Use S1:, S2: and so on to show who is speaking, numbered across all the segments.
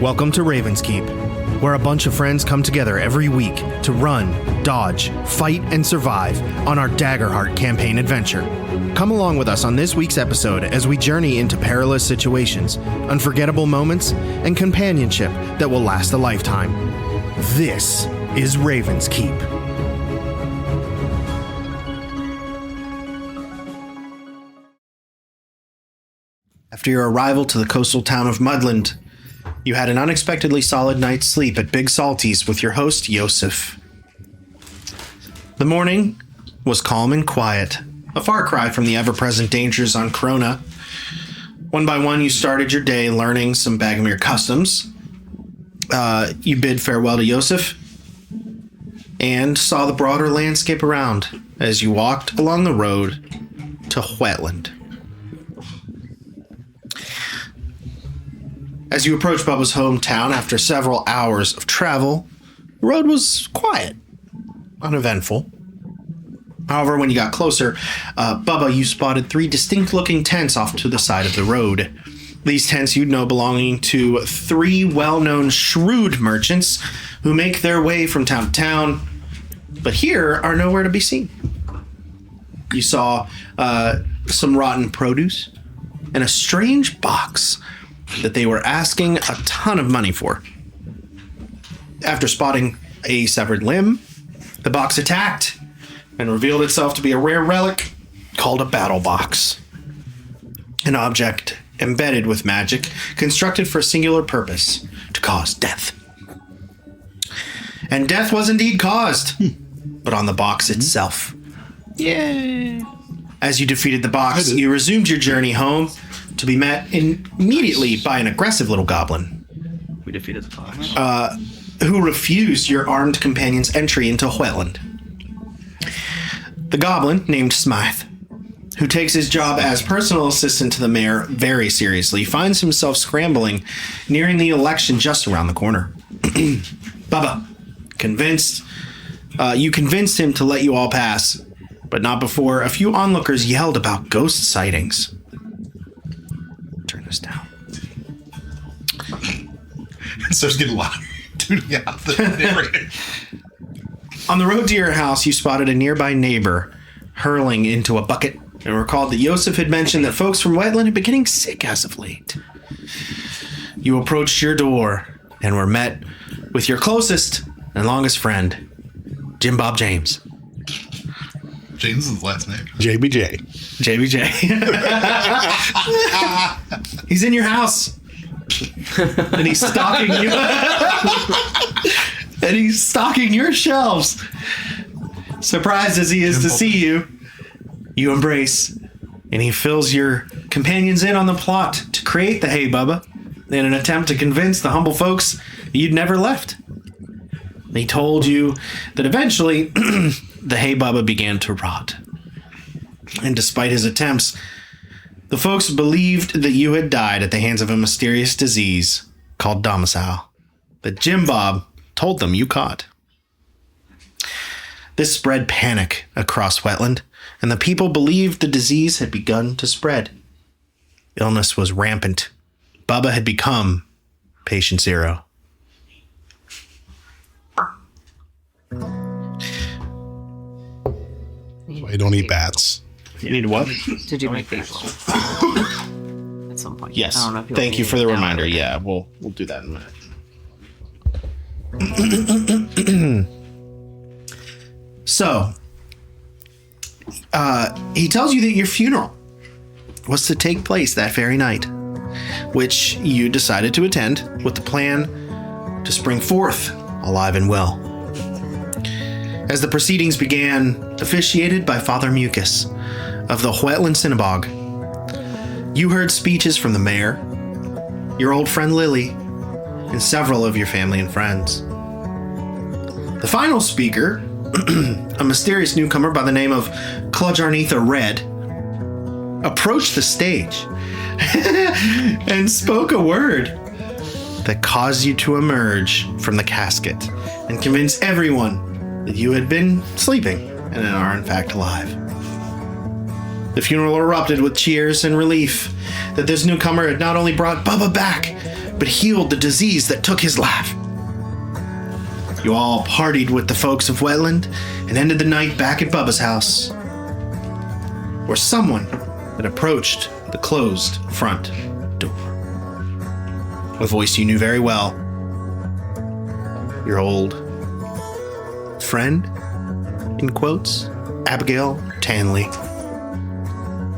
S1: Welcome to Raven's Keep, where a bunch of friends come together every week to run, dodge, fight, and survive on our Daggerheart campaign adventure. Come along with us on this week's episode as we journey into perilous situations, unforgettable moments, and companionship that will last a lifetime. This is Raven's Keep. After your arrival to the coastal town of Whetland, you had an unexpectedly solid night's sleep at Big Salty's with your host, Yosef. The morning was calm and quiet, a far cry from the ever-present dangers on Corona. One by one, you started your day learning some Bagomir customs. You bid farewell to Yosef and saw the broader landscape around as you walked along the road to Whetland. As you approached Bubba's hometown after several hours of travel, the road was quiet, uneventful. However, when you got closer, Bubba, you spotted 3 distinct-looking tents off to the side of the road. These tents you'd know belonging to 3 well-known shrewd merchants who make their way from town to town, but here are nowhere to be seen. You saw some rotten produce and a strange box that they were asking a ton of money for. After spotting a severed limb, the box attacked and revealed itself to be a rare relic called a battle box. An object embedded with magic, constructed for a singular purpose, to cause death. And death was indeed caused, but on the box itself. Yay! As you defeated the box, you resumed your journey home, to be met immediately by an aggressive little goblin.
S2: We defeated the box.
S1: Who refused your armed companion's entry into Whetland. The goblin, named Smythe, who takes his job as personal assistant to the mayor very seriously, finds himself scrambling, nearing the election just around the corner. Bubba, you convinced him to let you all pass, but not before a few onlookers yelled about ghost sightings. Turn this down.
S3: It starts getting loud. Tuning out the narrator.
S1: On the road to your house, you spotted a nearby neighbor hurling into a bucket and recalled that Yosef had mentioned that folks from Whetland had been getting sick as of late. You approached your door and were met with your closest and longest friend, Jim Bob James.
S3: James is his last name.
S4: JBJ.
S1: JBJ. He's in your house. And he's stocking you. And he's stocking your shelves. Surprised as he is to see you, you embrace. And he fills your companions in on the plot to create the Hey Bubba in an attempt to convince the humble folks you'd never left. They told you that eventually the Hey Bubba began to rot. And despite his attempts, the folks believed that you had died at the hands of a mysterious disease called domicile that Jim Bob told them you caught. This spread panic across Whetland, and the people believed the disease had begun to spread. Illness was rampant. Bubba had become patient zero.
S4: I don't eat bats.
S1: You need what?
S2: Did you make these at some point?
S1: Yes.
S2: I don't know if
S1: Thank you for the
S2: down
S1: reminder.
S2: or-
S1: Yeah, we'll do that in a minute. So, he tells you that your funeral was to take place that very night, which you decided to attend with the plan to spring forth alive and well. As the proceedings began, officiated by Father Mucus of the Whetland Synagogue, you heard speeches from the mayor, your old friend Lily, and several of your family and friends. The final speaker, a mysterious newcomer by the name of Clujarnitha Red, approached the stage and spoke a word that caused you to emerge from the casket and convince everyone that you had been sleeping and are in fact alive. The funeral erupted with cheers and relief that this newcomer had not only brought Bubba back, but healed the disease that took his life. You all partied with the folks of Whetland and ended the night back at Bubba's house, where someone had approached the closed front door. A voice you knew very well. Your old friend, in quotes, Abigail Tanley.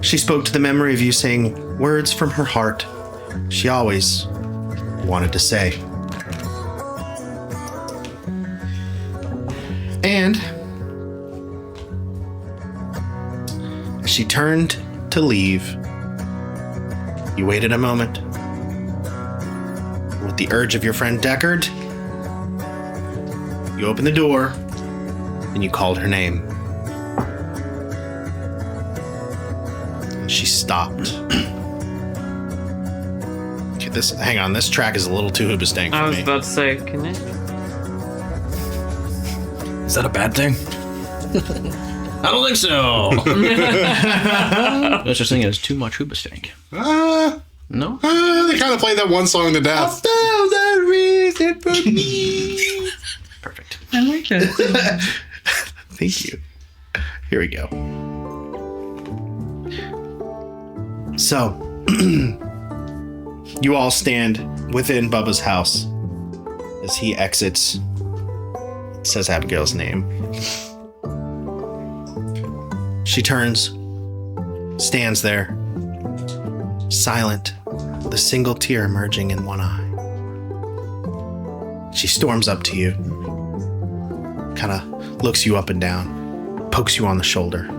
S1: She spoke to the memory of you, saying words from her heart she always wanted to say. And as she turned to leave, you waited a moment. With the urge of your friend Deckard, you opened the door and you called her name. She stopped. Hang on, this track is a little too hoobastank for me.
S2: I was about to say, can it?
S5: Is that a bad thing? I don't think so. There's such thing as too much hoobastank. No?
S4: They kind of played that one song to death.
S5: Perfect.
S6: I like that.
S1: Thank you. Here we go. So, you all stand within Bubba's house as he exits. Says Abigail's name. She turns, stands there, silent, with a single tear emerging in one eye. She storms up to you, kind of looks you up and down, pokes you on the shoulder.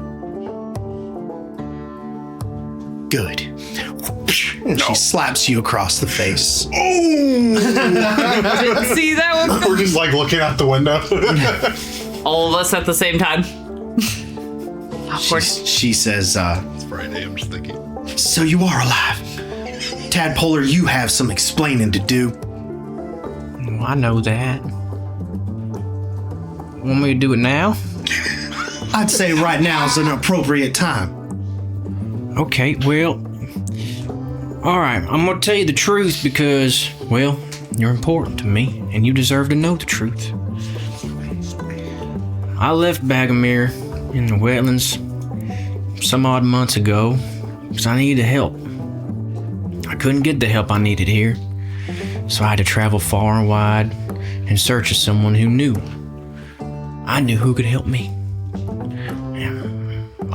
S1: Good. And she slaps you across the face.
S2: Didn't see that one.
S4: We're just like looking out the window.
S2: All of us at the same time. Of course.
S1: She says,
S3: It's Friday, I'm just thinking.
S1: so you are alive. Tadpolar, you have some explaining to do.
S5: Well, I know that. Want me to do it now?
S1: I'd say right now is an appropriate time.
S5: Okay, well, all right, I'm gonna tell you the truth because, well, you're important to me and you deserve to know the truth. I left Bagomere in the Wetlands some odd months ago because I needed help. I couldn't get the help I needed here, so I had to travel far and wide in search of someone who knew. I knew who could help me.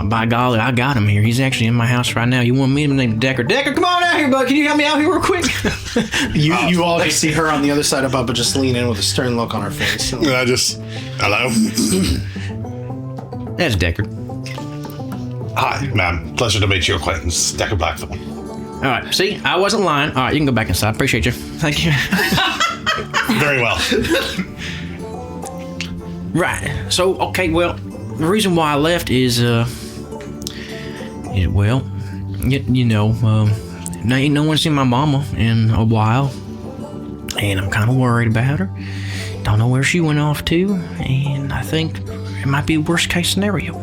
S5: By golly, I got him here. He's actually in my house right now. You want to meet him? Named Deckard. Deckard, come on out here, bud. Can you help me out here real quick?
S1: You all just see her on the other side of Bubba just lean in with a stern look on her face.
S4: And I just, hello?
S5: That's Deckard.
S4: Hi, ma'am. Pleasure to meet your acquaintance, Deckard Blackthorn.
S5: All right, see, I wasn't lying. All right, you can go back inside. Appreciate you. Thank you.
S4: Very well.
S5: Right. So, okay, well, the reason why I left is, well, ain't no one seen my mama in a while, and I'm kind of worried about her. Don't know where she went off to, and I think it might be a worst case scenario.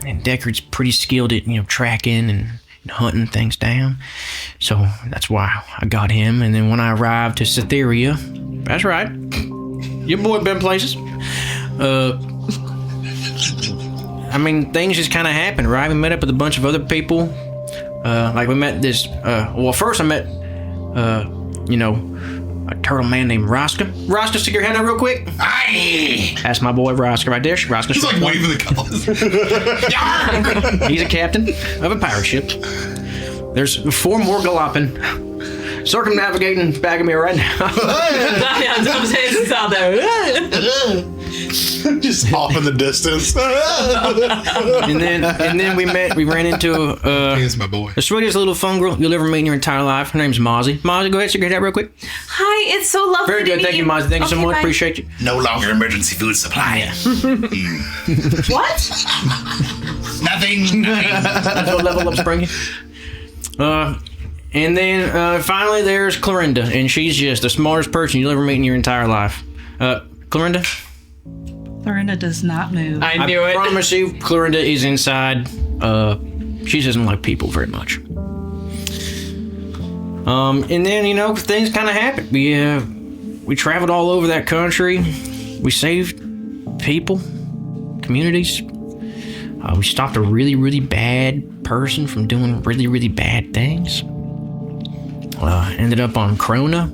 S5: And Deckard's pretty skilled at, tracking and hunting things down, so that's why I got him. And then when I arrived to Cytheria, that's right, your boy been places. I mean, things just kind of happened, right? We met up with a bunch of other people. Like we met this, first I met, a turtle man named Rosca. Rosca, stick your hand out real quick.
S3: Aye!
S5: That's my boy Rosca right there. Rosca's
S3: He's like waving the colors.
S5: He's a captain of a pirate ship. There's 4 more galloping, circumnavigating Bagomere right now.
S2: I'm saying it's out there.
S4: Just off in the distance.
S5: and then we ran into
S3: He's my boy.
S5: the sweetest little fun girl you'll ever meet in your entire life. Her name's Mozzie. Mozzie, go ahead, stick your head out real quick.
S6: Hi, it's so lovely
S5: Very
S6: to
S5: good,
S6: meet
S5: thank you, Mozzie. Thank you so
S6: Okay,
S5: much.
S6: bye.
S5: Appreciate you.
S3: No longer emergency food supply.
S6: What?
S3: Nothing.
S5: That's what level up springy. And then finally there's Clorinda, and she's just the smartest person you'll ever meet in your entire life. Clorinda?
S6: Lorinda does not move.
S2: I knew
S5: I
S2: it.
S5: promise you, Clorinda is inside. She doesn't like people very much. And then, you know, things kind of happened. We traveled all over that country. We saved people, communities. We stopped a really, really bad person from doing really, really bad things. Ended up on Krona.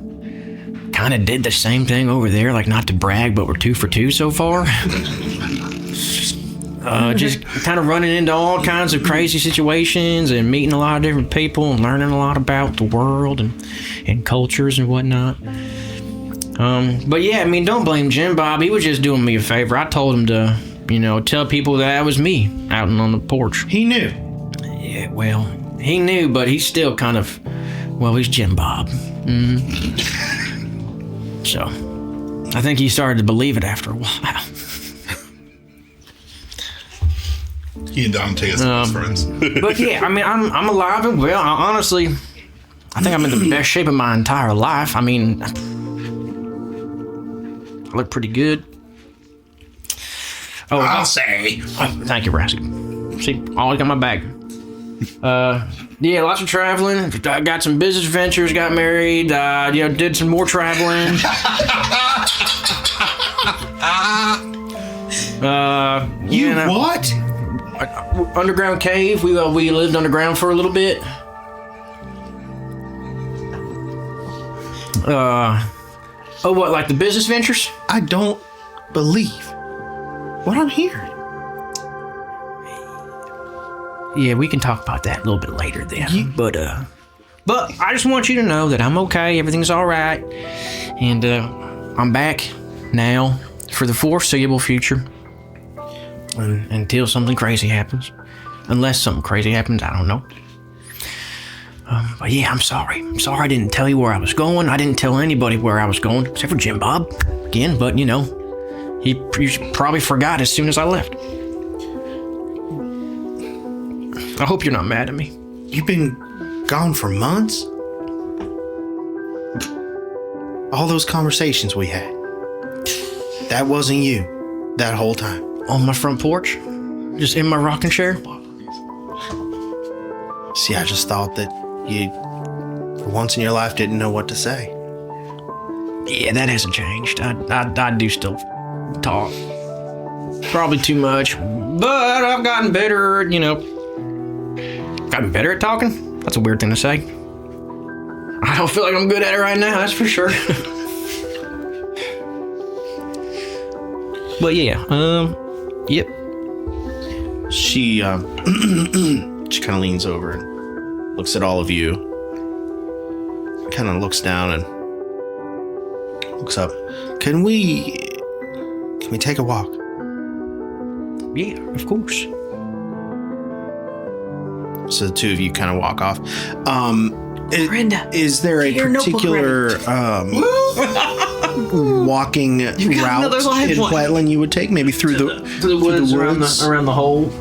S5: Kind of did the same thing over there, like not to brag, but we're 2 for 2 so far. Just kind of running into all kinds of crazy situations and meeting a lot of different people and learning a lot about the world and cultures and whatnot. But yeah, I mean, don't blame Jim Bob. He was just doing me a favor. I told him to, you know, tell people that was me out on the porch.
S1: He knew.
S5: Yeah, well, he knew, but he's still kind of, well, he's Jim Bob. So, I think he started to believe it after a while.
S3: He and Dante are best friends.
S5: But yeah, I mean, I'm alive and well. I think I'm in the best shape of my entire life. I mean, I look pretty good. Oh,
S3: I'll say.
S5: Oh, thank you, Rascal. See, always got my bag. Yeah, lots of traveling. I got some business ventures. Got married. Did some more traveling.
S1: What?
S5: Underground cave. We lived underground for a little bit. What, like the business ventures?
S1: I don't believe what I'm hearing.
S5: Yeah, we can talk about that a little bit later then. But I just want you to know that I'm okay. Everything's all right, and I'm back now for the foreseeable future. Until something crazy happens. Unless something crazy happens, I don't know. But yeah, I'm sorry. I'm sorry I didn't tell you where I was going. I didn't tell anybody where I was going, except for Jim Bob. Again, but you know, he probably forgot as soon as I left. I hope you're not mad at me.
S1: You've been gone for months? All those conversations we had. That wasn't you that whole time.
S5: On my front porch? Just in my rocking chair?
S1: See, I just thought that you, for once in your life, didn't know what to say.
S5: Yeah, that hasn't changed. I do still talk. Probably too much. But I've gotten better, you know. Gotten better at talking? That's a weird thing to say. I don't feel like I'm good at it right now, that's for sure. But yeah, yep.
S1: She she kind of leans over and looks at all of you. Kind of looks down and looks up. Can we take a walk?
S5: Yeah, of course.
S1: So the two of you kind of walk off.
S6: Brenda,
S1: is there a
S6: your notebook
S1: particular walking route
S6: another live
S1: in
S6: one.
S1: Whetland you would take? Maybe through the
S5: woods,
S1: woods
S5: around the hole.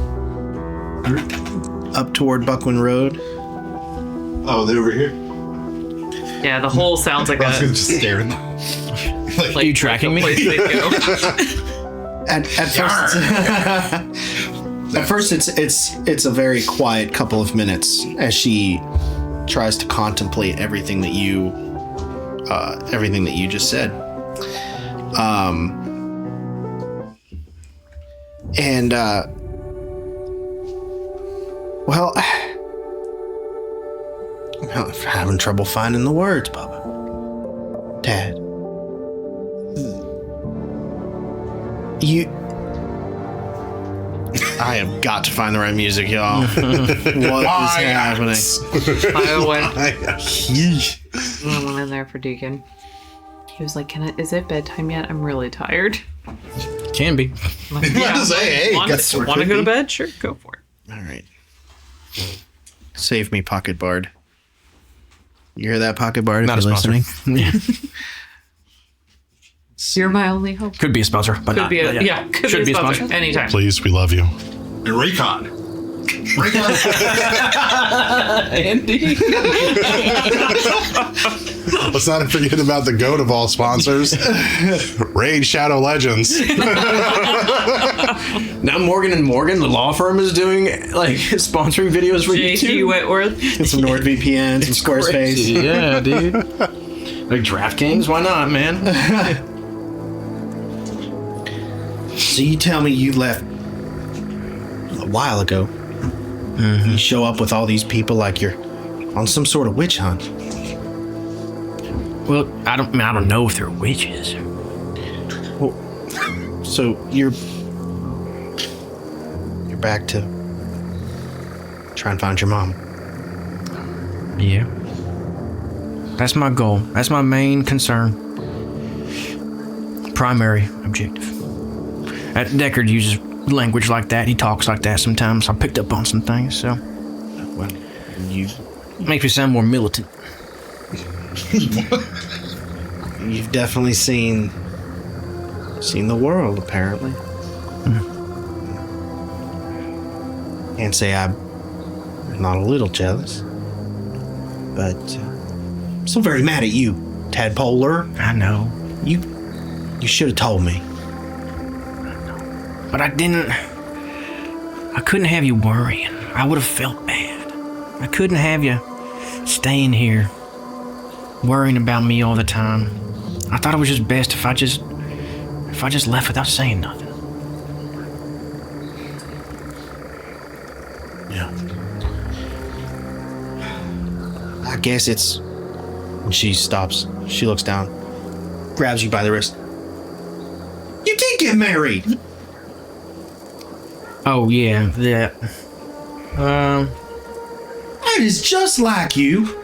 S1: up toward Buckwin Road?
S3: Oh, they're over here?
S2: Yeah, the whole sounds like
S3: I was
S2: a
S3: gonna just stare in the...
S5: Are you tracking me?
S2: place they'd go.
S1: At first it's a very quiet couple of minutes as she tries to contemplate everything that you just said. Well, I'm having trouble finding the words, Bubba. Dad. I have got to find the right music, y'all. What is happening?
S2: I went in there for Deacon. He was like, is it bedtime yet? I'm really tired.
S5: Can be.
S2: I'm like, yeah.
S3: Hey,
S2: Want
S3: got
S2: to
S3: some
S2: go to
S3: cookie?
S2: bed? Sure, go for it.
S1: All right. Save me, Pocket Bard. You hear that, Pocket Bard?
S5: Not
S1: if
S5: a
S1: you're
S5: sponsor.
S1: listening?
S2: You're my only hope.
S5: Could be a sponsor, but
S2: Could
S5: not.
S2: be a, yeah, could
S5: Should
S2: be a sponsor. Anytime.
S3: Please, we love you. And Raycon.
S5: Andy.
S4: Let's not forget about the goat of all sponsors, Raid Shadow Legends.
S5: Now Morgan and Morgan, the law firm, is doing like sponsoring videos for you
S2: JT
S5: too.
S2: Whitworth.
S1: Get some NordVPN, some Squarespace.
S5: Yeah, dude. Like DraftKings, why not, man?
S1: So you tell me you left a while ago. You show up with all these people like you're on some sort of witch hunt.
S5: Well, I don't know if they're witches.
S1: So you're back to try and find your mom.
S5: Yeah. That's my goal. That's my main concern. Primary objective. Deckard uses language like that. He talks like that sometimes. I picked up on some things, so
S1: Well, you
S5: makes me sound more militant.
S1: you've definitely seen the world, apparently. Can't say I'm not a little jealous, but I'm still very mad at you, Tadpoler.
S5: I know.
S1: You should have told me.
S5: But I couldn't have you worrying. I would have felt bad. I couldn't have you staying here worrying about me all the time. I thought it was just best if I just left without saying nothing.
S1: Yeah. I guess it's when she stops. She looks down, grabs you by the wrist. You did get married.
S5: Oh yeah, that.
S1: That is just like you.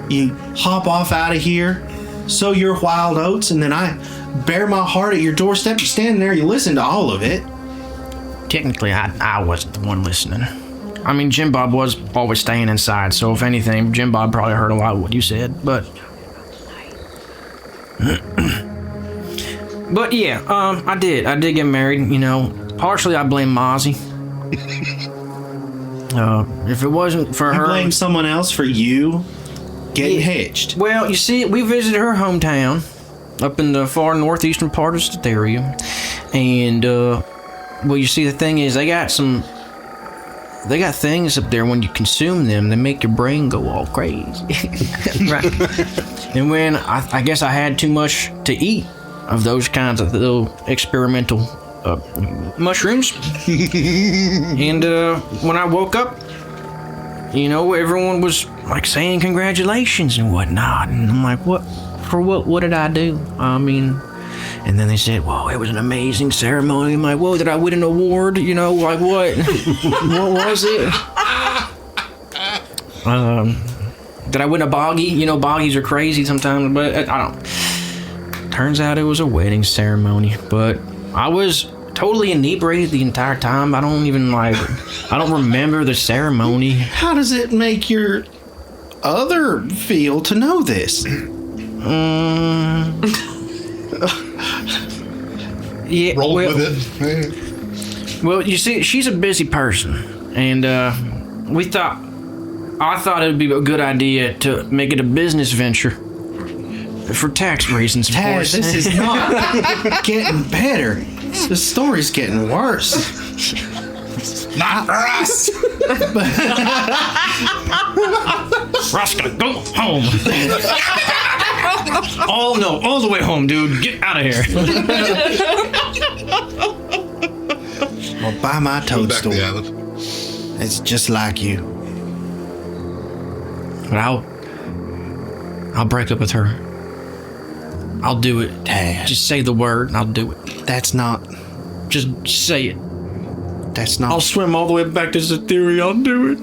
S1: You hop off out of here, sow your wild oats, and then I bare my heart at your doorstep. You stand there, you listen to all of it.
S5: Technically, I wasn't the one listening. I mean, Jim Bob was always staying inside, so if anything, Jim Bob probably heard a lot of what you said, but... But yeah, I did get married, you know. Partially, I blame Mozzie. If it wasn't for her...
S1: You blame someone else for you getting hitched.
S5: Well, you see, we visited her hometown up in the far northeastern part of Statharia, and well, you see, the thing is, they got things up there. When you consume them, they make your brain go all crazy. Right. And when I guess I had too much to eat of those kinds of little experimental mushrooms, and when I woke up, you know, everyone was like saying congratulations and whatnot, and I'm like, what did I do? I mean, and then they said, whoa, it was an amazing ceremony. I'm like, whoa, did I win an award? You know, like what? What was it? Did I win a bogey? You know, boggies are crazy sometimes, but I don't. Turns out it was a wedding ceremony, but I was totally inebriated the entire time. I don't remember the ceremony.
S1: How does it make your other feel to know this?
S5: Yeah,
S3: Roll
S5: well,
S3: with it.
S5: well, you see, she's a busy person, and I thought it would be a good idea to make it a business venture. For tax reasons, of
S1: Tad,
S5: course.
S1: this is not getting better. The story's getting worse.
S3: Not for us.
S5: Roscoe, go home. All the way home, dude. Get out of here.
S1: Well, buy my
S3: Back to
S1: toadstool.
S3: the island.
S1: It's just like you.
S5: But I'll break up with her. I'll do it.
S1: Tad,
S5: Just say the word and I'll do it.
S1: that's not.
S5: Just say it.
S1: That's not.
S5: I'll swim all the way back to Statharia. I'll do it.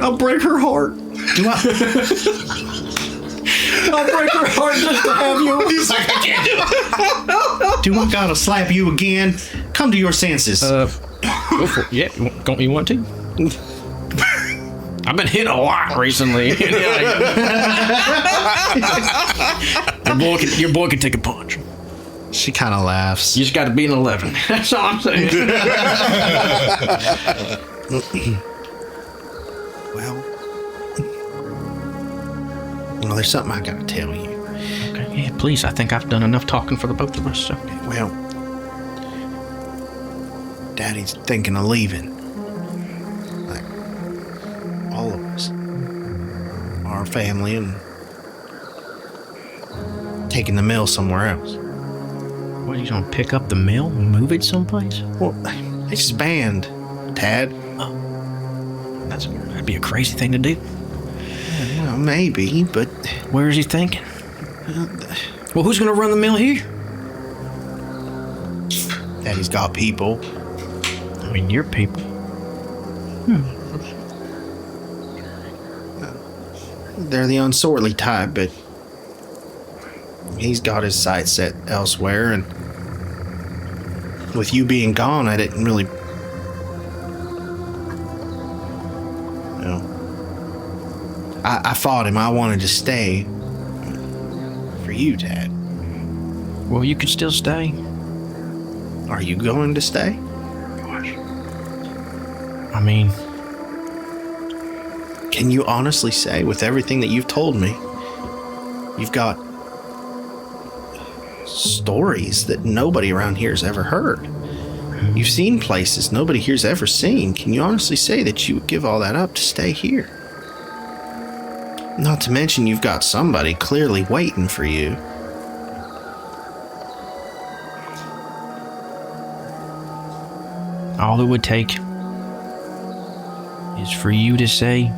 S5: I'll break her heart.
S1: Do I?
S5: I'll break her heart just to have you.
S3: He's like, I can't do it.
S1: Do I gotta slap you again? Come to your senses.
S5: Go for it. Yeah, you want to? I've been hit a lot recently. Your boy can take a punch.
S1: She kind of laughs.
S5: You just got to be an 11. That's all I'm saying.
S1: Well, there's something I gotta tell you.
S5: Okay, yeah, please. I think I've done enough talking for the both of us. So.
S1: Well, Daddy's thinking of leaving. Like, all of us. Our family and taking the mill somewhere else.
S5: What, he's gonna pick up the mill and move it someplace?
S1: Well, expand, Tad.
S5: That'd be a crazy thing to do.
S1: Well, maybe, but
S5: Where is he thinking? Well, who's gonna run the mill here?
S1: Daddy's got people.
S5: I mean, your people.
S1: They're the unsortly type, but he's got his sights set elsewhere, and with you being gone, I didn't really... I fought him. I wanted to stay for you, Dad.
S5: Well, you could still stay.
S1: Are you going to stay?
S5: I mean,
S1: Can you honestly say, with everything that you've told me, you've got stories that nobody around here has ever heard? You've seen places nobody here's ever seen. Can you honestly say that you would give all that up to stay here? Not to mention you've got somebody clearly waiting for you.
S5: all it would take is for you to say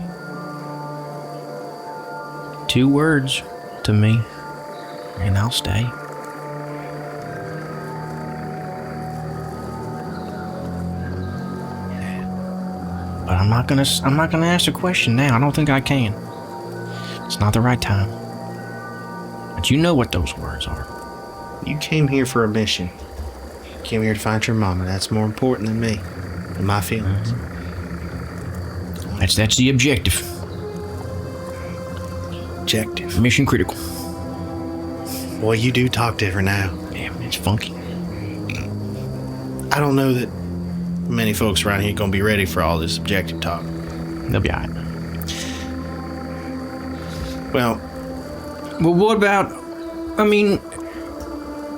S5: 2 words to me, and I'll stay. But I'm not gonna ask a question now. I don't think I can. It's not the right time. But you know what those words are.
S1: You came here for a mission. You came here to find your mama. That's more important than me and my feelings.
S5: That's the objective.
S1: Objective.
S5: Mission critical.
S1: Boy, you do talk different now.
S5: Yeah, it's funky.
S1: I don't know that many folks around here are going to be ready for all this objective talk.
S5: They'll be alright.
S1: Well,
S5: Well, what about, I mean,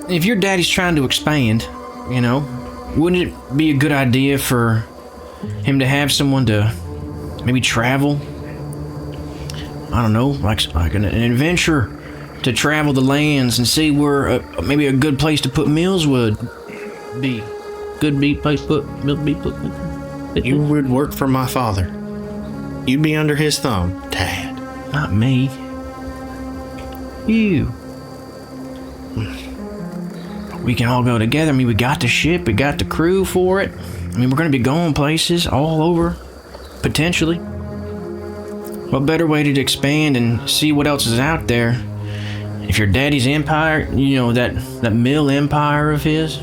S5: if your daddy's trying to expand, you know, wouldn't it be a good idea for him to have someone to maybe travel? I don't know, like an adventure to travel the lands and see where maybe a good place to put mills would be. Good place to put mills be put.
S1: you would work for my father. You'd be under his thumb, Dad.
S5: Not me. You. We can all go together. I mean, we got the ship, we got the crew for it. I mean, we're going to be going places all over, potentially. What better way to expand and see what else is out there? If your daddy's empire, you know, that mill empire of his,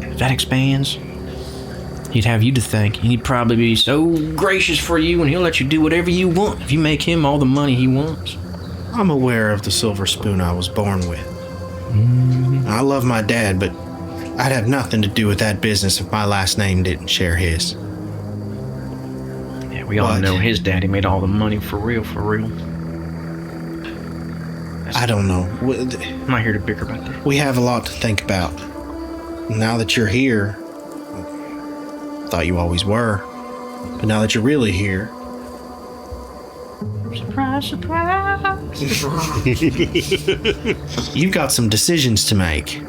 S5: if that expands, he'd have you to thank. And he'd probably be so gracious for you, and he'll let you do whatever you want if you make him all the money he wants.
S1: I'm aware of the silver spoon I was born with. I love my dad, but I'd have nothing to do with that business if my last name didn't share his.
S5: Yeah, we all
S1: But-
S5: know his daddy made all the money for real, for real.
S1: I don't know.
S5: I'm not here to bicker about that.
S1: We have a lot to think about. Now that you're here, thought you always were, but now that you're really here,
S5: Surprise, surprise.
S1: you've got some decisions to make.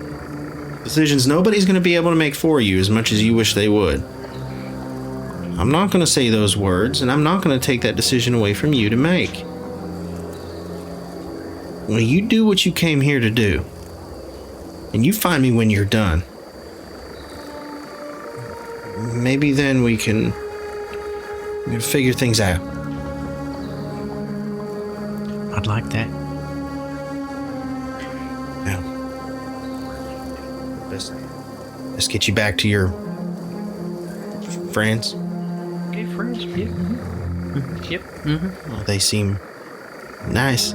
S1: Decisions nobody's going to be able to make for you as much as you wish they would. I'm not going to say those words, and I'm not going to take that decision away from you to make. Well, you do what you came here to do, and you find me when you're done. Maybe then we can figure things out.
S5: I'd like that.
S1: Now, let's get you back to your friends.
S5: Okay, friends. Yep. Yep. Mm-hmm.
S1: Well, they seem nice.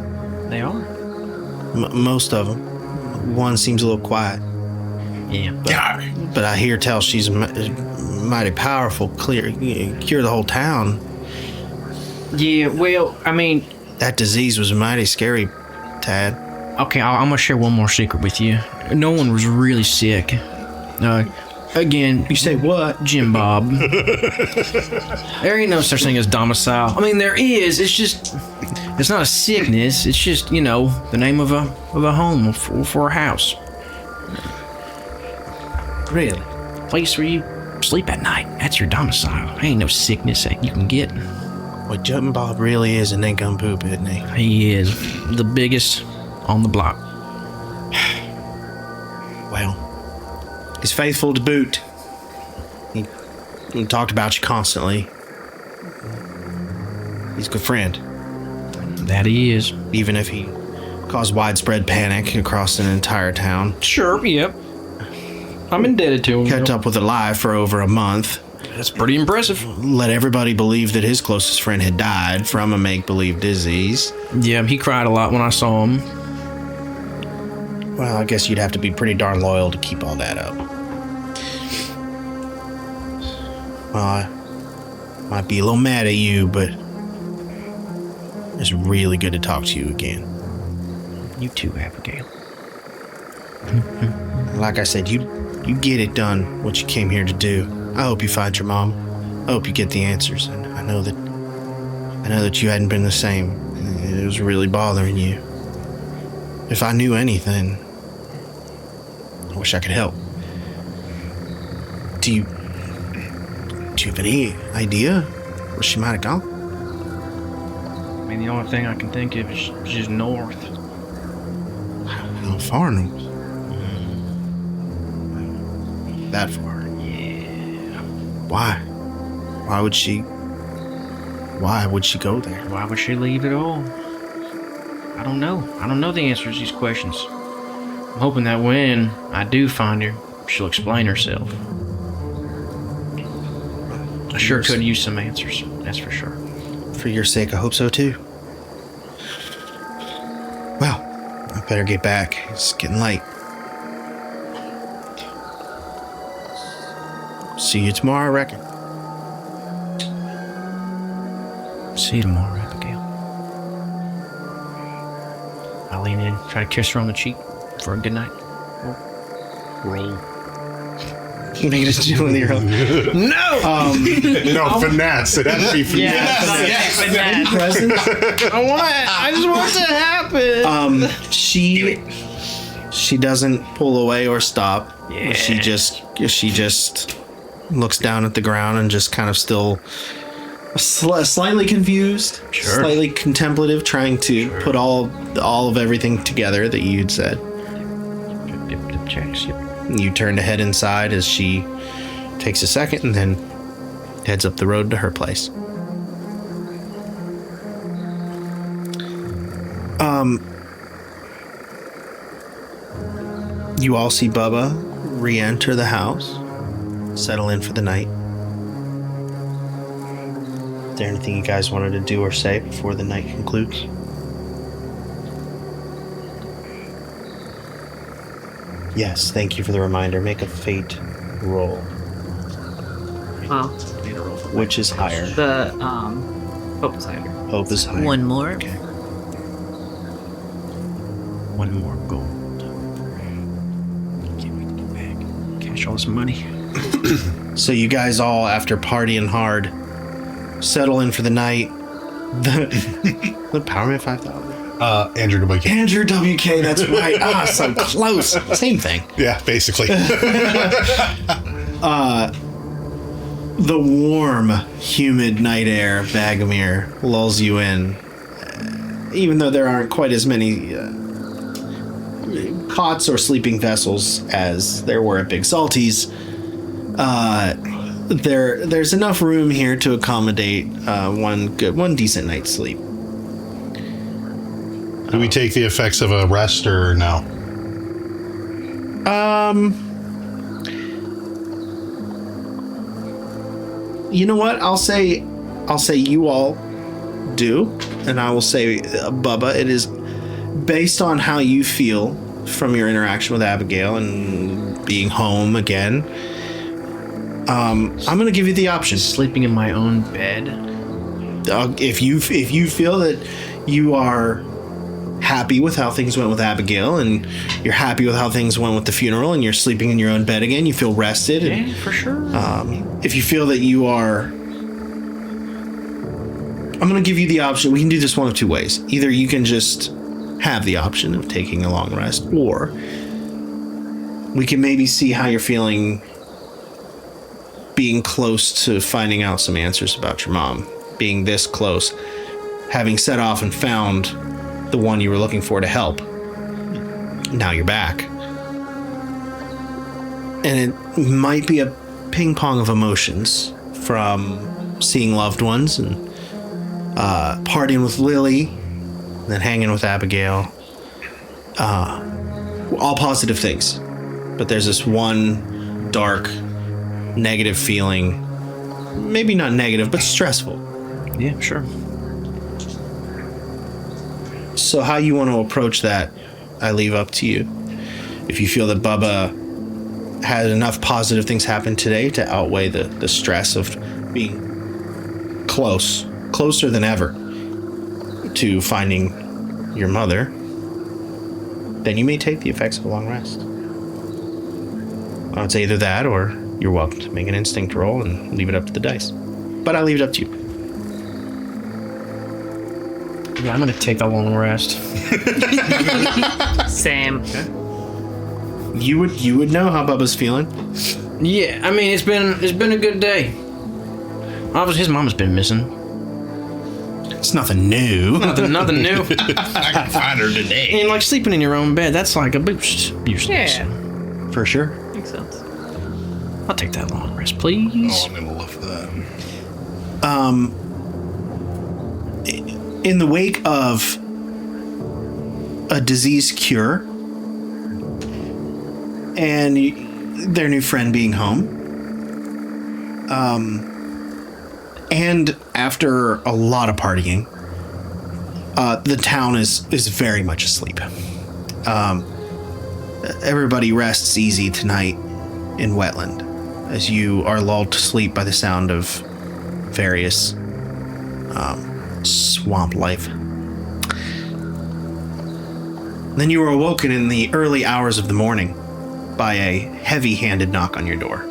S5: They are.
S1: Most of them. One seems a little quiet,
S5: Yeah.
S1: but I hear tell she's mighty powerful. Cure the whole town.
S5: Yeah, well, I mean,
S1: That disease was mighty scary, Tad.
S5: okay, I'm gonna share one more secret with you. No one was really sick. Again,
S1: You say what?
S5: Jim Bob. There ain't no such thing as domicile. I mean, there is. It's just, it's not a sickness. It's just, the name of a home for a house.
S1: Really?
S5: Place where you sleep at night. That's your domicile. Ain't no sickness that you can get.
S1: Well, Jumpin' Bob really is an nincompoop, isn't he?
S5: He is the biggest on the block.
S1: Well, he's faithful to boot. He talked about you constantly. He's a good friend,
S5: That he is.
S1: even if he caused widespread panic across an entire town.
S5: Sure, yep. I'm indebted to him.
S1: Kept up with it live for over a month.
S5: That's pretty impressive.
S1: Let everybody believe that his closest friend had died from a make-believe disease.
S5: Yeah, he cried a lot when I saw him.
S1: Well, I guess you'd have to be pretty darn loyal to keep all that up. Well, I might be a little mad at you, but it's really good to talk to you again.
S5: You too, Abigail.
S1: Like I said, you get it done, what you came here to do. I hope you find your mom. I hope you get the answers. And I know that you hadn't been the same. It was really bothering you. If I knew anything, I wish I could help. Do you have any idea where she might have gone?
S5: I mean, the only thing I can think of is just north.
S1: How far north? That far?
S5: Yeah.
S1: Why? Why would she go there?
S5: Why would she leave at all? I don't know. I don't know the answers to these questions. I'm hoping that when I do find her, she'll explain herself. I sure could use some answers, that's for sure.
S1: For your sake, I hope so too. Well, I better get back. It's getting late. See you tomorrow, I reckon.
S5: See you tomorrow, Abigail. I lean in, try to kiss her on the cheek for a good night. Roll.
S1: Make it a Julie Earl.
S4: No, finesse. It has to be finesse.
S5: I just want it to happen.
S1: She doesn't pull away or stop.
S5: Yeah.
S1: She just looks down at the ground and just kind of still slightly confused, slightly contemplative, trying to put all of everything together that you'd said.
S5: Dip checks, yep.
S1: You turn to head inside as she takes a second and then heads up the road to her place. You all see Bubba re-enter the house, settle in for the night. Is there anything you guys wanted to do or say before the night concludes? Yes, thank you for the reminder. Make a fate roll.
S2: Well,
S1: Which is higher?
S2: the hope is higher.
S1: Hope is higher.
S6: One more.
S1: Okay.
S5: One more gold. Can't wait to get back. Cash all this money.
S1: So you guys all, after partying hard, settle in for the night. The Powerman 5000.
S4: Andrew WK.
S1: Andrew WK, that's right. So close. Same thing.
S4: Yeah, basically.
S1: The warm, humid night air of Bagomir lulls you in. Even though there aren't quite as many cots or sleeping vessels as there were at Big Salty's, there's enough room here to accommodate one decent night's sleep.
S4: Do we take the effects of a rest or no?
S1: You know what? I'll say you all do, and I will say Bubba. It is based on how you feel from your interaction with Abigail and being home again. I'm going to give you the option.
S5: Sleeping in my own bed.
S1: If you feel that you are happy with how things went with Abigail, and you're happy with how things went with the funeral, and you're sleeping in your own bed again, you feel rested. And,
S5: Yeah, for sure.
S1: if you feel that you are, I'm going to give you the option. We can do this one of two ways. Either you can just have the option of taking a long rest, or we can maybe see how you're feeling being close to finding out some answers about your mom. Being this close, having set off and found the one you were looking for to help. Now you're back. And it might be a ping pong of emotions from seeing loved ones and partying with Lily, then hanging with Abigail. All positive things. But there's this one dark, negative feeling. Maybe not negative, but stressful.
S5: Yeah, sure.
S1: So how you want to approach that, I leave up to you. If you feel that Bubba had enough positive things happen today to outweigh the stress of being closer than ever to finding your mother, then you may take the effects of a long rest. I would say either that, or you're welcome to make an instinct roll and leave it up to the dice. But I leave it up to you.
S5: Yeah, I'm gonna take a long rest.
S2: Same.
S1: You would know how Bubba's feeling.
S5: Yeah, I mean it's been a good day. Obviously, his mama's been missing.
S1: It's nothing new.
S5: Nothing new.
S3: I can find her today.
S5: And like sleeping in your own bed, that's like a boost. Usually.
S2: Yeah.
S1: For sure.
S2: Makes sense.
S5: I'll take that long rest, please.
S3: Oh, I'm gonna love that.
S1: In the wake of a disease cure and their new friend being home, and after a lot of partying, the town is very much asleep. Everybody rests easy tonight in Whetland as you are lulled to sleep by the sound of various swamp life. Then you were awoken in the early hours of the morning by a heavy-handed knock on your door.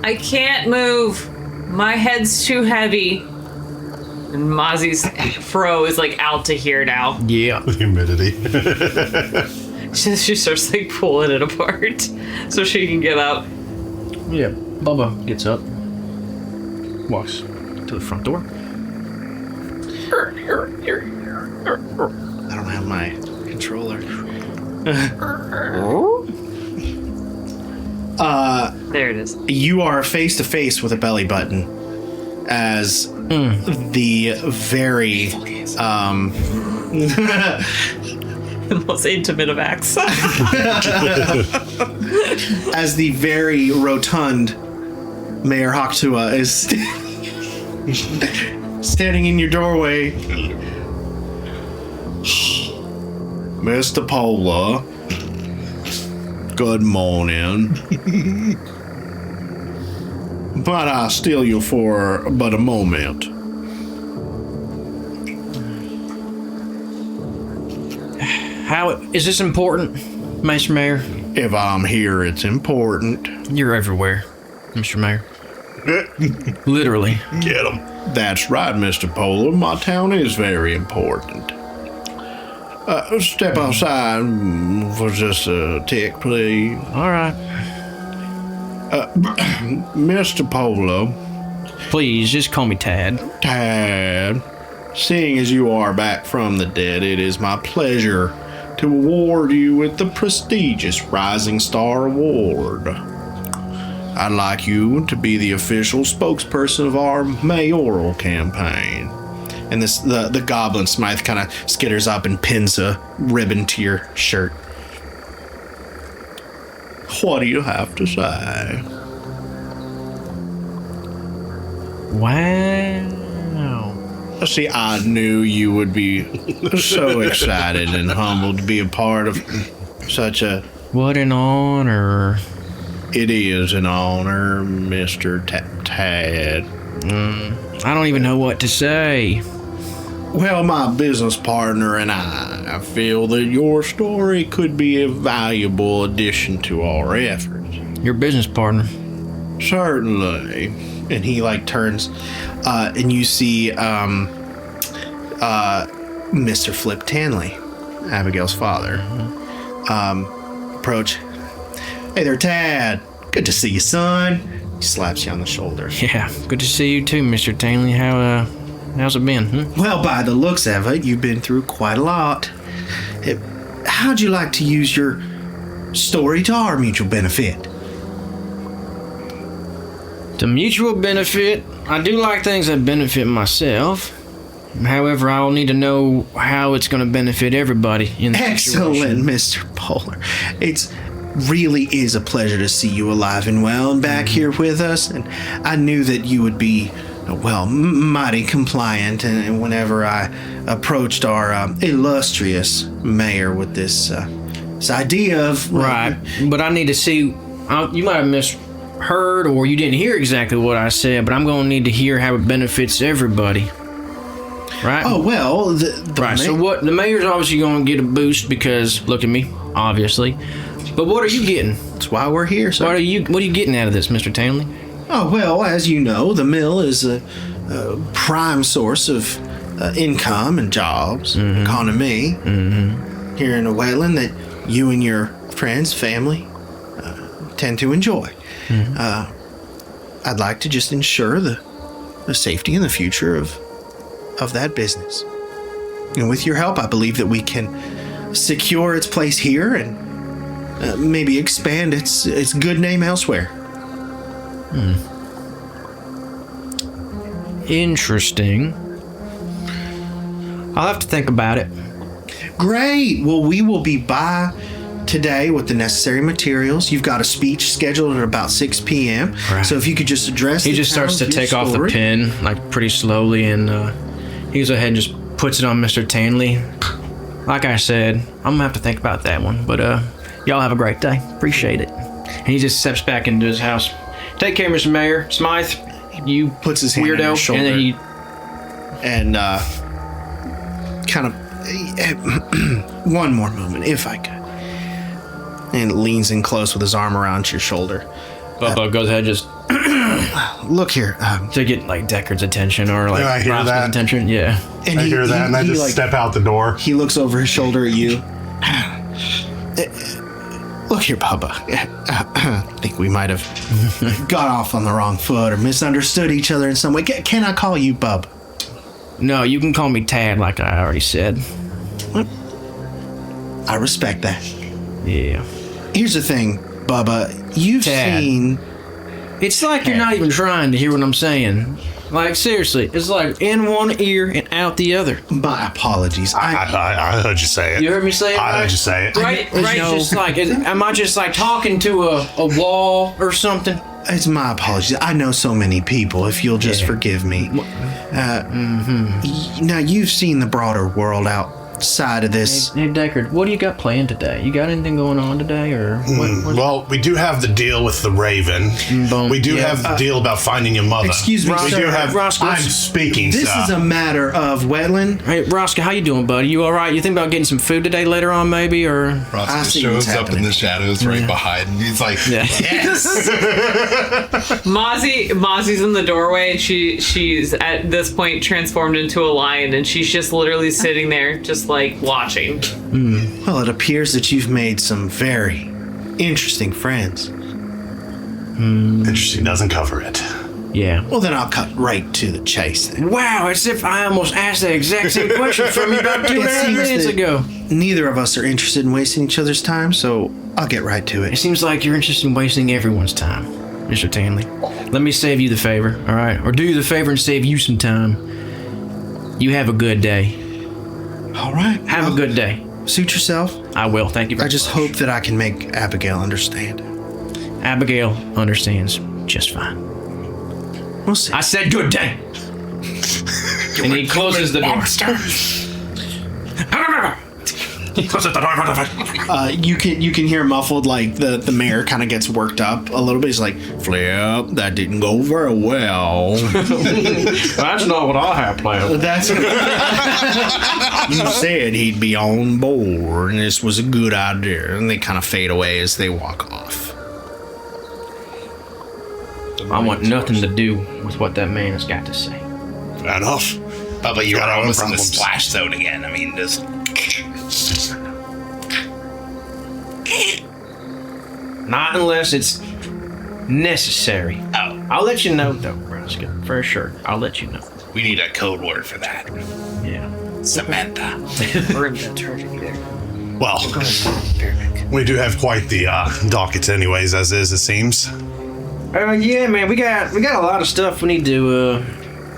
S2: I can't move. My head's too heavy. And Mozzie's fro is like out to here now.
S5: Yeah.
S4: Humidity.
S2: She starts like pulling it apart so she can get up.
S5: Yeah. Bubba gets up, walks to the front door.
S1: I don't have my controller.
S2: There it is.
S1: You are face to face with a belly button as the very
S2: The most intimate of acts.
S1: as the very rotund Mayor Hawktua is standing in your doorway. Mr. Pola, good morning. But I steal you for but a moment.
S5: How is this important, Mr. Mayor?
S1: If I'm here, it's important.
S5: You're everywhere, Mr. Mayor. Literally.
S3: Get him.
S1: That's right, Mr. Polar. My town is very important. Step outside for just a tick, please.
S5: All right.
S1: Mr. Polo,
S5: Please, just call me Tad.
S1: Tad, seeing as you are back from the dead, it is my pleasure to award you with the prestigious Rising Star Award. I'd like you to be the official spokesperson of our mayoral campaign. And the goblin Smythe kind of skitters up and pins a ribbon to your shirt. What do you have to say?
S5: Wow.
S1: See, I knew you would be so excited and humbled to be a part of such a...
S5: What an honor.
S1: It is an honor, Mr. Tad.
S5: I don't even know what to say.
S1: Well, my business partner and I feel that your story could be a valuable addition to our efforts.
S5: Your business partner.
S1: Certainly. And he turns, and you see Mr. Flip Tanley, Abigail's father, approach. Hey there, Tad. Good to see you, son. He slaps you on the shoulder.
S5: Yeah, good to see you too, Mr. Tanley. How's it been?
S1: Well, by the looks of it, you've been through quite a lot. How'd you like to use your story to our mutual benefit?
S5: To mutual benefit, I do like things that benefit myself. However, I'll need to know how it's going to benefit everybody in the
S1: Excellent,
S5: situation.
S1: Mr. Polar. It's really is a pleasure to see you alive and well and back here with us. And I knew that you would be, well, mighty compliant. And whenever I approached our illustrious mayor with this idea of...
S5: Right, but I need to see... you might have misheard or you didn't hear exactly what I said, but I'm going to need to hear how it benefits everybody. Right?
S1: Oh, well,
S5: right, so what? The mayor's obviously going to get a boost because, look at me, obviously. But what are you getting?
S1: That's why we're here, sir.
S5: What are you getting out of this, Mr. Tanley?
S1: Oh, well, as you know, the mill is a prime source of income and jobs, economy here in the Whetland that you and your friends, family tend to enjoy. I'd like to just ensure the safety and the future of that business. And with your help, I believe that we can secure its place here and maybe expand its good name elsewhere.
S5: Interesting. I'll have to think about it.
S1: Great. Well, we will be by today with the necessary materials. You've got a speech scheduled at about 6 p.m.
S5: Right.
S1: So if you could just address
S5: He just starts to take off the pen, pretty slowly, and he goes ahead and just puts it on Mr. Tanley. Like I said, I'm going to have to think about that one. But y'all have a great day. Appreciate it. And he just steps back into his house. Take care, Mr. Mayor. Smythe, you
S1: puts his hand
S5: weirdo.
S1: on his shoulder.
S5: And then he...
S1: And kind of... one more moment, if I could. And leans in close with his arm around your shoulder.
S5: Bubba goes ahead and just...
S1: Look here.
S5: to get, Deckard's attention or,
S4: Yeah, I hear
S5: Roscoe's
S4: that.
S5: attention. Yeah.
S1: And
S4: I hear that, and I just step out the door.
S1: He looks over his shoulder at you. Look here, Bubba. I think we might have got off on the wrong foot or misunderstood each other in some way. Can I call you Bub?
S5: No, you can call me Tad, like I already said.
S1: I respect that.
S5: Yeah.
S1: Here's the thing, Bubba. You've
S5: Tad.
S1: seen...
S5: It's like you're not even trying to hear what I'm saying. Seriously, it's like in one ear and out the other.
S1: My apologies.
S4: I heard you say it.
S5: You heard me say it?
S4: I heard you say it.
S5: Right?
S1: No.
S5: Just am I just talking to a wall or something?
S1: It's my apologies. I know so many people, if you'll just forgive me. Now, you've seen the broader world outside of this.
S5: Hey, Deckard, what do you got planned today? You got anything going on today, or what?
S4: Well, we do have the deal with the Raven.
S5: Boom.
S4: We do
S5: Yeah.
S4: have the deal about finding your mother.
S1: Excuse me,
S4: We
S1: sir.
S4: do have...
S5: Roscoe,
S4: I'm speaking,
S1: This
S4: sir.
S1: is a matter of Whetland.
S5: Hey, Roscoe, how you doing, buddy? You all right? You think about getting some food today later on, maybe, or?
S1: I
S3: Roscoe
S1: see
S3: shows
S1: what's
S3: up
S1: happening.
S3: in the shadows right behind. And he's like,
S5: Yeah.
S3: yes.
S2: Mozzie's in the doorway, and she's at this point transformed into a lion, and she's just literally sitting there, just watching.
S1: Well, it appears that you've made some very interesting friends.
S4: Interesting doesn't cover it.
S5: Yeah.
S1: Well, then I'll cut right to the chase then.
S5: Wow, as if I almost asked that exact same question from you about 2
S1: It seems
S5: minutes
S1: that
S5: ago.
S1: Neither of us are interested in wasting each other's time, so I'll get right to
S5: It
S1: it.
S5: seems like you're interested in wasting everyone's time, Mr. Tanley. Let me save you the favor, all right? Or do you the favor and save you some time. You have a good day.
S1: All right.
S5: Have a good day.
S1: Suit yourself.
S5: I will. Thank you very
S1: I just hope that I can make Abigail understand.
S5: Abigail understands just fine.
S1: We'll see.
S5: I said good day. And he closes the door. He closes the door.
S1: You can hear muffled, like the mayor kind of gets worked up a little bit. He's like, Flip, that didn't go very well.
S5: That's not what I have planned.
S1: That's you said he'd be on board, and this was a good idea. And they kind of fade away as they walk off.
S5: I want nothing to do with what that man has got to say.
S4: Fair enough.
S3: Bubba, you're
S4: Got our own
S3: almost in the
S4: problems.
S3: splash zone again. I mean, just
S5: Not unless it's necessary.
S3: oh,
S5: I'll let you know, though, Braska. For sure. I'll let you know.
S3: we need a code word for that.
S5: Yeah.
S3: Samantha.
S2: We're in the tragedy there.
S4: Well, we do have quite the docket anyways, as is, it seems.
S5: Yeah, man. We got a lot of stuff we need to,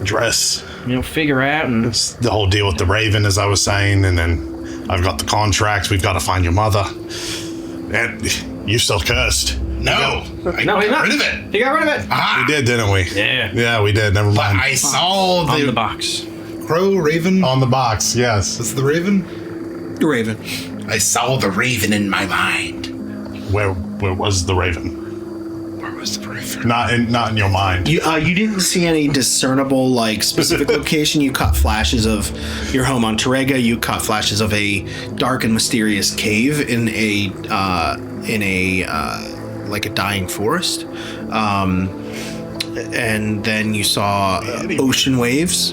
S4: Dress.
S5: figure out. And
S4: It's the whole deal with the Raven, as I was saying, and then I've got the contracts. We've got to find your mother. And you still cursed.
S3: No. I
S5: No, he's
S3: got
S5: not.
S3: rid of it.
S5: He got rid of it.
S3: Ah,
S4: We did, didn't we?
S5: Yeah.
S4: Yeah, we did. Never
S3: but
S4: mind.
S3: I saw
S5: On the
S3: the
S5: box.
S3: crow raven.
S4: On the box, yes.
S3: That's the raven.
S1: Raven.
S3: I saw the raven in my mind.
S4: Where was the Raven?
S3: Where was the raven?
S4: Not in your mind.
S1: You didn't see any discernible, like, specific location. You caught flashes of your home on Terega. You caught flashes of a dark and mysterious cave in a like a dying forest. And then you saw ocean waves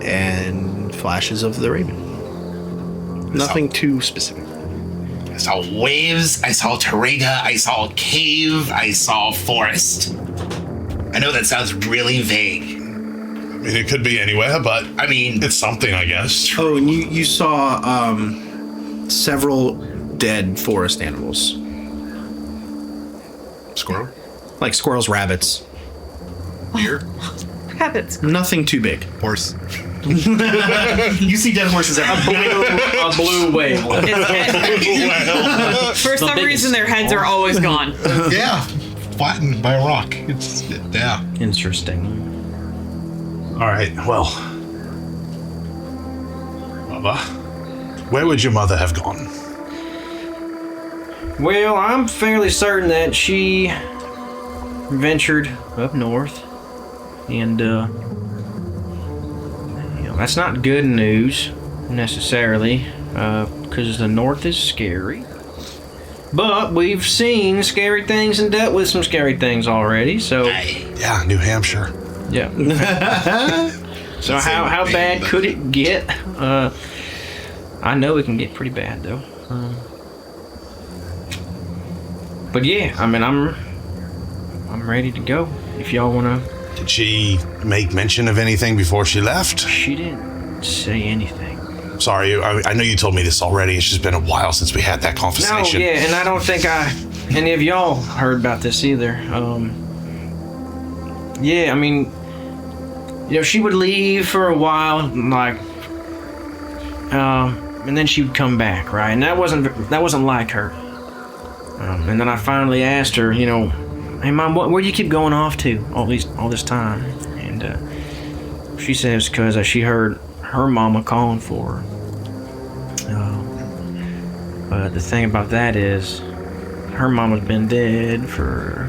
S1: and flashes of the Raven. Nothing too specific.
S3: I saw waves. I saw Terega. I saw a cave. I saw forest. I know that sounds really vague.
S4: I mean, it could be anywhere, but
S3: I mean,
S4: it's something, I guess.
S1: Oh, and you saw several dead forest animals,
S3: squirrel.
S1: like squirrels, rabbits.
S3: Deer.
S2: Rabbits.
S1: Nothing too big.
S3: Horse.
S1: You see dead horses every
S5: A blue whale.
S2: For some
S5: biggest.
S2: reason, their heads are always gone.
S3: Yeah. Flattened by a rock. It's yeah.
S5: Interesting.
S4: All right, well. Bubba, where would your mother have gone?
S5: Well, I'm fairly certain that she ventured up north, and that's not good news necessarily, because the north is scary. But we've seen scary things and dealt with some scary things already, so
S4: Yeah, New Hampshire.
S5: yeah. So how bad could it get? I know it can get pretty bad though. But yeah, I mean, I'm ready to go. If y'all wanna.
S4: Did she make mention of anything before she left?
S5: She didn't say anything.
S4: Sorry, I know you told me this already. It's just been a while since we had that
S5: No,
S4: conversation.
S5: yeah, and I don't think any of y'all heard about this either. Yeah, I mean, she would leave for a while, like, and then she would come back, right? And that wasn't like her. And then I finally asked her, hey mom, where do you keep going off to all this time? And she says because she heard her mama calling for her. But the thing about that is, her mama's been dead for,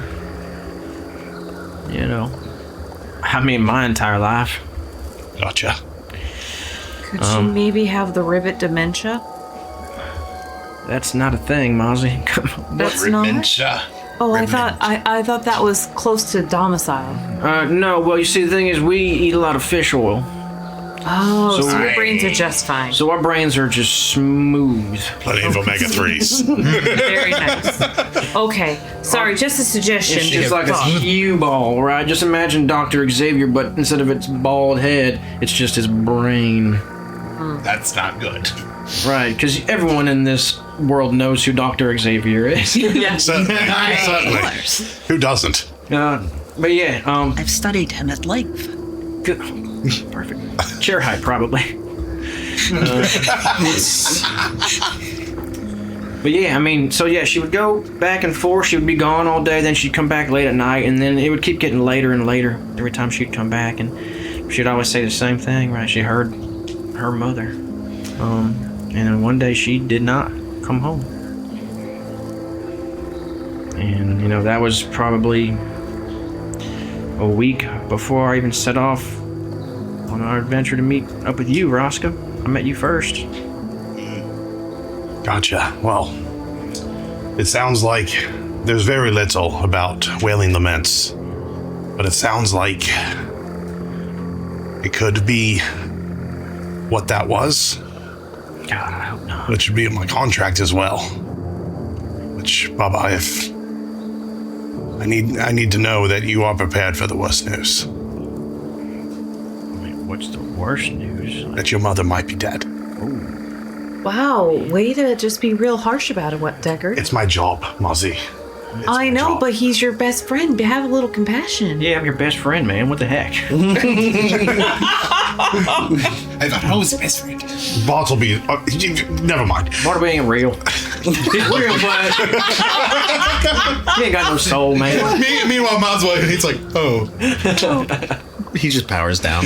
S5: my entire life.
S4: Gotcha.
S2: Could she maybe have the ribbit dementia?
S5: That's not a thing, Mozzie.
S2: That's not.
S3: Dementia.
S2: Oh, I thought that was close to domicile.
S5: No, well, you see, the thing is, we eat a lot of fish oil.
S2: Oh, so your
S3: I-
S2: brains are just fine.
S5: So our brains are just smooth.
S4: Plenty of omega-3s.
S2: Very nice. Okay, sorry, just a suggestion.
S5: It's just like a
S2: thought.
S5: cue ball, right? Just imagine Dr. Xavier, but instead of its bald head, it's just his brain.
S3: That's not good.
S5: Right, because everyone in this world knows who Dr. Xavier is.
S2: Yeah.
S4: Certainly. Who doesn't?
S5: But yeah,
S6: I've studied him at length.
S5: good. Perfect. Chair height, probably. But yeah, I mean, so yeah, she would go back and forth. She would be gone all day, then she'd come back late at night, and then it would keep getting later and later every time she'd come back. And she'd always say the same thing, right? She heard her mother. And then one day she did not come home. And, that was probably a week before I even set off on our adventure to meet up with you, Roscoe. I met you first.
S4: Gotcha. Well, it sounds like there's very little about Wailing Laments, but it sounds like it could be what that was.
S5: God, I hope not.
S4: Which should be in my contract as well. Which, Bubba, if I need to know that you are prepared for the worst news.
S5: I mean, what's the worst news?
S4: That your mother might be dead.
S7: Wow, way to just be real harsh about it, Deckard.
S4: It's my job, Mozzie.
S7: I know, but he's your best friend. Have a little compassion.
S5: Yeah, I'm your best friend, man. What the heck?
S3: I thought I was the best friend.
S4: Bartleby, never mind.
S5: Bartleby ain't real. He's real, but he ain't got no soul, man.
S4: Meanwhile, Mozzie, he's like, oh.
S1: He just powers down.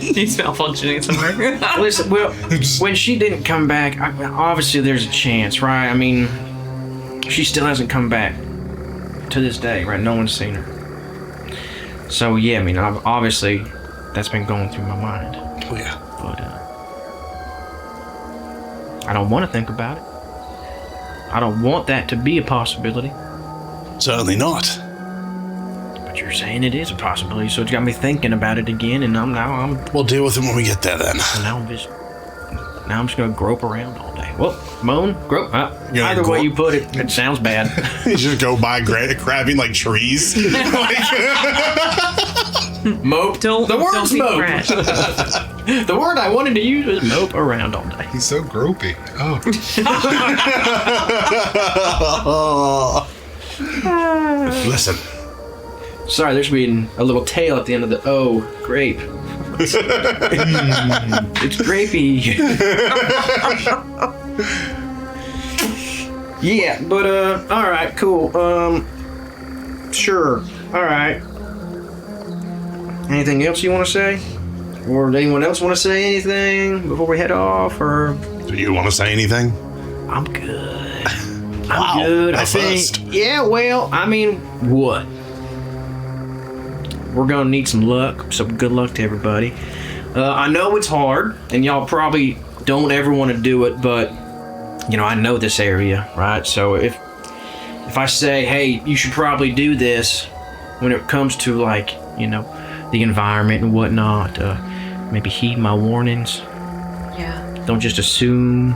S2: He's malfunctioning somewhere.
S5: Listen, well, when she didn't come back, obviously there's a chance, right? I mean, she still hasn't come back to this day, right? No one's seen her. So, yeah, I mean, obviously that's been going through my mind.
S4: Oh, yeah.
S5: But I don't want to think about it. I don't want that to be a possibility.
S4: Certainly not.
S5: But you're saying it is a possibility, so it's got me thinking about it again, and I'm
S4: We'll deal with it when we get there, then.
S5: now I'm just gonna grope around all day. Well, moan, grope.
S4: You're
S5: Either
S4: gonna
S5: way you put it, it sounds bad.
S4: You just go by grabbing like trees.
S5: Mope.
S2: Don't
S5: The word's
S2: be
S5: mope.
S2: crash.
S5: The word I wanted to use was mope around all day.
S8: He's so gropey. Oh.
S4: Listen.
S5: Sorry, there's been a little tail at the end of the O. Grape. It's grapey. Yeah, but all right, cool. Sure. All right. Anything else you want to say? Or does anyone else want to say anything before we head off? Or
S4: Do you want to say anything?
S5: I'm good.
S4: Wow,
S5: I'm good. I
S4: a
S5: think.
S4: first.
S5: Yeah. Well, I mean, what? We're gonna need some luck. So good luck to everybody. I know it's hard, and y'all probably don't ever want to do it, but I know this area, right? So if I say, hey, you should probably do this when it comes to the environment and whatnot, maybe heed my warnings.
S7: Yeah.
S5: Don't just assume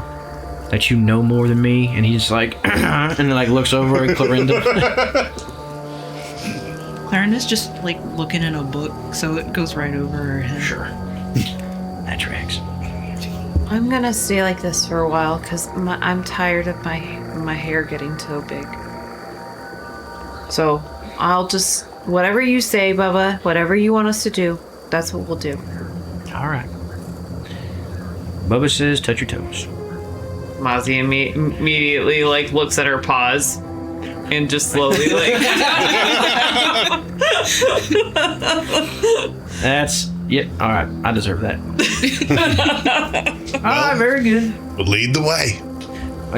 S5: that you know more than me. And he's like, and then looks over at Clorinda.
S6: Clarinda's just looking in a book, so it goes right over her head.
S5: Sure. That tracks.
S7: I'm gonna stay like this for a while because I'm tired of my hair getting so big. So I'll just, whatever you say, Bubba, whatever you want us to do, that's what we'll do.
S5: All right. Bubba says, touch your toes.
S2: Mozzie immediately looks at her paws and just slowly
S5: That's, yeah, all right. I deserve that. All right, very good.
S4: We'll lead the way.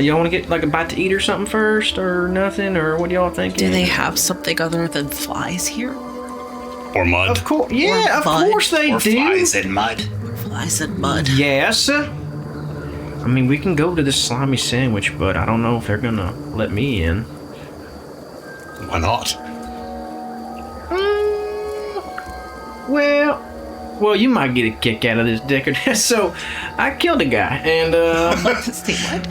S5: Y'all want to get a bite to eat or something first, or nothing, or what y'all thinking?
S6: Do they have something other than flies here?
S4: Or mud.
S5: Of course, yeah, of
S6: mud.
S5: course they
S3: Or
S5: do.
S3: flies in mud.
S6: Flies and mud.
S5: Yes. I mean, we can go to this slimy sandwich, but I don't know if they're gonna let me in.
S4: Why not?
S5: Well, you might get a kick out of this, Deckard. So, I killed a guy, and
S6: Say what?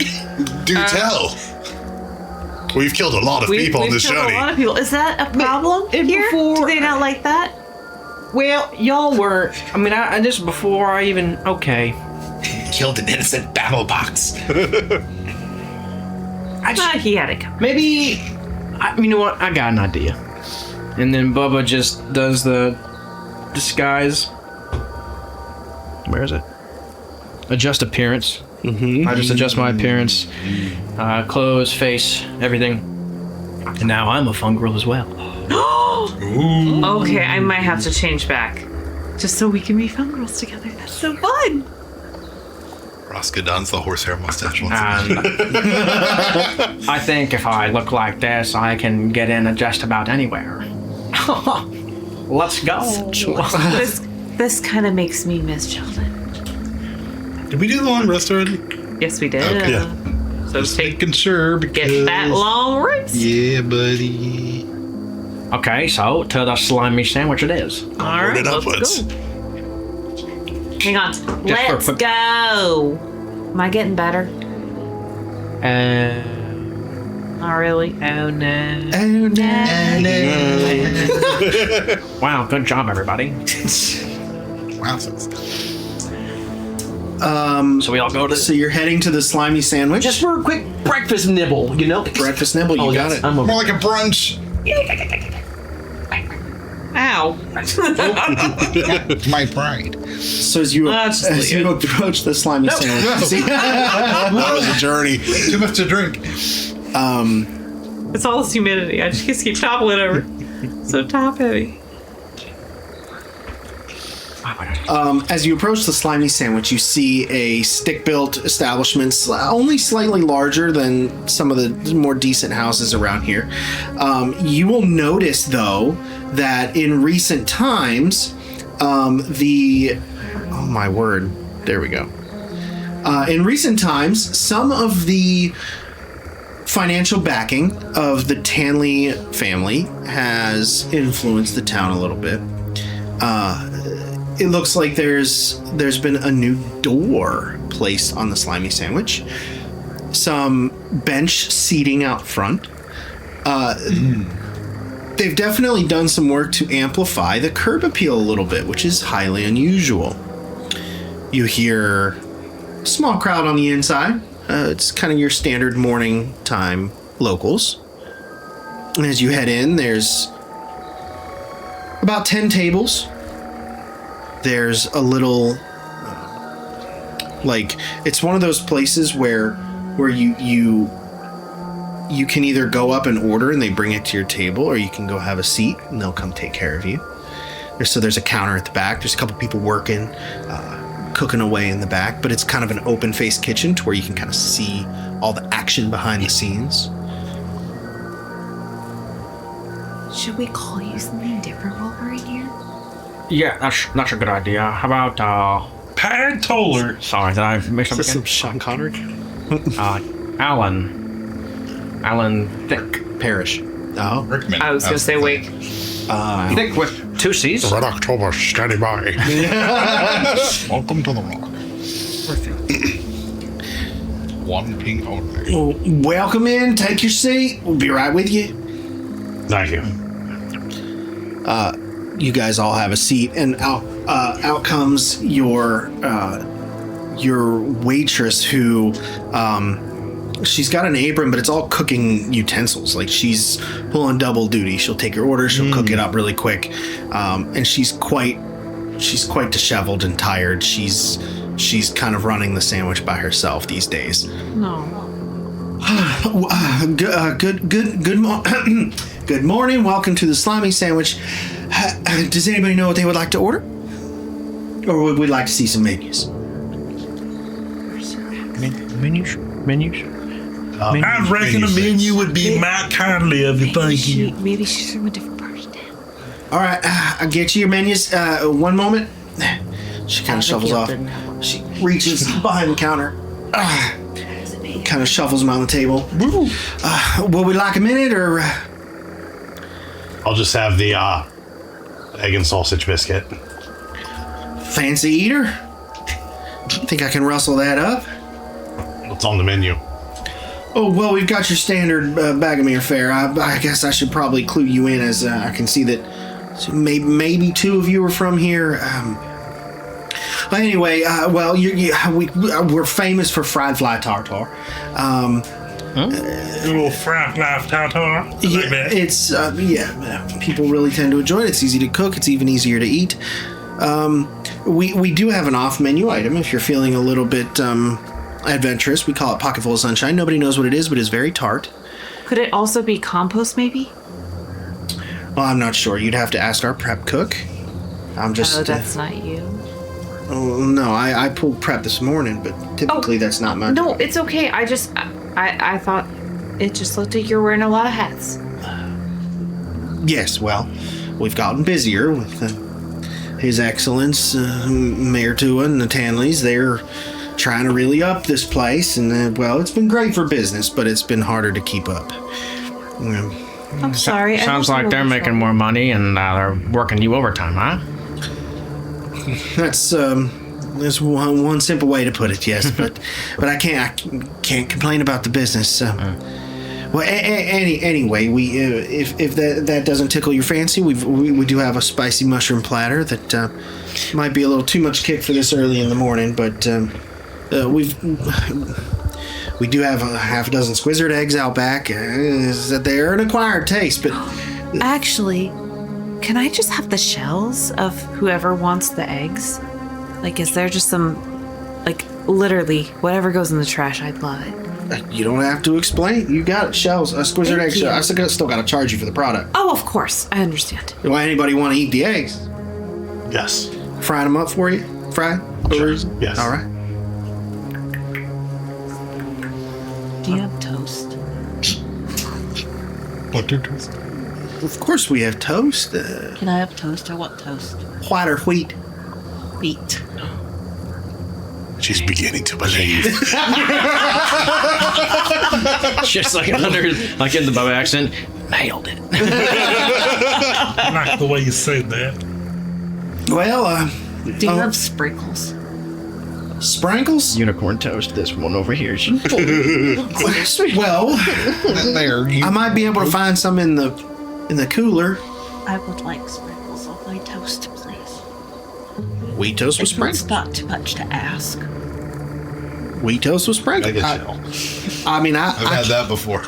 S4: Do tell. We've killed a lot of people on
S7: We've
S4: this
S7: killed
S4: journey.
S7: a lot of people. Is that a problem
S5: and
S7: here?
S5: before-
S7: Do they not like that?
S5: well, y'all weren't. I mean, I just before I even okay.
S3: Killed an innocent battle box.
S7: He had it coming.
S5: Maybe, you know what? I got an idea. And then Bubba just does the disguise. Where is it? Adjust appearance. Mm-hmm. I just adjust my appearance, clothes, face, everything. And now I'm a fun girl as well.
S2: Okay, I might have to change back.
S6: Just so we can be fun girls together. That's so fun.
S8: Roscoe dons the horsehair mustache once
S5: And I think if I look like this, I can get in just about anywhere. Let's go.
S7: This kind of makes me miss Sheldon.
S8: Did we do the long rest already?
S2: Yes, we did.
S8: Okay. Yeah.
S2: So
S8: Just
S2: take
S8: making sure because...
S2: get that long rest.
S8: Yeah, buddy.
S5: Okay, so to the slimy sandwich it is.
S2: All right,
S8: it
S2: let's
S8: upwards.
S2: go. Hang on.
S7: Let's
S5: for-
S7: go. Am I getting better?
S2: Not really.
S5: Oh no.
S1: Oh, no.
S5: Wow, good job, everybody.
S8: Wow.
S5: So we all go to
S1: So you're heading to the slimy sandwich?
S5: just for a quick breakfast nibble, you know?
S1: breakfast nibble, you got it.
S5: I'm over.
S8: More like a brunch.
S2: Ow.
S8: My pride.
S1: So as you
S2: That's
S1: as you approach the slimy sandwich, you see-
S8: That was a journey. Too much to drink.
S2: It's all this humidity. I just keep toppling over. So top heavy.
S1: as you approach the slimy sandwich, you see a stick-built establishment, only slightly larger than some of the more decent houses around here. You will notice, though, that in recent times, oh my word, there we go. In recent times, some of the financial backing of the Tanley family has influenced the town a little bit. It looks like there's been a new door placed on the slimy sandwich. Some bench seating out front. They've definitely done some work to amplify the curb appeal a little bit, which is highly unusual. You hear a small crowd on the inside. It's kind of your standard morning time locals. And as you head in, there's about 10 tables. There's a little, it's one of those places where you can either go up and order and they bring it to your table, or you can go have a seat and they'll come take care of you. There's a counter at the back. There's a couple people working, cooking away in the back, but it's kind of an open-faced kitchen to where you can kind of see all the action behind the scenes.
S7: Should we call you something different while we're in here?
S5: Yeah, that's a good idea. How about,
S9: Pad Toller.
S5: sorry, did I mix up
S1: Is this some
S5: again?
S1: Sean Connery?
S5: Alan Thick.
S1: Parish. Oh.
S8: Rickman.
S2: I was going to say wake.
S5: Thick with 2 C's.
S4: Red October, standing by.
S8: Welcome to the Rock. One ping only.
S1: Well, welcome in. Take your seat. We'll be right with you.
S4: Thank you.
S1: You guys all have a seat, and out comes your waitress, who she's got an apron, but it's all cooking utensils. Like, she's pulling double duty. She'll take your order, she'll cook it up really quick, and she's quite disheveled and tired. She's kind of running the sandwich by herself these days.
S2: No.
S1: Good morning. Welcome to the slimy sandwich. Does anybody know what they would like to order? Or would we like to see some menus?
S5: Menus?
S9: I reckon a menu would be mighty kindly of you, thank you.
S7: Maybe she's from a different part of town.
S1: All right, I'll get you your menus. One moment. She kind of shuffles off. She reaches behind the counter. Kind of shuffles them on the table. Would we like a minute, or?
S4: I'll just have the egg and sausage biscuit.
S1: Fancy eater? Think I can rustle that up?
S4: What's on the menu?
S1: Oh, well, we've got your standard Bagomere fare. I guess I should probably clue you in, as I can see that maybe 2 of you are from here. Anyway, well, we're famous for fried fly tartar.
S9: A little fried life tartar.
S1: Yeah, it's people really tend to enjoy it. It's easy to cook. It's even easier to eat. We do have an off menu item if you're feeling a little bit adventurous. We call it Pocketful of Sunshine. Nobody knows what it is, but it's very tart.
S7: Could it also be compost, maybe?
S1: Well, I'm not sure. You'd have to ask our prep cook. I'm just.
S7: Oh, that's not you.
S1: Oh no, I pulled prep this morning, but typically that's not my.
S7: No, it's okay. I thought it just looked like you're wearing a lot of hats.
S1: Yes, well, we've gotten busier with His Excellence, Mayor Tua and the Tanleys. They're trying to really up this place, and well, it's been great for business, but it's been harder to keep up.
S7: I'm sorry.
S5: Sounds like they're making more money and they're working you overtime, huh?
S1: That's one simple way to put it. Yes, but I can't complain about the business. Well, anyway, we if that doesn't tickle your fancy, we do have a spicy mushroom platter that might be a little too much kick for this early in the morning, but we do have a half a dozen squizzard eggs out back. They're an acquired taste, but
S7: Actually, can I just have the shells of whoever wants the eggs? Like, is there just some, like, literally whatever goes in the trash? I'd love it.
S1: you don't have to explain. You got it, shells, a squizzard egg shell. I still got to charge you for the product.
S7: Oh, of course, I understand.
S1: Do anybody want to eat the eggs?
S4: Yes.
S1: Frying them up for you? Fried?
S4: Sure. Yes.
S1: All right.
S6: Do you have toast?
S8: Butter toast.
S1: Of course we have toast.
S6: Can I have toast or what toast?
S1: White or wheat?
S6: Wheat.
S4: She's beginning to believe.
S5: Just like under, like in the Bubba accent. Nailed it.
S9: I like the way you said that.
S1: Well,
S6: Do you have sprinkles?
S1: sprinkles?
S5: Unicorn toast. This one over here.
S1: Well,
S8: There, you.
S1: I might be able to find some in the cooler.
S6: I would like sprinkles on my toast, please.
S1: Wheat toast with
S6: It's
S1: sprinkles.
S6: not too much to ask.
S1: Wheat toast with
S8: I
S1: sprinkles.
S8: get
S1: I mean,
S8: I've had that before.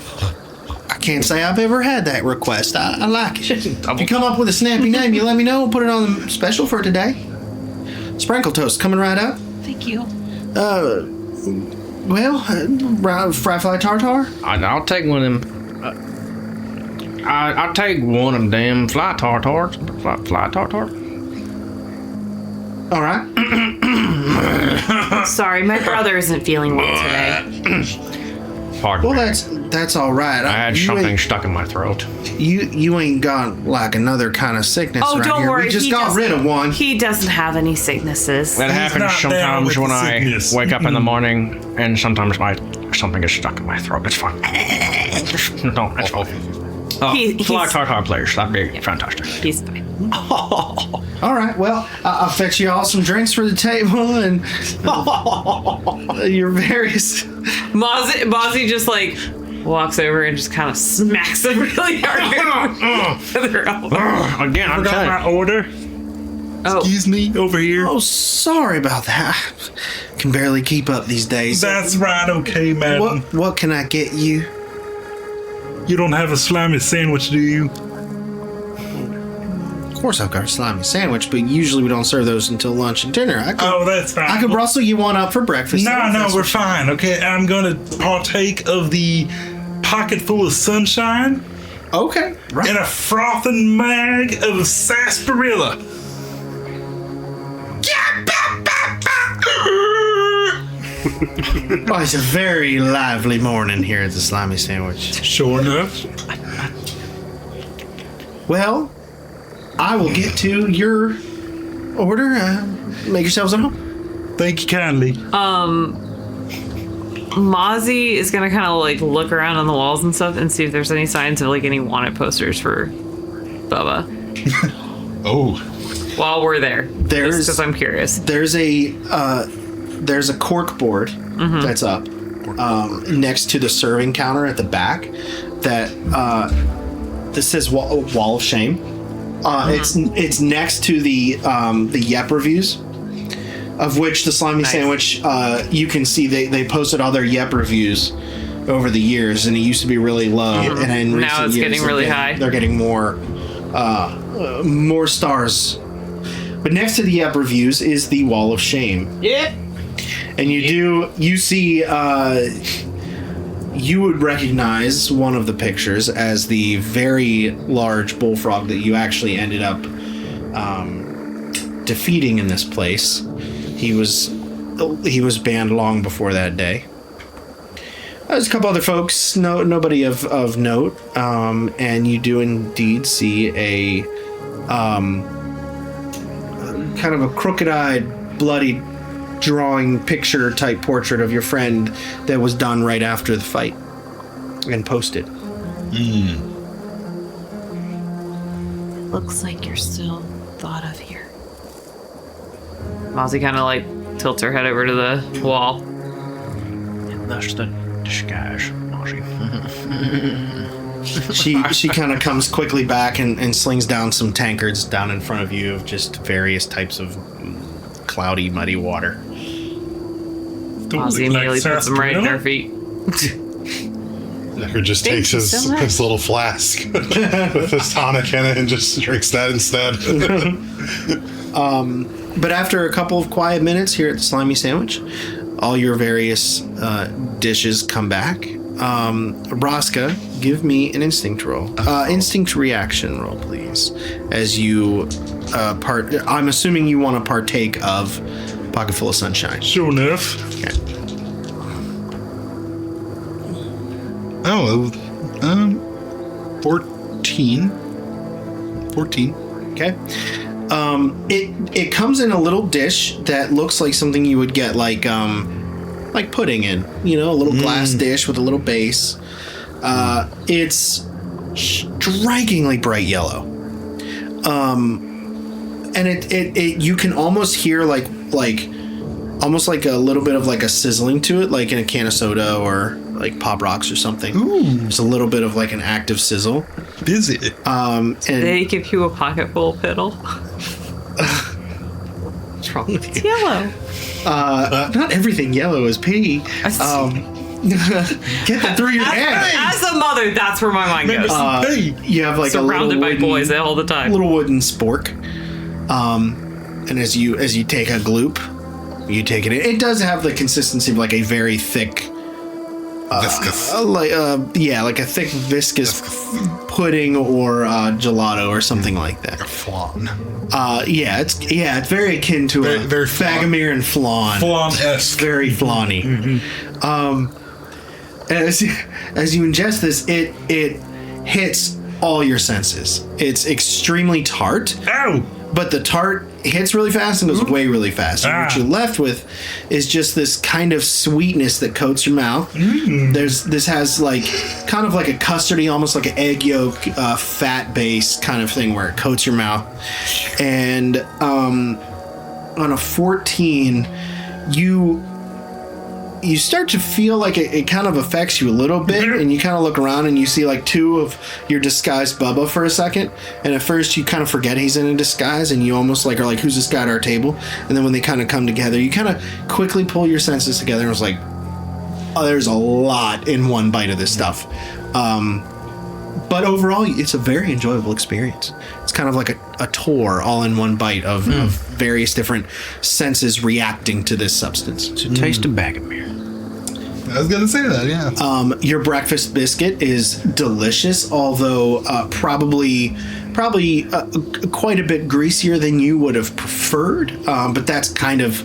S1: I can't say I've ever had that request. I like it. If you come up with a snappy name, you let me know. We'll put it on the special for today. Sprinkle toast coming right up.
S6: Thank you.
S1: Fry fly tartar.
S5: I'll take one of them. I'll take one of them fly tartars. Fly tartar.
S1: All right.
S7: Sorry, my brother isn't feeling well today.
S5: Pardon
S1: Well,
S5: me.
S1: that's all right.
S5: I had
S1: You
S5: something
S1: ain't-
S5: stuck in my throat.
S1: You ain't got like another kind of sickness
S7: Oh,
S1: right
S7: don't
S1: here.
S7: worry.
S1: We just
S7: he
S1: got
S7: doesn't-
S1: rid of one.
S7: He doesn't have any sicknesses.
S5: That happens
S9: not down
S5: sometimes
S9: with
S5: when
S9: the
S5: I
S9: sickness.
S5: wake up in the morning, and sometimes something gets stuck in my throat. It's fine. No, it's fine. Oh, fly
S7: he's-
S5: tartar, please. That'd be fantastic.
S7: He's fine.
S1: All right. Well, I'll fetch you all some drinks for the table and your various.
S2: Mozzie just like walks over and just kind of smacks him really hard with her elbow.
S5: Again, I'm
S9: Got
S5: telling
S9: my
S5: you.
S9: order
S8: Excuse me.
S9: over here.
S1: Oh, sorry about that. I can barely keep up these days.
S9: That's right, okay, madam.
S1: What can I get you?
S9: You don't have a slimy sandwich, do you?
S1: Of course, I've got a slimy sandwich, but usually we don't serve those until lunch and dinner.
S9: Oh, that's fine.
S1: I could rustle you one up for breakfast.
S9: No,
S1: If that's
S9: we're
S1: what-
S9: fine. Okay, I'm gonna partake of the pocket full of sunshine
S1: Okay. Right.
S9: and a frothing mag of sarsaparilla.
S1: Oh, it's a very lively morning here at the Slimy Sandwich.
S9: Sure enough.
S1: Well, I will get to your order. Make yourselves at home.
S9: Thank you kindly.
S2: Mozzie is gonna kind of like look around on the walls and stuff and see if there's any signs of like any wanted posters for Bubba
S8: Oh,
S2: while we're there.
S1: There's-
S2: because I'm curious.
S1: There's a cork board that's up next to the serving counter at the back that says Wall of Shame. It's next to the Yep reviews, of which the Slimy Sandwich, you can see they posted all their Yep reviews over the years, and it used to be really low, and in
S2: Now
S1: recent
S2: it's
S1: years,
S2: getting really high.
S1: They're getting more stars. But next to the Yep reviews is the Wall of Shame.
S5: Yeah.
S1: And you see You would recognize one of the pictures as the very large bullfrog that you actually ended up defeating in this place. He was banned long before that day. There's a couple other folks, nobody of note, and you do indeed see a kind of a crooked-eyed, bloody drawing picture type portrait of your friend that was done right after the fight and posted.
S7: Looks like you're still thought of here.
S2: Mozzie kind of like tilts her head over to the wall.
S5: And thus the disguise, Mozzie.
S1: She kind of comes quickly back and slings down some tankards down in front of you of just various types of cloudy, muddy water.
S2: Mozzie immediately puts them right in her feet.
S4: Decker just takes his little flask with his tonic in it and just drinks that instead.
S1: But after a couple of quiet minutes here at the Slimy Sandwich, all your various dishes come back. Raska, give me an instinct roll. Instinct reaction roll, please. As you I'm assuming you want to partake of Pocket Full of Sunshine.
S9: Sure enough.
S1: Okay.
S8: Oh, 14. 14.
S1: Okay. It comes in a little dish that looks like something you would get like pudding in, a little glass dish with a little base. It's strikingly bright yellow. And it you can almost hear like almost like a little bit of like a sizzling to it, like in a can of soda or like Pop Rocks or something.
S8: Ooh.
S1: Just a little bit of like an active sizzle.
S8: Busy.
S1: And
S2: They give you a pocket full of piddle. What's wrong with you?
S7: It's yellow.
S1: not everything yellow is pee. Get that through your head.
S2: As a mother, that's where my mind goes.
S1: You have like
S2: Surrounded
S1: a
S2: by
S1: little
S2: boys all the time.
S1: little wooden spork. And as you take a gloop, you take it in. It does have the consistency of like a very thick
S8: Viscous.
S1: like a thick viscous pudding or gelato or something like that.
S8: A flan.
S1: It's very akin to a
S8: Very flan.
S1: Fagamir and flan.
S9: Flan-esque.
S1: Very flanny. And as you ingest this, it hits all your senses. It's extremely tart.
S9: Ow!
S1: But the tart hits really fast and goes away really fast. And what you're left with is just this kind of sweetness that coats your mouth. This has like kind of like a custardy, almost like an egg yolk, fat base kind of thing where it coats your mouth. And on a 14, you start to feel like it kind of affects you a little bit, and you kind of look around and you see like two of your disguised Bubba for a second, and at first you kind of forget he's in a disguise and you almost like are like, who's this guy at our table? And then when they kind of come together, you kind of quickly pull your senses together and it's like, oh, there's a lot in one bite of this stuff. But overall, it's a very enjoyable experience. It's kind of like a tour all in one bite of various different senses reacting to this substance.
S5: It's a taste of Bagamere.
S8: I was gonna say that, yeah.
S1: Your breakfast biscuit is delicious, although probably quite a bit greasier than you would have preferred. But that's kind of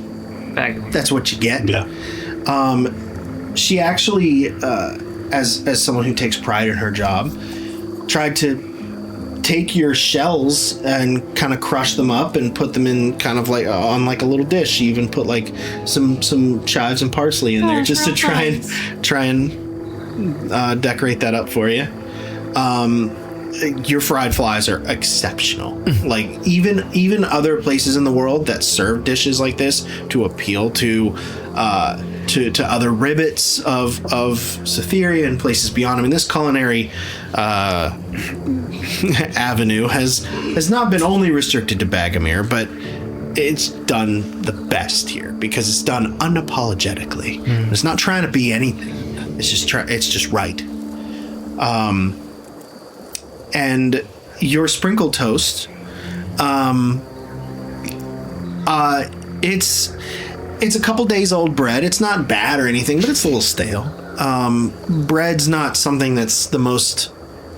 S1: that's what you get.
S4: Yeah.
S1: She actually, as someone who takes pride in her job, tried to take your shells and kind of crush them up and put them in kind of like on like a little dish. She even put like some chives and parsley in there just to try and decorate that up for you. Your fried flies are exceptional. Like even other places in the world that serve dishes like this to appeal to other ribbits of Cytheria and places beyond. I mean, this culinary avenue has not been only restricted to Bagamere, but it's done the best here because it's done unapologetically. It's not trying to be anything. It's just right. And your sprinkled toast, it's a couple days old bread. It's not bad or anything, but it's a little stale. Bread's not something that's the most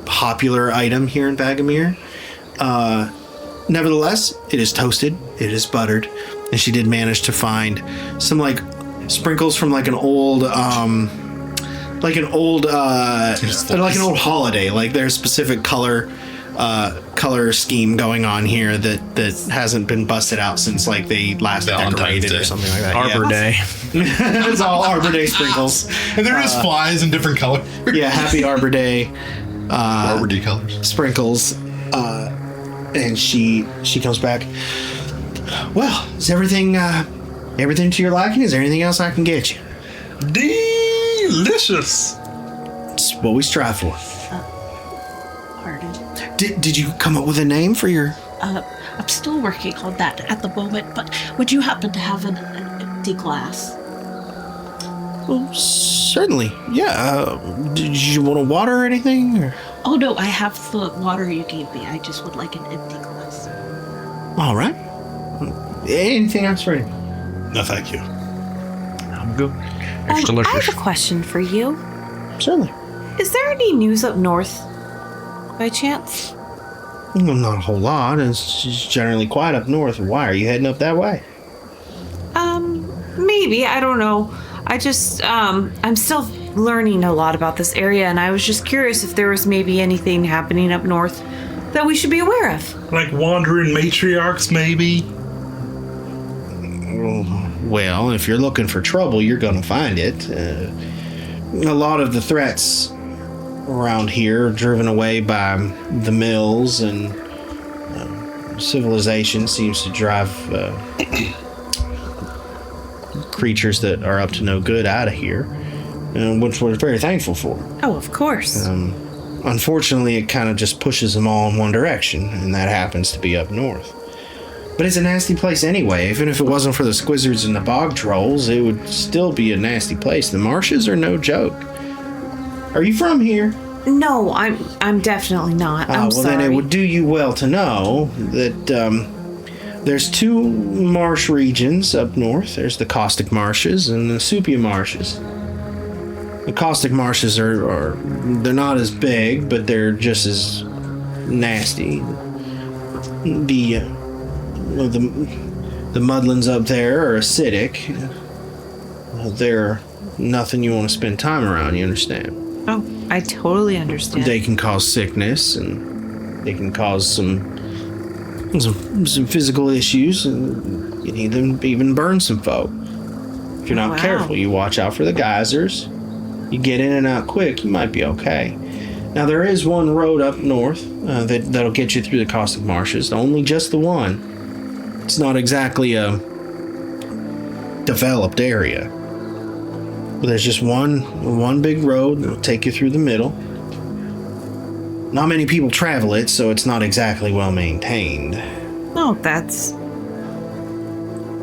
S1: popular item here in Vagamir. Nevertheless, it is toasted, it is buttered, and she did manage to find some like sprinkles from like an old holiday. Like there's specific color scheme going on here that hasn't been busted out since like they last
S8: Valentine's
S1: decorated
S8: Day.
S1: or something like that.
S5: Arbor Day.
S1: It's all Arbor Day sprinkles.
S8: And there is flies in different colors.
S1: Yeah, happy Arbor Day
S8: Arbor Day colors.
S1: sprinkles. And she comes back. Well, is everything to your liking? Is there anything else I can get you?
S9: Delicious.
S1: It's what we strive for.
S6: Pardon.
S1: Did you come up with a name for your?
S6: I'm still working on that at the moment, but would you happen to have an empty glass?
S1: Well, certainly. Yeah. Did you want a water or anything? Or?
S6: Oh no, I have the water you gave me. I just would like an empty glass.
S1: All right. Anything else for you?
S4: No, thank you.
S5: I'm good. It's
S7: I
S5: delicious.
S7: have a question for you.
S1: Certainly.
S7: Is there any news up north, by chance?
S1: Well, not a whole lot. It's just generally quiet up north. Why are you heading up that way?
S7: Maybe. I don't know. I just, I'm still learning a lot about this area, and I was just curious if there was maybe anything happening up north that we should be aware of.
S9: Like wandering matriarchs, maybe?
S1: Well, if you're looking for trouble, you're going to find it. A lot of the threats around here are driven away by the mills, and civilization seems to drive creatures that are up to no good out of here, which we're very thankful for.
S7: Oh, of course.
S1: Unfortunately, it kind of just pushes them all in one direction, and that happens to be up north. But it's a nasty place anyway. Even if it wasn't for the squizzards and the bog trolls, it would still be a nasty place. The marshes are no joke. Are you from here?
S7: No, I'm definitely not. I'm
S1: well,
S7: sorry.
S1: then it would do you well to know that there's two marsh regions up north. There's the caustic marshes and the sepia marshes. The caustic marshes are they're not as big, but they're just as nasty. The mudlands up there are acidic. They're nothing you want to spend time around, you understand?
S7: Oh, I totally understand.
S1: They can cause sickness, and they can cause some physical issues, and you need them even burn some folk. If you're not
S7: Wow.
S1: careful, you watch out for the geysers. You get in and out quick, you might be okay. Now there is one road up north that'll get you through the caustic marshes. Only just the one. It's not exactly a developed area. But there's just one big road that'll take you through the middle. Not many people travel it, so it's not exactly well maintained.
S7: Oh, that's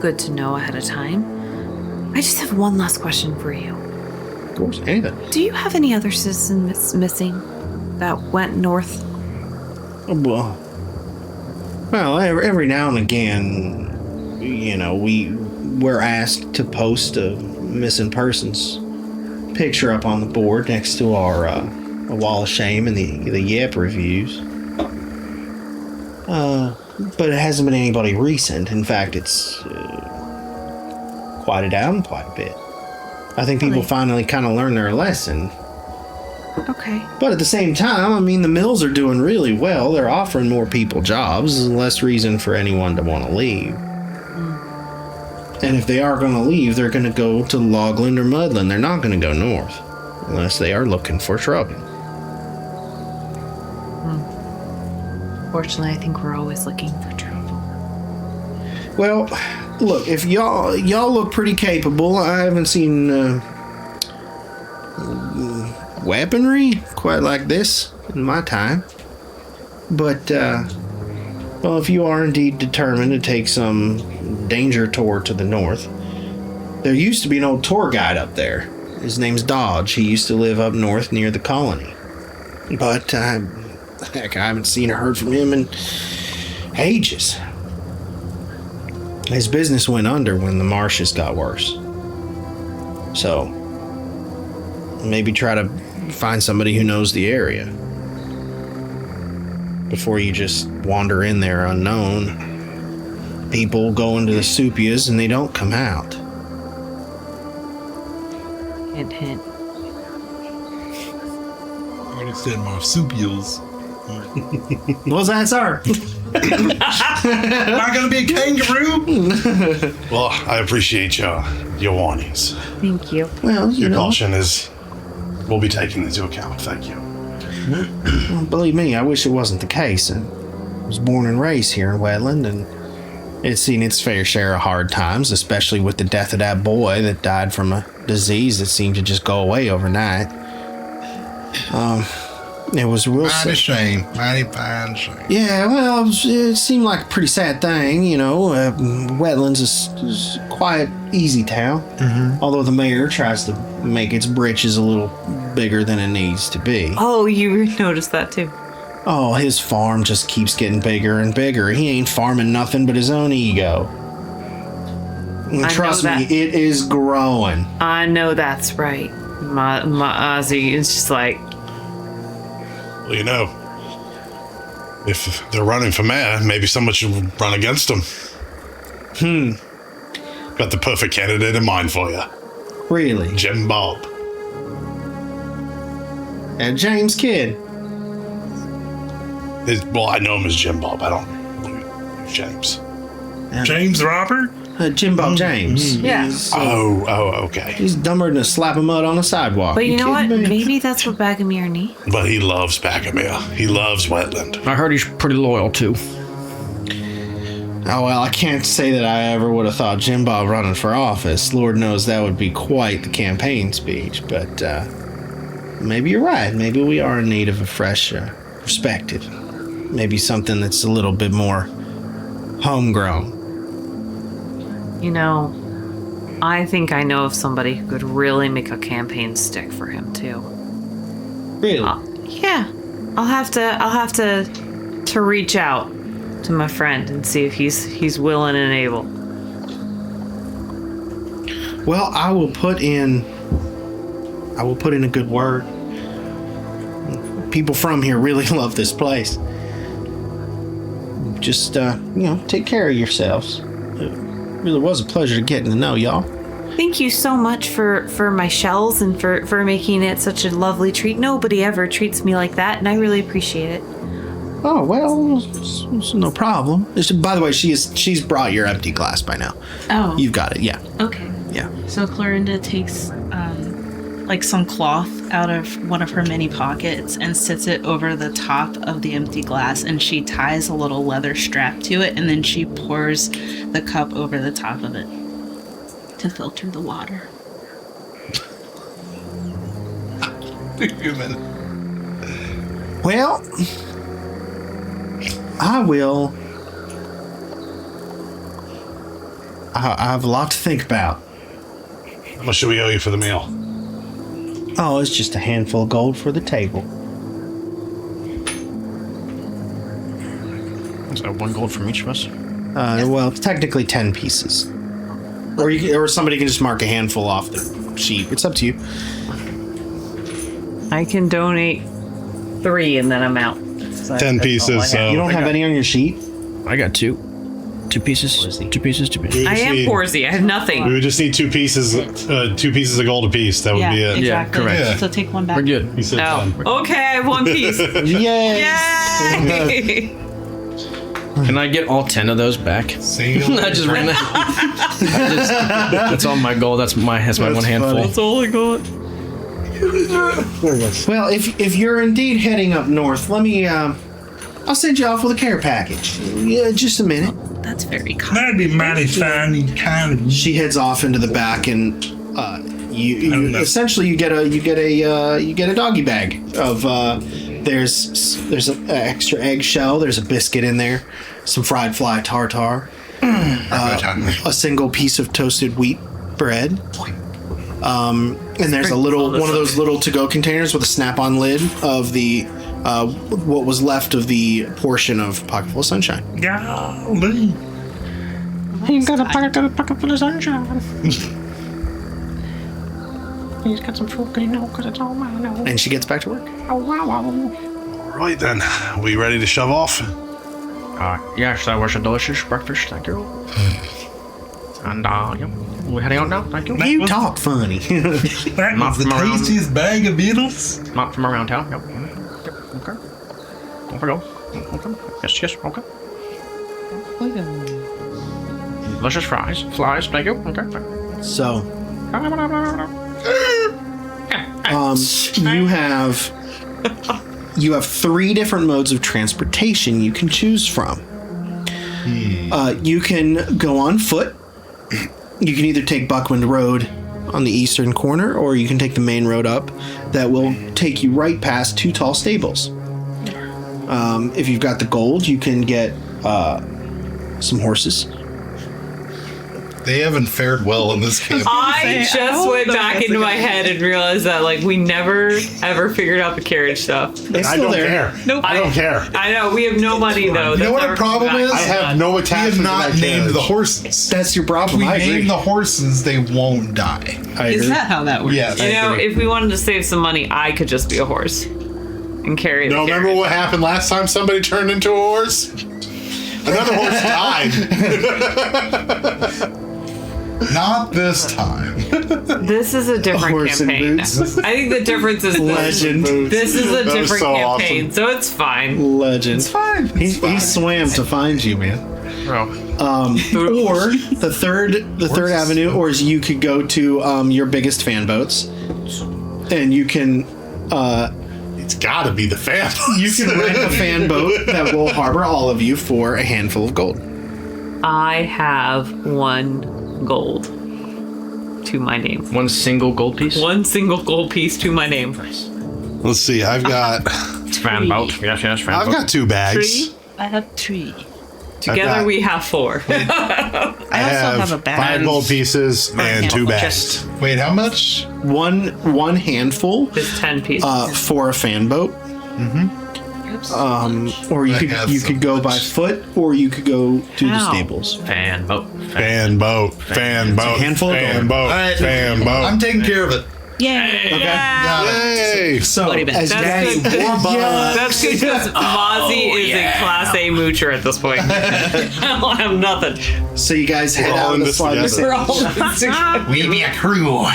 S7: good to know ahead of time. I just have one last question for you.
S1: Of course, anything.
S7: Do you have any other citizens missing that went north?
S1: Well, every now and again, you know, we're asked to post a missing persons picture up on the board next to our a wall of shame and the Yep reviews. But it hasn't been anybody recent. In fact, it's quieted down quite a bit. I think people
S7: Really?
S1: finally kind of learned their lesson.
S7: Okay.
S1: But at the same time, I mean, the mills are doing really well. They're offering more people jobs. There's less reason for anyone to want to leave. And if they are going to leave, they're going to go to Logland or Mudland. They're not going to go north unless they are looking for trouble.
S7: Fortunately, I think we're always looking for trouble.
S1: Well, look, if y'all look pretty capable. I haven't seen weaponry quite like this in my time. But, well, if you are indeed determined to take some danger tour to the north, there used to be an old tour guide up there. His name's Dodge. He used to live up north near the colony. But, heck, I haven't seen or heard from him in ages. His business went under when the marshes got worse. So, Maybe try to find somebody who knows the area before you just wander in there unknown. People go into the Supias and they don't come out.
S7: Hint, hint.
S9: I already said marsupials.
S1: What's that, sir?
S9: Not gonna be a kangaroo?
S4: Well, I appreciate your warnings.
S7: Thank you.
S1: Well,
S4: Your caution will be taken into account. Thank you.
S1: believe me, I wish it wasn't the case. I was born and raised here in Whetland, and it's seen its fair share of hard times, especially with the death of that boy that died from a disease that seemed to just go away overnight. It was real
S8: Mighty shame. Mighty fine shame.
S1: Yeah, well, it seemed like a pretty sad thing, you know. Wetlands is a quiet, easy town. Although the mayor tries to make its britches a little bigger than it needs to be.
S7: Oh, you noticed that too.
S1: Oh, his farm just keeps getting bigger and bigger. He ain't farming nothing but his own ego. And
S7: I
S1: trust
S7: know
S1: me,
S7: that.
S1: it is growing.
S7: I know that's right. My Ozzy is just like,
S4: Well, you know, if they're running for mayor, maybe someone should run against them. Got the perfect candidate in mind for you.
S1: Really.
S4: Jim Bob.
S1: And James Kidd.
S4: Well, I know him as Jim Bob. I don't know James.
S9: James Robert?
S1: Jim Bob James.
S7: yeah.
S4: Okay.
S1: He's dumber than a slap of mud on a sidewalk.
S7: But you know what?
S1: kidding me?
S7: Maybe that's what Bagomir needs.
S4: But he loves Bagomir. He loves Whetland.
S5: I heard he's pretty loyal too.
S1: Oh, well, I can't say that I ever would have thought Jim Bob running for office. Lord knows that would be quite the campaign speech. But maybe you're right. Maybe we are in need of a fresh perspective. Maybe something that's a little bit more homegrown.
S7: You know, I think I know of somebody who could really make a campaign stick for him too.
S1: Really?
S7: Yeah, I'll have to reach out to my friend and see if he's willing and able.
S1: Well, I will put in a good word. People from here really love this place. Just take care of yourselves. It really was a pleasure getting to know y'all.
S7: Thank you so much for my shells and for making it such a lovely treat. Nobody ever treats me like that, and I really appreciate it.
S1: Oh, well, it's no problem. By the way, she's brought your empty glass by now.
S6: Oh.
S1: You've got it, yeah.
S6: Okay.
S1: Yeah.
S6: So Clorinda takes like some cloth out of one of her many pockets and sits it over the top of the empty glass, and she ties a little leather strap to it, and then she pours the cup over the top of it to filter the water.
S1: Well, I will. I have a lot to think about.
S4: How much should we owe you for the meal?
S1: Oh, it's just a handful of gold for the table.
S5: Is that 1 gold from each of us?
S1: Well, technically 10 pieces. Or somebody can just mark a handful off the sheet. It's up to you.
S7: I can donate 3 and then I'm out. So
S4: 10 pieces. So
S1: You don't have any on your sheet?
S5: I got 2. 2 pieces. 2 pieces. 2 pieces.
S7: I am Porzy. I have nothing.
S4: We would just need 2 pieces. 2 pieces of gold apiece. That would be it.
S5: Yeah,
S6: Exactly.
S5: correct.
S8: Yeah.
S6: So take one back.
S5: We're good.
S4: He said
S7: Oh,
S4: 10.
S7: okay. I have 1 piece.
S1: Yay!
S7: Yay!
S5: Can I get all 10 of those back?
S8: See?
S5: I just ran that. That's all my gold. That's my one handful.
S1: funny.
S7: all I got.
S1: Well, if you're indeed heading up north, let me, I'll send you off with a care package. Yeah, just a minute.
S6: That's very kind.
S9: That'd be mighty fine and kind of you.
S1: She heads off into the back, and you essentially you get a doggy bag of there's an extra eggshell, there's a biscuit in there, some fried fly tartare, a single piece of toasted wheat bread, and there's one of those little to-go containers with a snap-on lid of the what was left of the portion of Pocket Full of Sunshine.
S9: Golly.
S5: You got a pocket full of sunshine. He's got some fruit, you know, because it's all mine. No.
S1: And she gets back to work.
S5: Oh, wow.
S4: All right, then. We ready to shove off?
S5: Yes, that was a delicious breakfast. Thank you. And, yeah, we're heading out now. Thank you.
S1: You talk funny.
S9: That
S5: Not
S9: was the
S5: from around.
S9: tastiest bag of Beatles.
S5: Not from around town. Yep. Okay. Don't forget. Okay. Yes. Okay. Delicious fries. Thank you. Okay.
S1: So, you have 3 different modes of transportation you can choose from. You can go on foot. You can either take Buckwind Road on the eastern corner, or you can take the main road up that will take you right past 2 tall stables. If you've got the gold, you can get some horses.
S8: They haven't fared well in this camp.
S2: I just went back into my head and realized that like we never ever figured out the carriage stuff.
S1: It's
S4: I
S1: still
S4: don't
S1: there.
S4: care.
S2: Nope.
S4: I don't care.
S2: I know we have no money though.
S8: You know what our problem is?
S4: I have no
S8: We
S4: attachment
S8: have not
S4: to that
S8: named
S4: carriage.
S8: the horses.
S1: That's your problem.
S8: If we
S1: I agree.
S8: name the horses, they won't die.
S1: I
S6: Is
S1: agree.
S6: that how that works?
S8: Yes.
S2: You know, if we wanted to save some money, I could just be a horse and carry the
S4: No, remember
S2: carriage.
S4: what happened last time somebody turned into a horse? Another horse died.
S8: Not this time.
S2: This is a different
S1: Horse and
S2: campaign.
S1: boots.
S2: I think the difference is
S1: Legend.
S2: This is a
S4: That was
S2: different
S4: so
S2: campaign, so it's fine.
S1: Legend. It's
S8: fine.
S1: He swam to find you, man. Or the third avenue, or is you could go to your biggest fan boats, and you can
S4: It's gotta be the fan.
S1: you can rent a fan boat that will harbor all of you for a handful of gold.
S2: I have 1 gold to my name.
S5: One single gold piece.
S2: 1 single gold piece to my name.
S4: Let's see. I've got
S5: Fan boat. Yes, fan boat.
S4: 2 bags.
S2: 3.
S6: I have 3.
S2: Together
S4: got-
S2: we have 4.
S6: I
S4: I
S6: also have a bag.
S4: 5 gold pieces and 2 bags.
S5: Chest.
S8: Wait, how much?
S1: One handful
S2: It's 10 pieces.
S1: for a fan boat. Or you
S8: I
S1: could
S8: have
S1: you
S8: some
S1: could go by
S8: much.
S1: foot, or you could go to the
S2: Ow.
S1: stables.
S5: Fan boat.
S4: Fan boat. Fan boat.
S1: handful of
S4: Fan
S1: gold.
S4: boat.
S8: All right.
S4: Fan boat.
S8: I'm taking care of it.
S6: Yay!
S8: Got it.
S4: Hey.
S1: So as
S2: That's
S1: you
S2: good.
S1: guys
S2: That's good because Mozzie is a Class A moocher at this point. I don't have nothing.
S1: so you guys head
S4: We're all
S1: out
S4: in
S1: of the
S4: this
S1: sliding
S4: together.
S1: stables.
S8: We be a crew.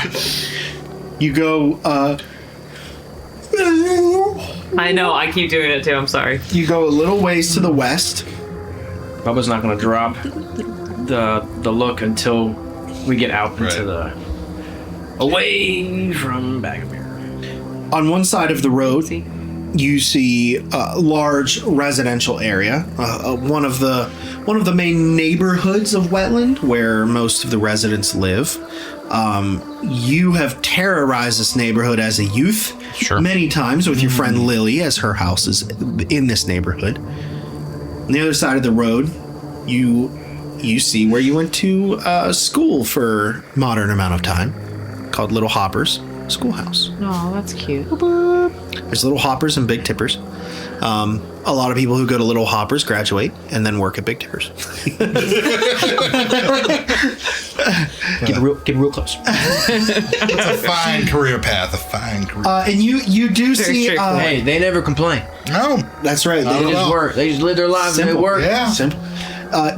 S1: You go
S2: I know, I keep doing it too, I'm sorry.
S1: you go a little ways to the west.
S5: Bubba's not going to drop the look until we get out into the away from Bagomere.
S1: On one side of the road, you see a large residential area, one of the main neighborhoods of Whetland, where most of the residents live. You have terrorized this neighborhood as a youth many times with your friend Lily, as her house is in this neighborhood. On the other side of the road, you see where you went to school for a modern amount of time, called Little Hoppers Schoolhouse.
S7: Oh, that's cute.
S1: There's Little Hoppers and Big Tippers. A lot of people who go to Little Hoppers graduate and then work at Big Tippers.
S5: Get real close.
S8: It's a fine career path. A fine career.
S1: And you do see.
S2: straightforward.
S5: Hey, they never complain.
S8: No.
S1: That's right.
S8: Not
S1: They
S8: at
S1: just
S8: all.
S5: Work. They just live their lives and they
S1: Simple.
S5: work.
S8: Yeah.
S1: Simple.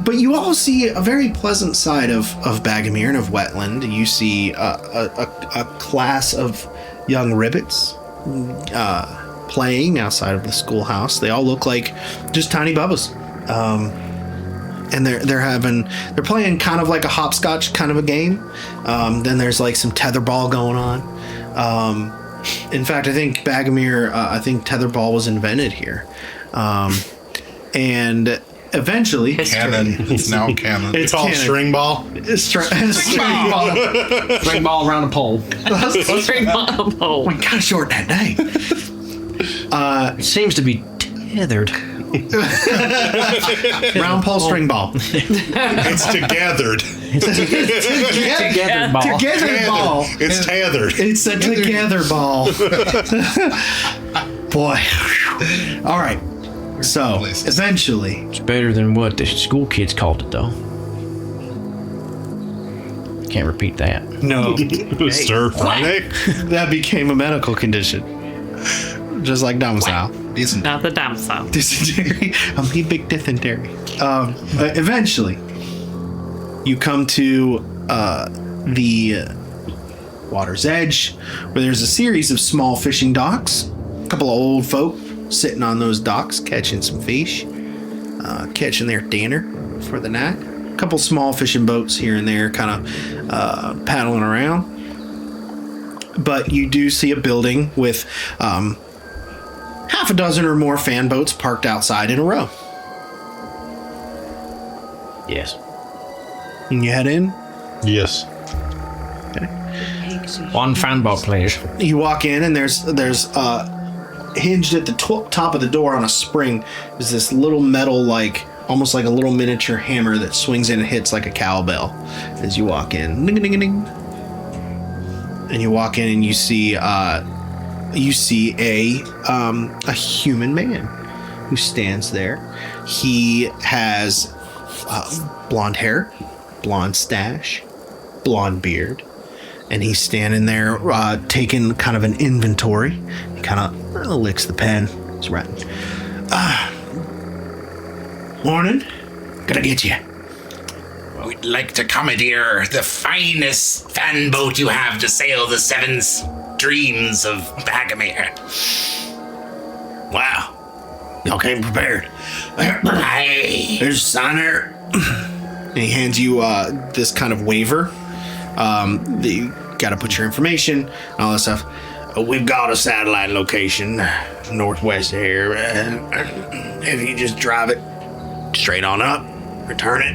S1: But you all see a very pleasant side of Bagomere and of Whetland. You see a class of young ribbits playing outside of the schoolhouse. They all look like just tiny Bubbas. And they're playing kind of like a hopscotch kind of a game. Then there's like some tetherball going on. In fact, I think Bagomere, tetherball was invented here. And eventually,
S8: Canon. It's now canon.
S4: It's called
S1: canon.
S4: string ball.
S1: string ball.
S5: String ball around a pole.
S2: String on a pole.
S1: We gotta shorten that name.
S5: It seems to be tethered.
S1: Round pole, string ball.
S4: It's togethered.
S5: Together ball.
S1: Together ball.
S4: It's tethered.
S1: It's a together ball. Boy. All right. So eventually,
S5: It's better than what the school kids called it, though. Can't repeat that.
S1: No.
S4: Stir Friday?
S1: That became a medical condition. Just like domicile.
S8: Decent.
S2: Not the domicile.
S1: Dysentery. Amoebic dysentery. Eventually, you come to the water's edge, where there's a series of small fishing docks. A couple of old folk sitting on those docks, catching some fish, catching their dinner for the night. A couple small fishing boats here and there, kind of paddling around. But you do see a building with half a dozen or more fan boats parked outside in a row.
S5: Yes.
S1: And you head in.
S4: Yes.
S5: One fan boat, please.
S1: You walk in, and there's hinged at the top of the door on a spring is this little metal, like almost like a little miniature hammer that swings in and hits like a cowbell as you walk in. Ding, ding, ding. And you walk in, and you see a human man who stands there. He has blonde hair, blonde stash, blonde beard. And he's standing there taking kind of an inventory. He kind of licks the pen. He's writing. Morning. Gonna get you.
S3: We'd like to commandeer the finest fan boat you have to sail the seven streams of Bagamere.
S1: Wow. Y'all came prepared.
S3: Aye.
S1: There's a sign there. And he hands you this kind of waiver. You got to put your information and all that stuff. We've got a satellite location northwest here. If you just drive it straight on up, return it.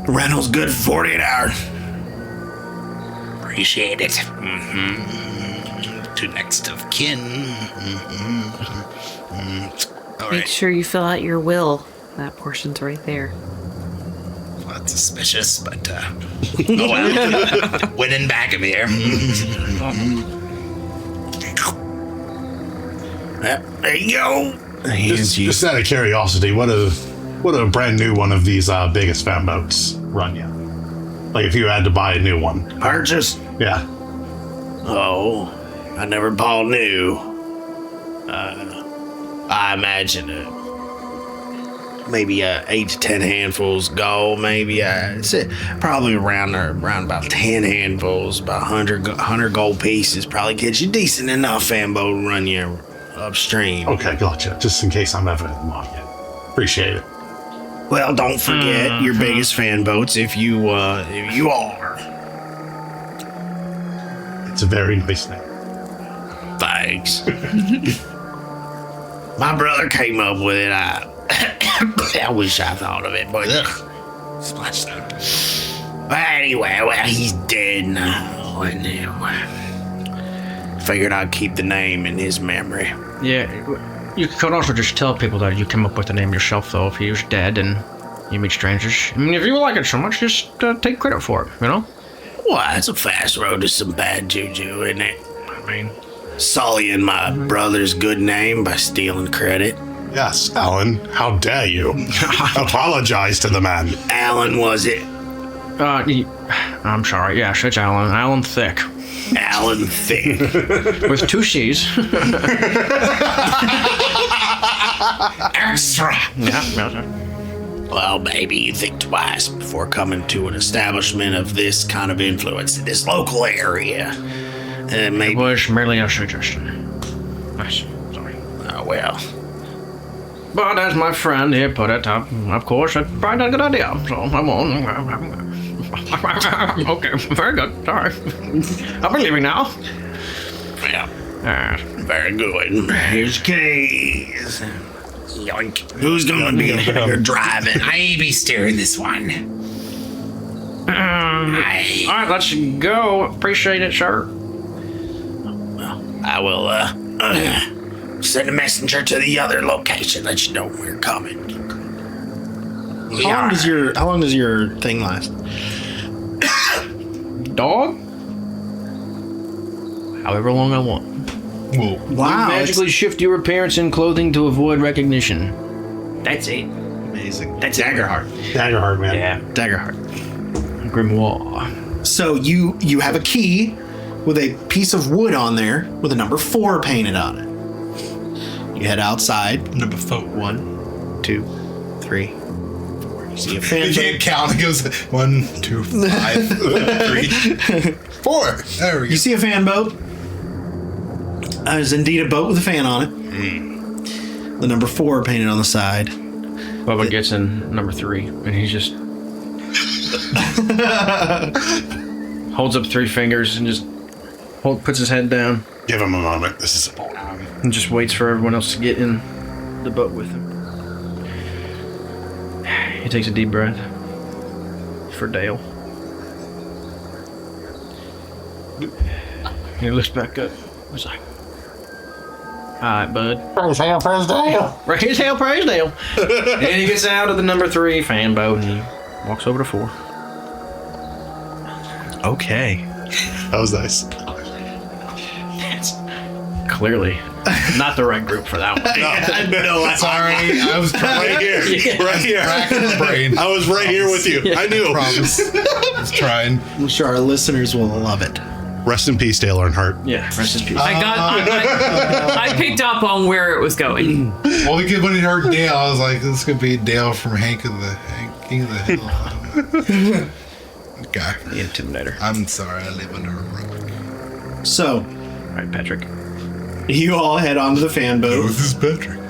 S1: Rental's good for 48 hours.
S3: Appreciate it. To next of kin. All
S7: Make
S3: right.
S7: sure you fill out your will. That portion's right there.
S3: That's suspicious, but oh well. When in Bagamere.
S1: There you go.
S4: Just out of curiosity, what a brand new one of these biggest fan boats run you? Like if you had to buy a new one.
S1: Purchase?
S4: Yeah.
S1: Oh, I never bought new. I imagine maybe 8 to 10 handfuls gold. Maybe probably around about 10 handfuls, about 100 gold pieces. Probably gets you decent enough fan boat to run you upstream.
S4: Okay, gotcha. Just in case I'm ever in the market. Appreciate it.
S1: Well, don't forget your biggest fan boats if you are.
S4: It's a very nice name.
S1: Thanks. My brother came up with it. I wish I thought of it, but
S3: Splash that.
S1: But anyway, well, he's dead now, and figured I'd keep the name in his memory.
S5: Yeah, you could also just tell people that you came up with the name yourself, though, if he was dead and you meet strangers. I mean, if you like it so much, just take credit for it, you know?
S1: Well, it's a fast road to some bad juju, isn't it?
S5: I mean,
S1: Sullying my brother's good name by stealing credit.
S4: Yes, Alan. How dare you? Apologize to the man.
S1: Alan, was it?
S5: I'm sorry. Yes, it's Alan. Alan Thick.
S1: Alan Thick.
S5: With 2 C's.
S3: Extra.
S5: Yeah.
S1: Well, maybe you think twice before coming to an establishment of this kind of influence in this local area.
S5: It
S1: Maybe.
S5: was merely a suggestion. Yes, sorry.
S1: Oh, well.
S5: But as my friend here put it, of course, it's probably not a good idea, so I won't. Okay, very good. Sorry. I'll be leaving now.
S1: Yeah. Very good. Here's keys. Yoink. Who's gonna be here driving?
S3: I be steering this one. Aye.
S5: All right, let's go. Appreciate it, sir.
S1: I will send a messenger to the other location, let you know we're coming. How long does your thing last?
S5: Dog? However long I want.
S1: Wow.
S5: Magically shift your appearance and clothing to avoid recognition. That's it.
S1: Amazing. That's Daggerheart.
S4: Daggerheart, man.
S5: Yeah.
S1: Daggerheart.
S5: grimoire.
S1: So you have a key with a piece of wood on there with a number 4 painted on it. You head outside.
S8: Number 4.
S1: 1, 2, 3, 4. You see a fan
S8: You can't count. It goes 1, 2, 5, 3, 4. There we go.
S1: You see a fan boat. There's indeed a boat with a fan on it. The number 4 painted on the side.
S5: Bubba gets in number 3, and he just holds up 3 fingers and just puts his head down
S4: Give him a moment. This is
S5: and just waits for everyone else to get in the boat with him. He takes a deep breath for Dale. He looks back up. He's like, "All right, bud.
S4: praise Dale.
S5: Praise hell, praise Dale." And he gets out of the number 3 fan boat and he walks over to 4.
S1: Okay.
S4: That was nice.
S5: Clearly, not the right group for that one.
S8: No, sorry. I was
S4: Right here. Right here.
S8: racking my brain.
S4: I was right here with you. I knew.
S8: Promise. I was trying.
S1: I'm sure our listeners will love it.
S4: Rest in peace, Dale Earnhardt.
S5: Yeah, rest in peace.
S2: I picked up on where it was going.
S8: Well, because when he heard Dale, I was like, this could be Dale from King of the Hill. Okay.
S5: The Intimidator.
S8: I'm sorry. I live under a rock.
S1: So,
S5: All right, Patrick.
S1: you all head onto the fan boat.
S8: This is Patrick.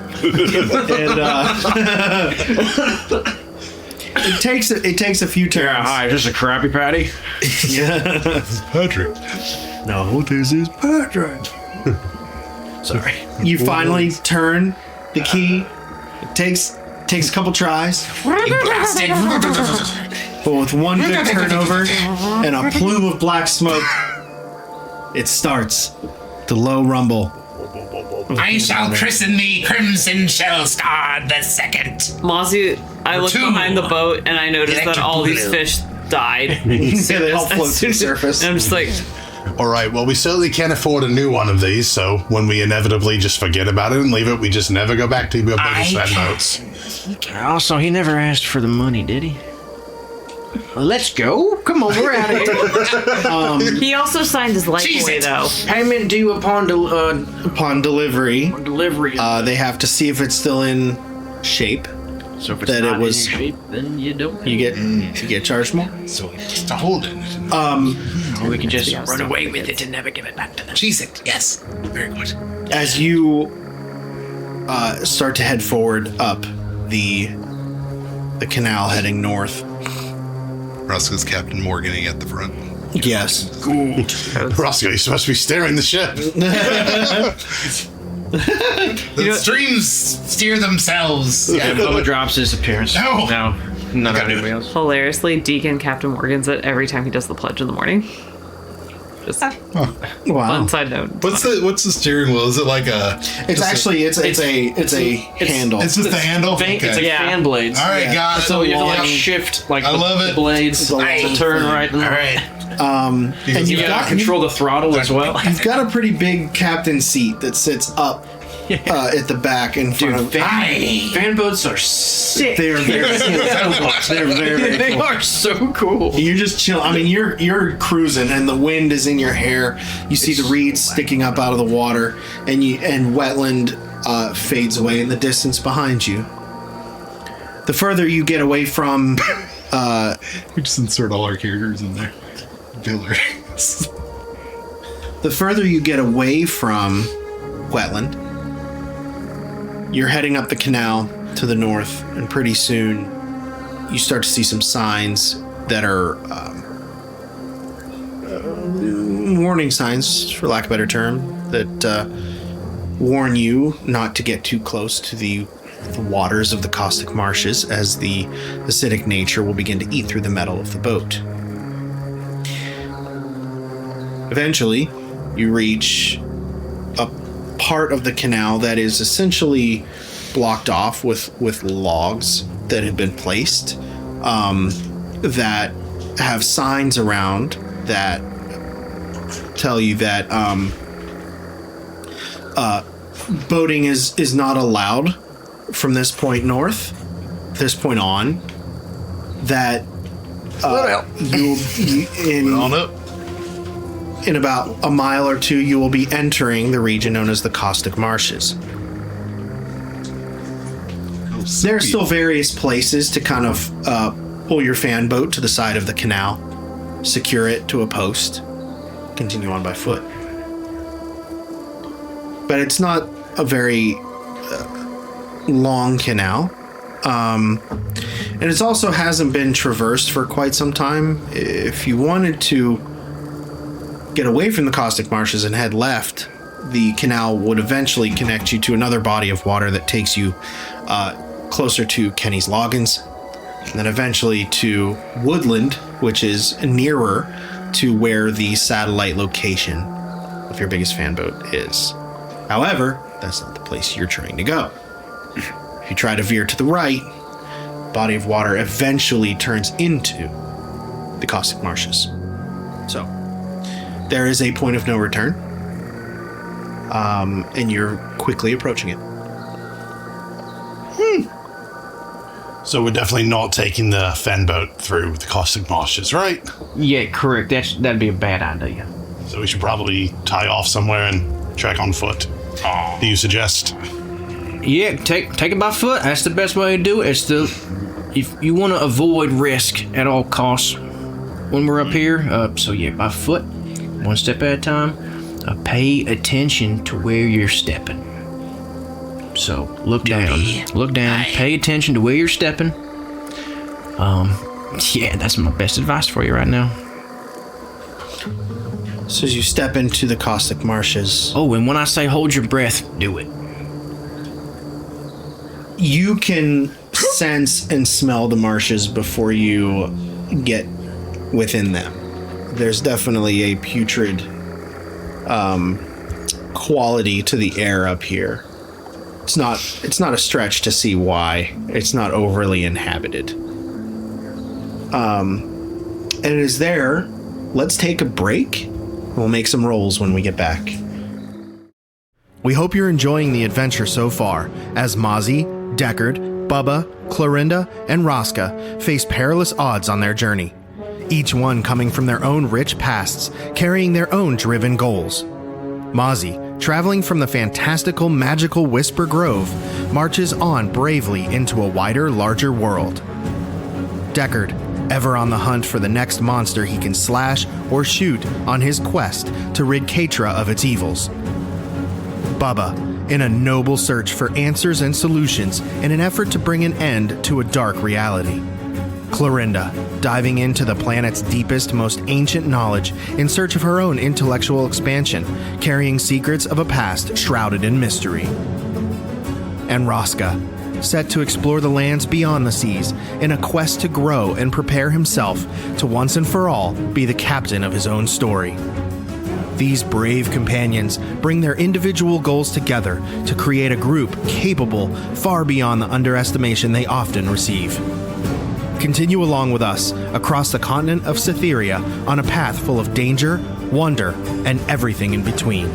S1: And it takes a few turns.
S5: Yeah, hi, is this a Krabby Patty?
S8: Patrick.
S1: No, this is Patrick.
S5: Sorry.
S1: You finally turn the key. It takes a couple tries, but with one good turnover and a plume of black smoke, it starts the low rumble.
S3: I shall christen thee Crimson Shell Star the Second.
S2: Mozzie, I looked
S3: 2.
S2: behind the boat and I noticed that
S3: Electric
S2: all these
S3: blue.
S2: fish died.
S1: Yeah, they all float to the surface.
S2: And I'm just like,
S4: All right, well, we certainly can't afford a new one of these, so when we inevitably just forget about it and leave it, we just never go back to building fan boats.
S5: Also, he never asked for the money, did he? Let's go. Come on, we're out of here.
S7: He also signed his life
S3: Cheese
S7: away,
S3: it.
S7: though.
S5: Payment due upon
S1: Upon delivery,
S5: delivery.
S1: they have to see if it's still in shape.
S5: so if it's
S1: that it
S5: not
S1: was-
S5: in shape, then you don't.
S1: You get charged more.
S3: So just to hold it.
S5: Or we can just run away with it and never give it back to them.
S3: Cheese it. Yes. Very good.
S1: As you start to head forward up the canal heading north.
S8: Roscoe's Captain Morganing at the front.
S1: Yes.
S4: Roscoe, you're supposed to be steering the ship.
S3: The streams steer themselves.
S5: Yeah, Bubba drops his appearance.
S3: No.
S5: No. None of anybody else.
S2: hilariously, Deacon Captain Morgan's it every time he does the pledge in the morning. Just
S1: Wow.
S2: fun side note.
S8: What's the steering wheel? Is it like a?
S1: It's actually it's a handle.
S8: It's just the handle.
S5: Fan,
S8: Okay.
S5: It's like
S2: Yeah.
S5: fan blades.
S8: All right, got it.
S5: So you have to like
S1: long-
S5: shift like
S8: I love
S5: the
S8: it.
S5: blades to turn right and
S3: All right.
S1: and
S5: You
S1: you've
S5: gotta
S1: got
S5: control the throttle as well.
S1: you've got a pretty big captain seat that sits up at the back in front of.
S5: Fan boats are sick.
S1: They are very cool. They're very
S5: They
S1: cool.
S5: are so cool.
S1: You're just chill. I mean, you're cruising, and the wind is in your hair. You see the reeds sticking up out of the water, and Whetland fades away in the distance behind you. The further you get away from,
S8: We just insert all our characters in there. Filler.
S1: the further you get away from Whetland, you're heading up the canal to the north, and pretty soon you start to see some signs that are warning signs, for lack of a better term, that warn you not to get too close to the waters of the caustic marshes, as the acidic nature will begin to eat through the metal of the boat. Eventually, you reach a part of the canal that is essentially blocked off with logs that have been placed that have signs around that tell you that boating is not allowed from this point north, this point on, that In about a mile or two, you will be entering the region known as the Caustic Marshes. There are still various places to kind of pull your fan boat to the side of the canal, secure it to a post, continue on by foot. But it's not a very long canal. And it also hasn't been traversed for quite some time. If you wanted to get away from the Caustic Marshes and head left, the canal would eventually connect you to another body of water that takes you closer to Kenny's Loggins, and then eventually to Woodland, which is nearer to where the satellite location of your biggest fan boat is. However, that's not the place you're trying to go. If you try to veer to the right, body of water eventually turns into the Caustic Marshes. So, there is a point of no return, and you're quickly approaching it.
S4: So we're definitely not taking the fen boat through the Caustic Marshes, right?
S5: Yeah, correct. That'd be a bad idea.
S4: So we should probably tie off somewhere and trek on foot. Do you suggest?
S5: Yeah, take it by foot. That's the best way to do it. If you want to avoid risk at all costs when we're up here. So yeah, by foot, one step at a time. Pay attention to where you're stepping. So look down, pay attention to where you're stepping. Yeah, that's my best advice for you right now.
S1: So as you step into the Caustic Marshes...
S5: Oh, and when I say hold your breath, do it.
S1: You can sense and smell the marshes before you get within them. There's definitely a putrid quality to the air up here. It's not a stretch to see why. It's not overly inhabited. And it is there. Let's take a break. We'll make some rolls when we get back. We hope you're enjoying the adventure so far, as Mozzie, Deckard, Bubba, Clorinda, and Rosca face perilous odds on their journey, each one coming from their own rich pasts, carrying their own driven goals. Mozzie, traveling from the fantastical magical Whisper Grove, marches on bravely into a wider, larger world. Deckard, ever on the hunt for the next monster he can slash or shoot on his quest to rid Katra of its evils. Bubba, in a noble search for answers and solutions in an effort to bring an end to a dark reality. Clorinda, diving into the planet's deepest, most ancient knowledge in search of her own intellectual expansion, carrying secrets of a past shrouded in mystery. And Rosca, set to explore the lands beyond the seas in a quest to grow and prepare himself to once and for all be the captain of his own story. These brave companions bring their individual goals together to create a group capable far beyond the underestimation they often receive. Continue along with us across the continent of Cytheria on a path full of danger, wonder, and everything in between.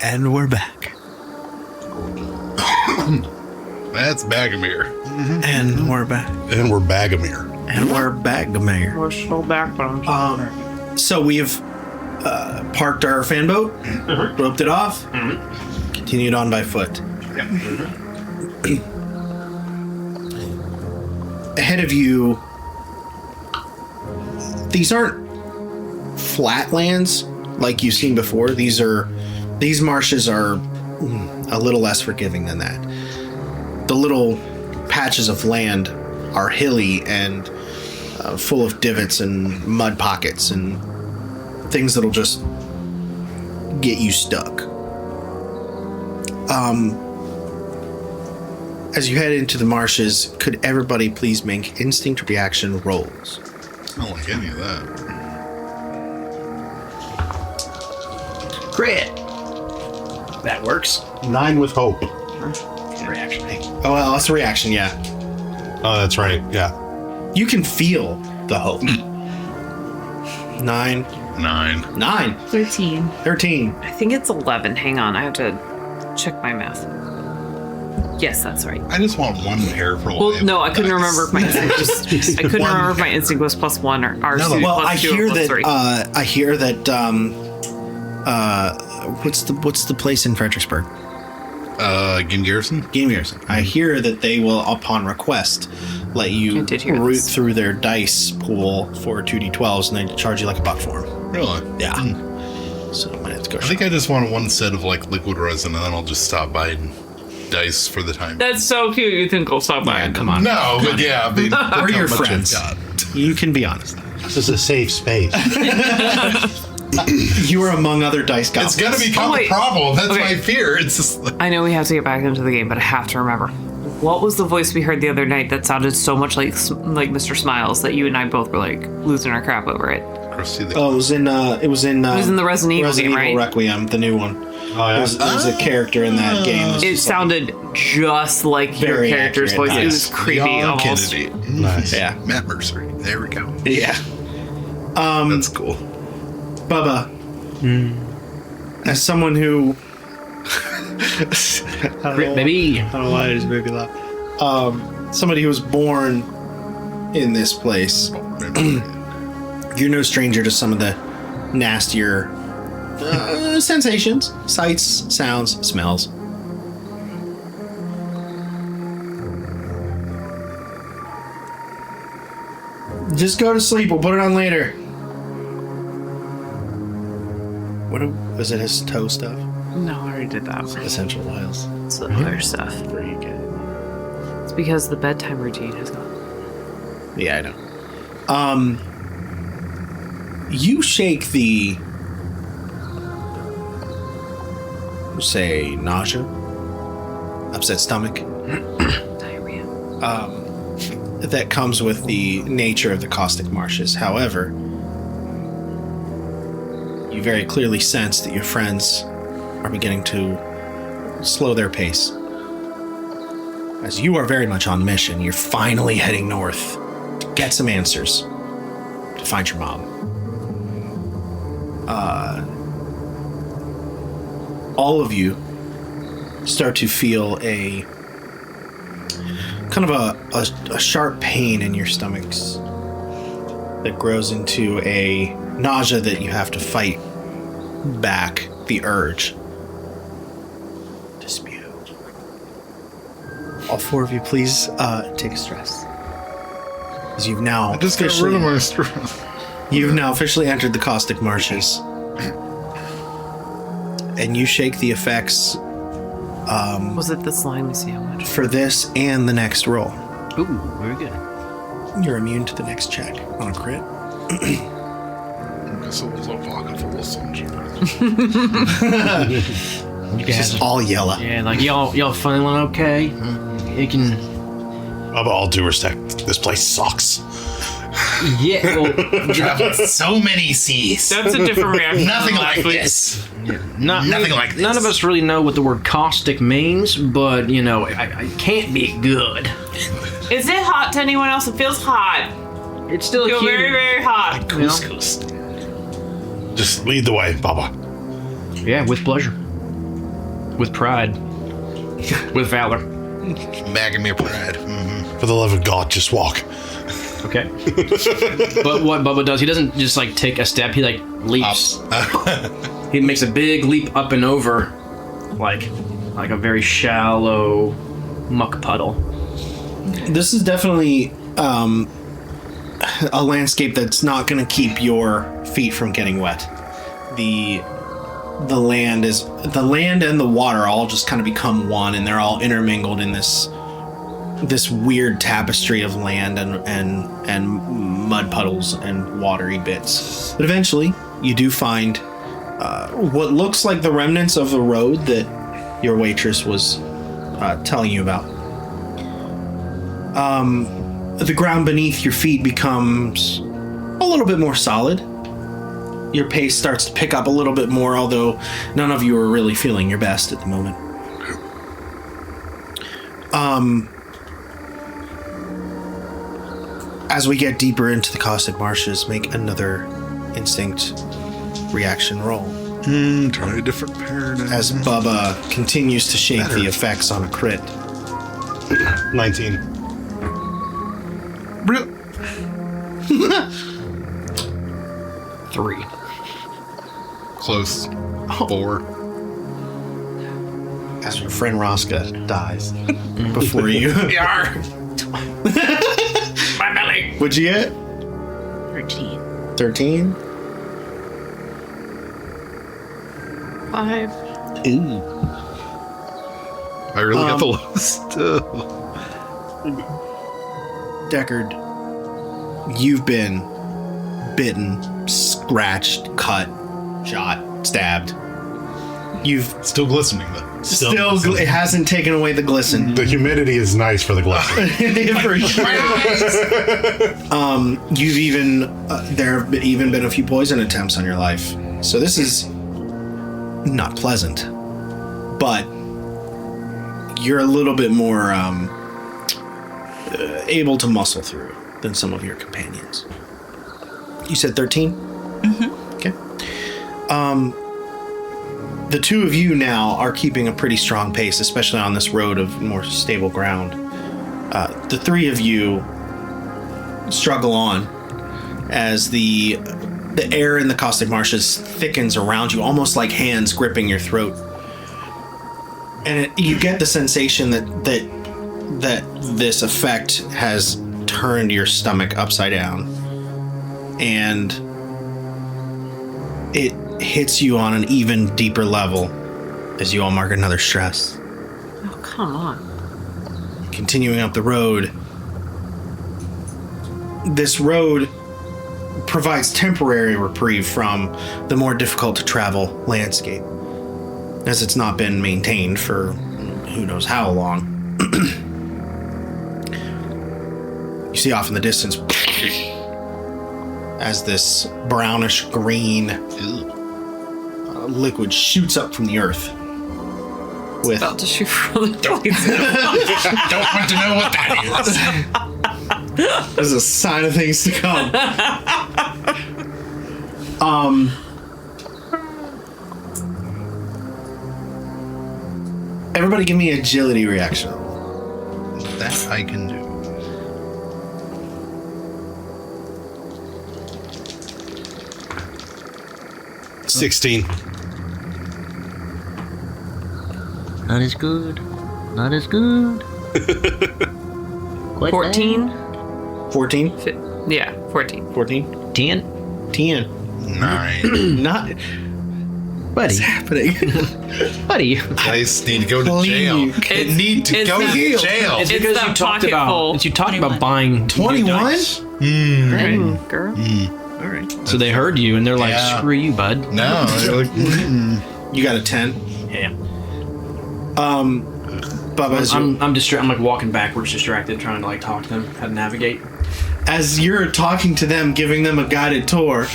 S1: And we're back.
S8: That's Bagomir.
S1: And we're back.
S4: And we're Bagomir.
S1: And we're Bagomir.
S5: We're so back,
S1: So we have parked our fan boat, roped it off, continued on by foot. Ahead of you, these aren't flatlands like you've seen before. These marshes are a little less forgiving than that. The little patches of land are hilly and full of divots and mud pockets and things that'll just get you stuck. As you head into the marshes, could everybody please make instinct reaction rolls?
S8: I don't like any of that.
S1: Crit.
S5: That works.
S4: 9 with hope.
S5: Reaction.
S1: Oh, well, that's a reaction, yeah.
S4: Oh, that's right. Yeah.
S1: You can feel the hope. 9.
S8: 9.
S6: 13.
S1: 13.
S7: I think it's 11. Hang on, I have to check my math. Yes, that's right.
S8: I just want one pair for
S7: Well, no, I couldn't remember if my instinct was. I couldn't remember if my instinct was +1 or R2
S1: Well, I
S7: +2 or
S1: hear that.
S7: +3.
S1: I hear that. What's the place in Fredericksburg?
S8: Game Garrison?
S1: Game Garrison. I hear that they will, upon request, let you
S7: I did hear
S1: root
S7: this.
S1: through their dice pool for 2d12s, and they charge you like $1 for them.
S8: Really?
S1: Yeah. So I might have to go.
S8: I think I just want one set of like liquid resin, and then I'll just stop by and dice for the time.
S2: That's so cute. You think I'll stop by?
S1: Yeah, come on.
S8: No, but yeah, I mean,
S1: We're your
S8: how much I've
S1: friends.
S8: got.
S1: You can be honest.
S4: This is a safe space.
S1: You are among other dice goblins.
S8: It's gonna become
S7: Oh,
S8: a
S7: wait.
S8: problem. That's
S7: Okay.
S8: my fear. It's just like,
S7: I know we have to get back into the game, but I have to remember. What was the voice we heard the other night that sounded so much like Mr. Smiles that you and I both were like losing our crap over it?
S8: Krusty the
S1: Oh, it was in the
S7: Resident Evil game, right?
S1: Requiem, the new one.
S4: Oh, yeah.
S1: There was a character in that game.
S7: It sounded just like your
S1: Very
S7: character's
S1: accurate,
S7: voice. It
S1: yes.
S7: was creepy
S8: John
S7: almost.
S8: Kennedy.
S4: Nice.
S1: Yeah.
S8: Matt Mercer. There we go.
S1: Yeah.
S8: That's cool.
S1: Bubba, as someone who,
S5: Baby.
S1: I don't know why I just made me laugh. Somebody who was born in this place, you're no stranger to some of the nastier sensations, sights, sounds, smells. Just go to sleep. We'll put it on later. Was it his toe stuff?
S7: No, I already did that.
S1: Essential oils.
S7: It's the other stuff.
S1: Pretty good.
S7: It's because the bedtime routine has gone.
S1: Yeah, I know. You shake the, say, nausea, upset stomach
S7: Diarrhea.
S1: that comes with the nature of the caustic marshes. However, you very clearly sense that your friends are beginning to slow their pace. As you are very much on mission, you're finally heading north to get some answers, to find your mom. All of you start to feel a kind of a sharp pain in your stomachs that grows into a nausea that you have to fight back the urge to spew. All 4 of you, please take a stress. As you've now
S8: I just got rid of my stress.
S1: You've now officially entered the caustic marshes. And you shake the effects
S7: Was it the slimy sandwich?
S1: for this and the next roll.
S5: Ooh, very good.
S1: You're immune to the next check on a crit.
S8: So it was a vodka full of sunshine.
S5: You guys,
S1: All yellow.
S5: yeah, like y'all feeling okay? You can,
S4: Bubba, all due respect, this place sucks.
S5: yeah. Well,
S3: Traveled so many seas.
S2: That's a different reaction.
S3: Nothing
S2: from
S3: like
S2: last week.
S3: this.
S5: nothing
S3: like this.
S5: None of us really know what the word caustic means, but you know, I can't be good.
S2: Is it hot to anyone else? It feels hot.
S5: It's still
S2: Feel
S5: cute.
S2: very, very hot.
S3: Couscous.
S4: Just lead the way, Bubba.
S5: Yeah, with pleasure, with pride, with valor.
S8: Bagging me pride.
S4: For the love of God, just walk.
S5: Okay. But what Bubba does, he doesn't just like take a step. He like leaps. He makes a big leap up and over, like a very shallow muck puddle.
S1: This is definitely a landscape that's not going to keep your feet from getting wet. The land and the water all just kind of become one, and they're all intermingled in this weird tapestry of land and mud puddles and watery bits. But eventually, you do find what looks like the remnants of the road that your waitress was telling you about. The ground beneath your feet becomes a little bit more solid. Your pace starts to pick up a little bit more, although none of you are really feeling your best at the moment. As we get deeper into the caustic marshes, make another instinct reaction roll.
S8: Try a different paradigm.
S1: As Bubba continues to shake the effects on a crit.
S4: 19.
S8: Real-
S5: 3.
S8: Close. 4.
S1: As your friend Rosca dies before you.
S2: My belly.
S1: What'd you get?
S6: 13.
S1: 13?
S7: 5.
S1: Ooh.
S8: I really got the lowest.
S1: Deckard, you've been bitten, scratched, cut, shot, stabbed. You've
S8: Still glistening, though.
S1: it hasn't taken away the glisten.
S4: The humidity is nice for the glisten.
S1: For sure. You've even there have even been a few poison attempts on your life, so this is not pleasant. But you're a little bit more able to muscle through than some of your companions. You said 13? Mm-hmm. Okay. The two of you now are keeping a pretty strong pace, especially on this road of more stable ground. The three of you struggle on as the air in the caustic marshes thickens around you, almost like hands gripping your throat. And you get the sensation that this effect has turned your stomach upside down, and it hits you on an even deeper level as you all mark another stress.
S7: Oh, come on.
S1: Continuing up the road, this road provides temporary reprieve from the more difficult to travel landscape, as it's not been maintained for who knows how long. You see off in the distance as this brownish green liquid shoots up from the earth. With
S2: About to shoot from the poison.
S3: Don't want to know what that is.
S1: This is a sign of things to come. Everybody give me agility reaction.
S8: That I can do.
S4: Oh. 16.
S5: Not as good. Not as good.
S2: 14?
S1: 14?
S2: Yeah, 14.
S1: 14?
S5: 10.
S1: 10.
S8: 9.
S1: Not...
S5: Buddy.
S1: What's happening?
S5: Buddy.
S8: Guys need to go to jail.
S2: It's-
S8: Need to
S2: it's
S8: go
S2: the-
S8: to jail.
S5: It's
S2: It's
S5: because
S2: that
S5: you talked
S2: pocket full.
S5: about. You talked about buying
S1: 21?
S5: new dice.
S2: Girl.
S1: All right.
S5: So they heard you and they're like,
S8: Yeah.
S5: "Screw you, bud."
S8: No, they're like,
S1: You got a 10.
S5: Yeah.
S1: Bubba,
S5: I'm distracted. I'm like walking backwards, distracted, trying to like talk to them how to navigate.
S1: as you're talking to them, giving them a guided tour,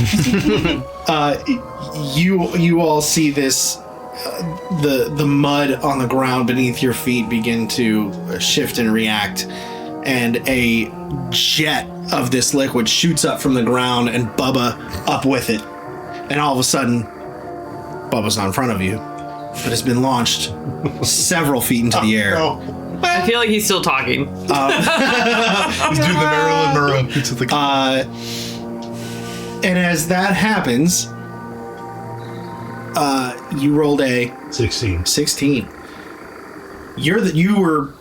S1: you all see this the mud on the ground beneath your feet begin to shift and react, and a jet of this liquid shoots up from the ground and Bubba up with it. And all of a sudden, Bubba's not in front of you, but has been launched several feet into the air.
S2: I feel like he's still talking.
S8: he's doing the Marilyn Monroe. It's like,
S1: And as that happens, you rolled a
S4: 16.
S1: 16. You were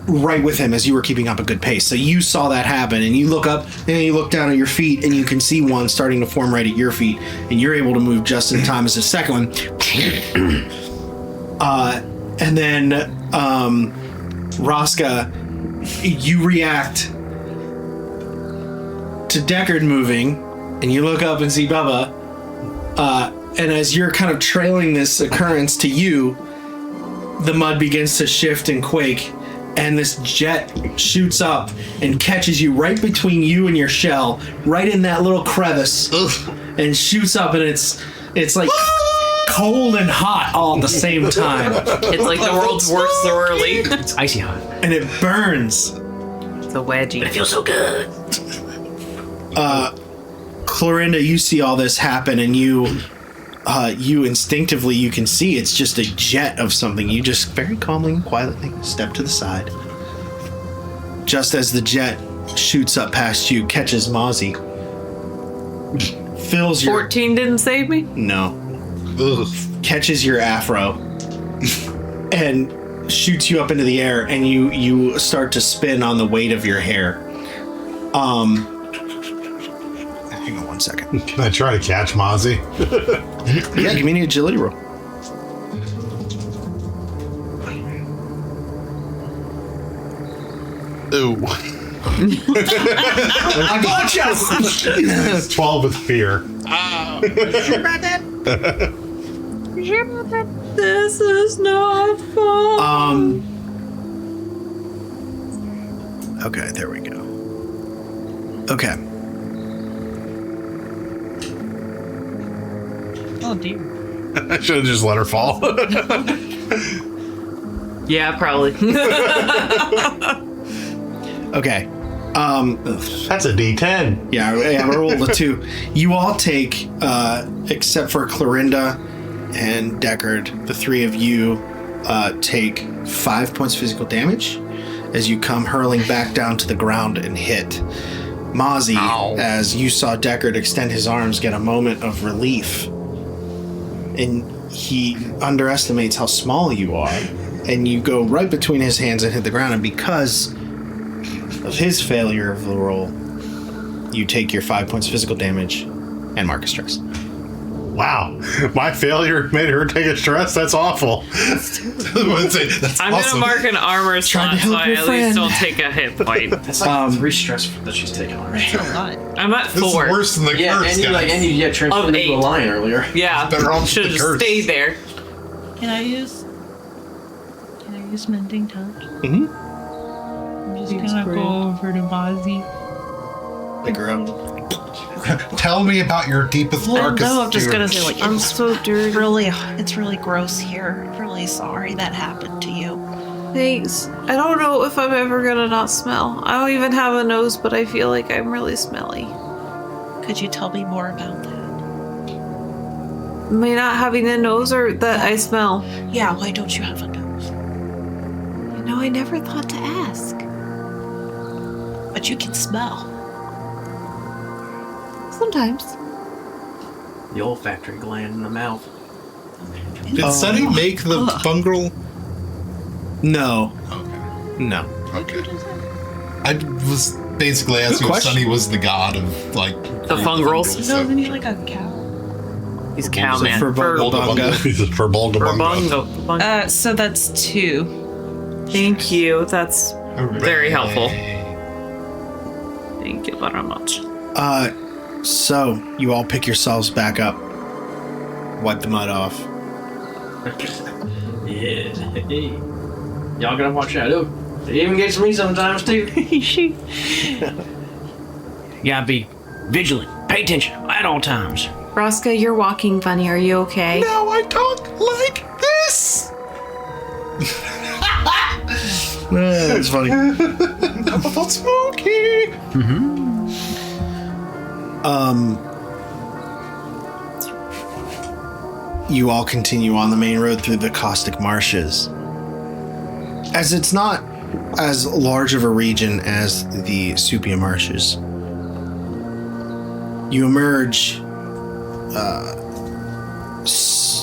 S1: right with him as you were keeping up a good pace. So you saw that happen, and you look up, and you look down at your feet, and you can see one starting to form right at your feet, and you're able to move just in time as the second one. And then Rosca, you react to Deckard moving, and you look up and see Bubba. And as you're kind of trailing this occurrence to you, the mud begins to shift and quake, and this jet shoots up and catches you right between you and your shell, right in that little crevice, and shoots up, and it's like cold and hot all at the same time,
S2: It's like the world's worst swirly.
S5: It's icy hot.
S1: and it burns.
S2: It's a wedgie.
S5: It feels so good.
S1: Clorinda, you see all this happen, and you instinctively, you can see it's just a jet of something. You just very calmly and quietly step to the side. Just as the jet shoots up past you, catches Mozzie, fills your...
S2: 14 didn't save me?
S1: No. Ugh. Catches your afro and shoots you up into the air, and you start to spin on the weight of your hair. Hang on one second.
S4: Can I try to catch Mozzie?
S1: Yeah, give me an agility roll.
S4: Ooh.
S1: I got you!
S4: 12 with fear.
S2: This is not fun.
S1: Okay, there we go. Okay.
S6: Oh dear.
S4: I should have just let her fall.
S2: Yeah, probably.
S1: Okay.
S4: That's a D10.
S1: Yeah, I rolled a 2. You all take, except for Clorinda and Deckard, the 3 of you take 5 points physical damage as you come hurling back down to the ground and hit. Mozzie, as you saw Deckard extend his arms, get a moment of relief. And he underestimates how small you are. And you go right between his hands and hit the ground. And because of his failure of the roll, you take your 5 points physical damage and mark a stress.
S4: Wow. My failure made her take a stress? That's awful.
S8: That's
S2: I'm
S8: awesome.
S2: gonna mark an armor slot so I at least don't take a hit point.
S5: That's like 3 stress that she's taken already.
S6: That's a lot.
S2: I'm at
S8: This is
S2: 4.
S8: worse than the
S5: Yeah,
S8: curse,
S5: and you
S8: guys.
S5: transferred
S2: Of
S5: into a
S2: 8.
S5: lion earlier.
S2: Yeah,
S8: Better off
S2: should have
S8: the
S2: just
S8: curse.
S2: stayed there.
S6: Can I use mending touch?
S1: Mm-hmm.
S6: I'm just gonna go over to Mozzie.
S1: Pick her up.
S8: Tell me about your deepest, darkest
S6: No, I'm just gonna say
S8: fears.
S6: like I'm so dirty. It's really gross here. I'm really sorry that happened to you.
S7: Thanks. I don't know if I'm ever gonna not smell. I don't even have a nose, but I feel like I'm really smelly.
S6: Could you tell me more about that?
S7: Am I not having a nose or that I smell?
S6: Yeah, why don't you have a nose?
S7: You know, I never thought to ask.
S6: But you can smell.
S7: Sometimes.
S5: The olfactory gland in the mouth.
S8: Did Sunny make the fungal?
S1: No. No.
S8: Okay. I was basically asking if
S1: question.
S8: Sunny was the god of, like...
S2: The fungrels.
S6: So isn't he like a cow?
S2: He's cowman.
S1: For Bunga.
S4: For Bulgabunga.
S2: Bunga.
S6: So that's 2.
S2: Thank you. That's very helpful.
S8: Hooray.
S2: Thank you very much.
S1: So you all pick yourselves back up. Wipe the mud off.
S5: Yeah. Hey. Y'all gotta watch out. It even gets me sometimes too. You gotta be vigilant. Pay attention at all times.
S7: Rosca, you're walking funny. Are you okay?
S8: Now I talk like this!
S1: That's funny.
S8: I'm about smoky!
S1: You all continue on the main road through the caustic marshes. As it's not as large of a region as the Supia marshes, you emerge.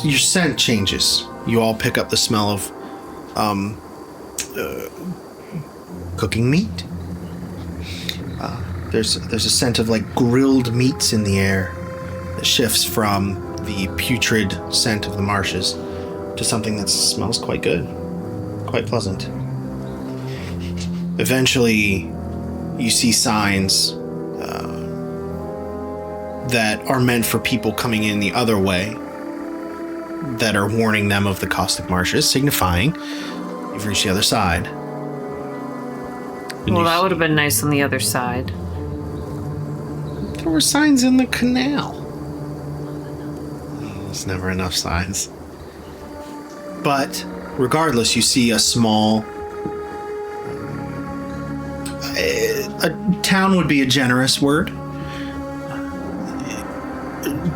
S1: Your scent changes. You all pick up the smell of cooking meat. There's a scent of like grilled meats in the air that shifts from the putrid scent of the marshes to something that smells quite good, quite pleasant. Eventually, you see signs that are meant for people coming in the other way that are warning them of the caustic marshes, signifying you've reached the other side.
S2: Well, that would have been nice on the other side.
S1: There were signs in the canal. There's never enough signs. But regardless, you see a small... a town would be a generous word.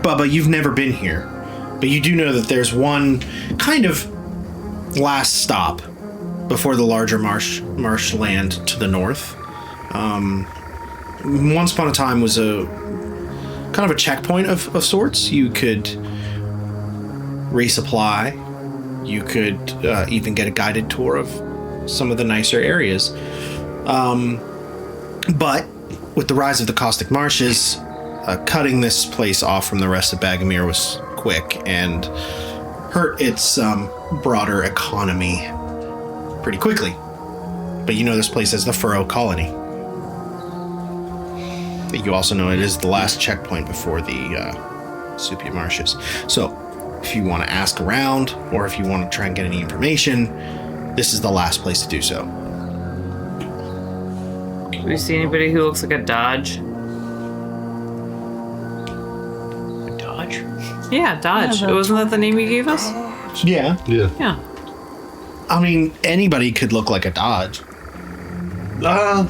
S1: Bubba, you've never been here, but you do know that there's one kind of last stop before the larger marshland to the north. Once upon a time was a kind of a checkpoint of sorts. You could resupply. You could even get a guided tour of some of the nicer areas. But with the rise of the caustic marshes, cutting this place off from the rest of Bagomir was quick and hurt its broader economy pretty quickly. But you know this place as the Furrow Colony. You also know it is the last checkpoint before the Supia Marshes. So if you want to ask around, or if you want to try and get any information, this is the last place to do so.
S2: Do we see anybody who looks like a Dodge?
S5: Dodge?
S2: Yeah, Dodge.
S6: Yeah,
S2: Wasn't that the name you gave us?
S1: Yeah.
S2: Yeah.
S1: I mean, anybody could look like a Dodge.
S2: I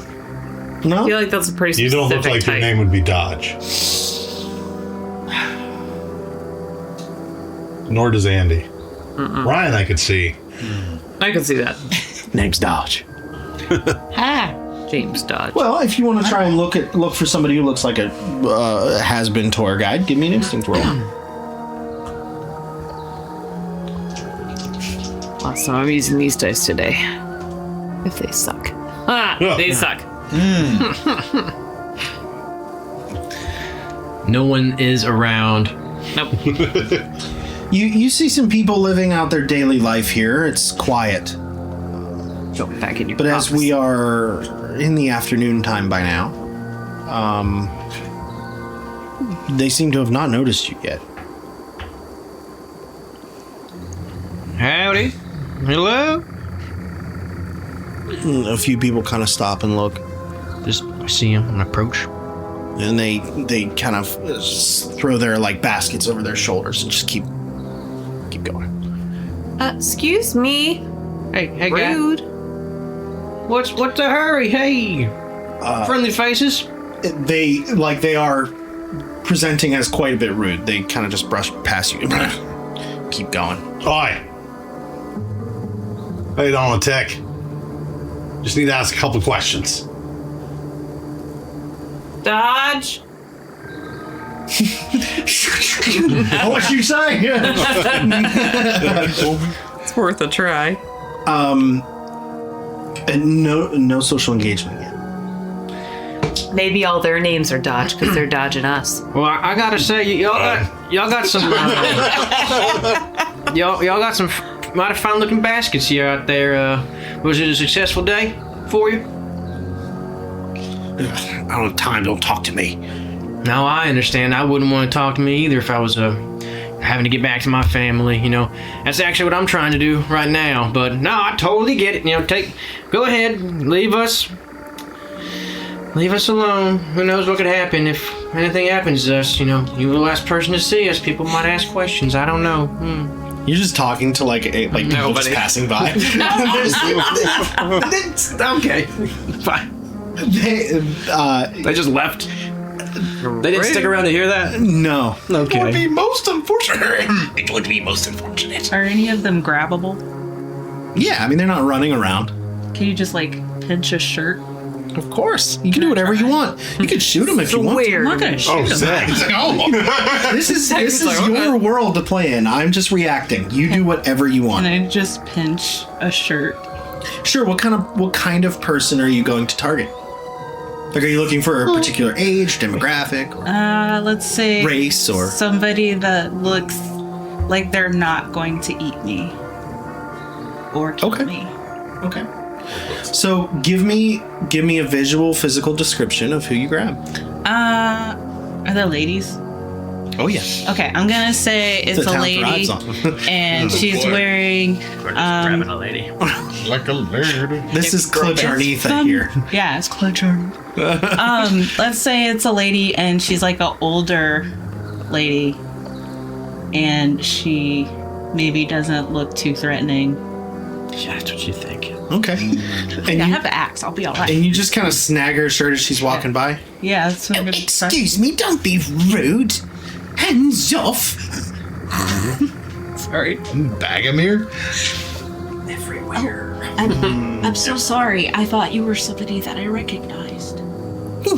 S1: No?
S2: feel like that's a pretty
S8: You
S2: specific
S8: don't look like
S2: type.
S8: your name would be Dodge. Nor does Andy. Ryan, I could see.
S2: I can see that.
S5: Name's Dodge.
S2: James Dodge.
S1: Well, if you want to try and look for somebody who looks like a has-been tour guide, give me an instinct roll.
S2: Awesome. I'm using these dice today. If they suck. They suck.
S5: No one is around.
S2: Nope.
S1: You see some people living out their daily life here. It's quiet.
S2: Go back in your
S1: But as
S2: box.
S1: we are in the afternoon time by now, they seem to have not noticed you yet.
S5: Howdy. Hello?
S1: A few people kind of stop and look,
S5: Just I see him and approach.
S1: and they kind of throw their like baskets over their shoulders and just keep going.
S2: Excuse me.
S5: Hey,
S2: Rude.
S5: guy. What's the hurry? Hey. Friendly faces.
S1: They are presenting as quite a bit rude. They kind of just brush past you. Keep going.
S8: Oi! How you doing, Tech? Just need to ask a couple questions.
S2: Dodge.
S1: What you say?
S2: It's worth a try.
S1: And no social engagement yet.
S7: Maybe all their names are Dodge because they're dodging us.
S5: Well, I gotta say, y'all got some y'all got some mighty fine looking baskets here out there. Was it a successful day for you?
S1: I don't have time. Don't talk to me.
S5: No, I understand. I wouldn't want to talk to me either if I was having to get back to my family. You know, that's actually what I'm trying to do right now. But no, I totally get it. You know, go ahead, leave us alone. Who knows what could happen if anything happens to us? You know, you were the last person to see us. People might ask questions. I don't know.
S1: You're just talking to like people just
S5: Nobody.
S1: passing by.
S5: Okay, fine. They just left. They didn't stick around to hear that.
S1: No.
S5: Okay.
S3: Most unfortunate. It would be most unfortunate.
S6: Are any of them grabbable?
S1: Yeah, I mean they're not running around.
S6: Can you just like pinch a shirt?
S1: Of course, you can do whatever you want. You could shoot them if you want.
S6: I'm not gonna shoot them.
S8: Zach.
S1: This is your world to play in. I'm just reacting. You do whatever you want.
S6: Can I just pinch a shirt?
S1: Sure. What kind of person are you going to target? Like, are you looking for a particular age, demographic, or
S6: Let's say
S1: race, or
S6: somebody that looks like they're not going to eat me or kill me.
S1: Okay. So give me a visual, physical description of who you grab.
S6: Are they ladies?
S1: Oh yes.
S6: Okay, I'm gonna say it's
S1: The
S6: a
S1: town
S6: lady,
S1: thrives on.
S6: and she's wearing.
S5: Grabbing a lady.
S8: Like a lady.
S1: This is Clajarnitha here.
S6: Yeah, it's Clajarnitha. Let's say it's a lady, and she's like an older lady, and she maybe doesn't look too threatening.
S5: Yeah, that's what you think.
S1: Okay. And
S6: I
S1: you,
S6: have an axe. I'll be all right.
S1: and you just kind of snag her shirt as she's walking by.
S6: Yeah, that's what I'm gonna try.
S1: Excuse me, don't be rude. Hands hands off!
S6: Sorry.
S8: Bagamir?
S6: I'm so sorry. I thought you were somebody that I recognized.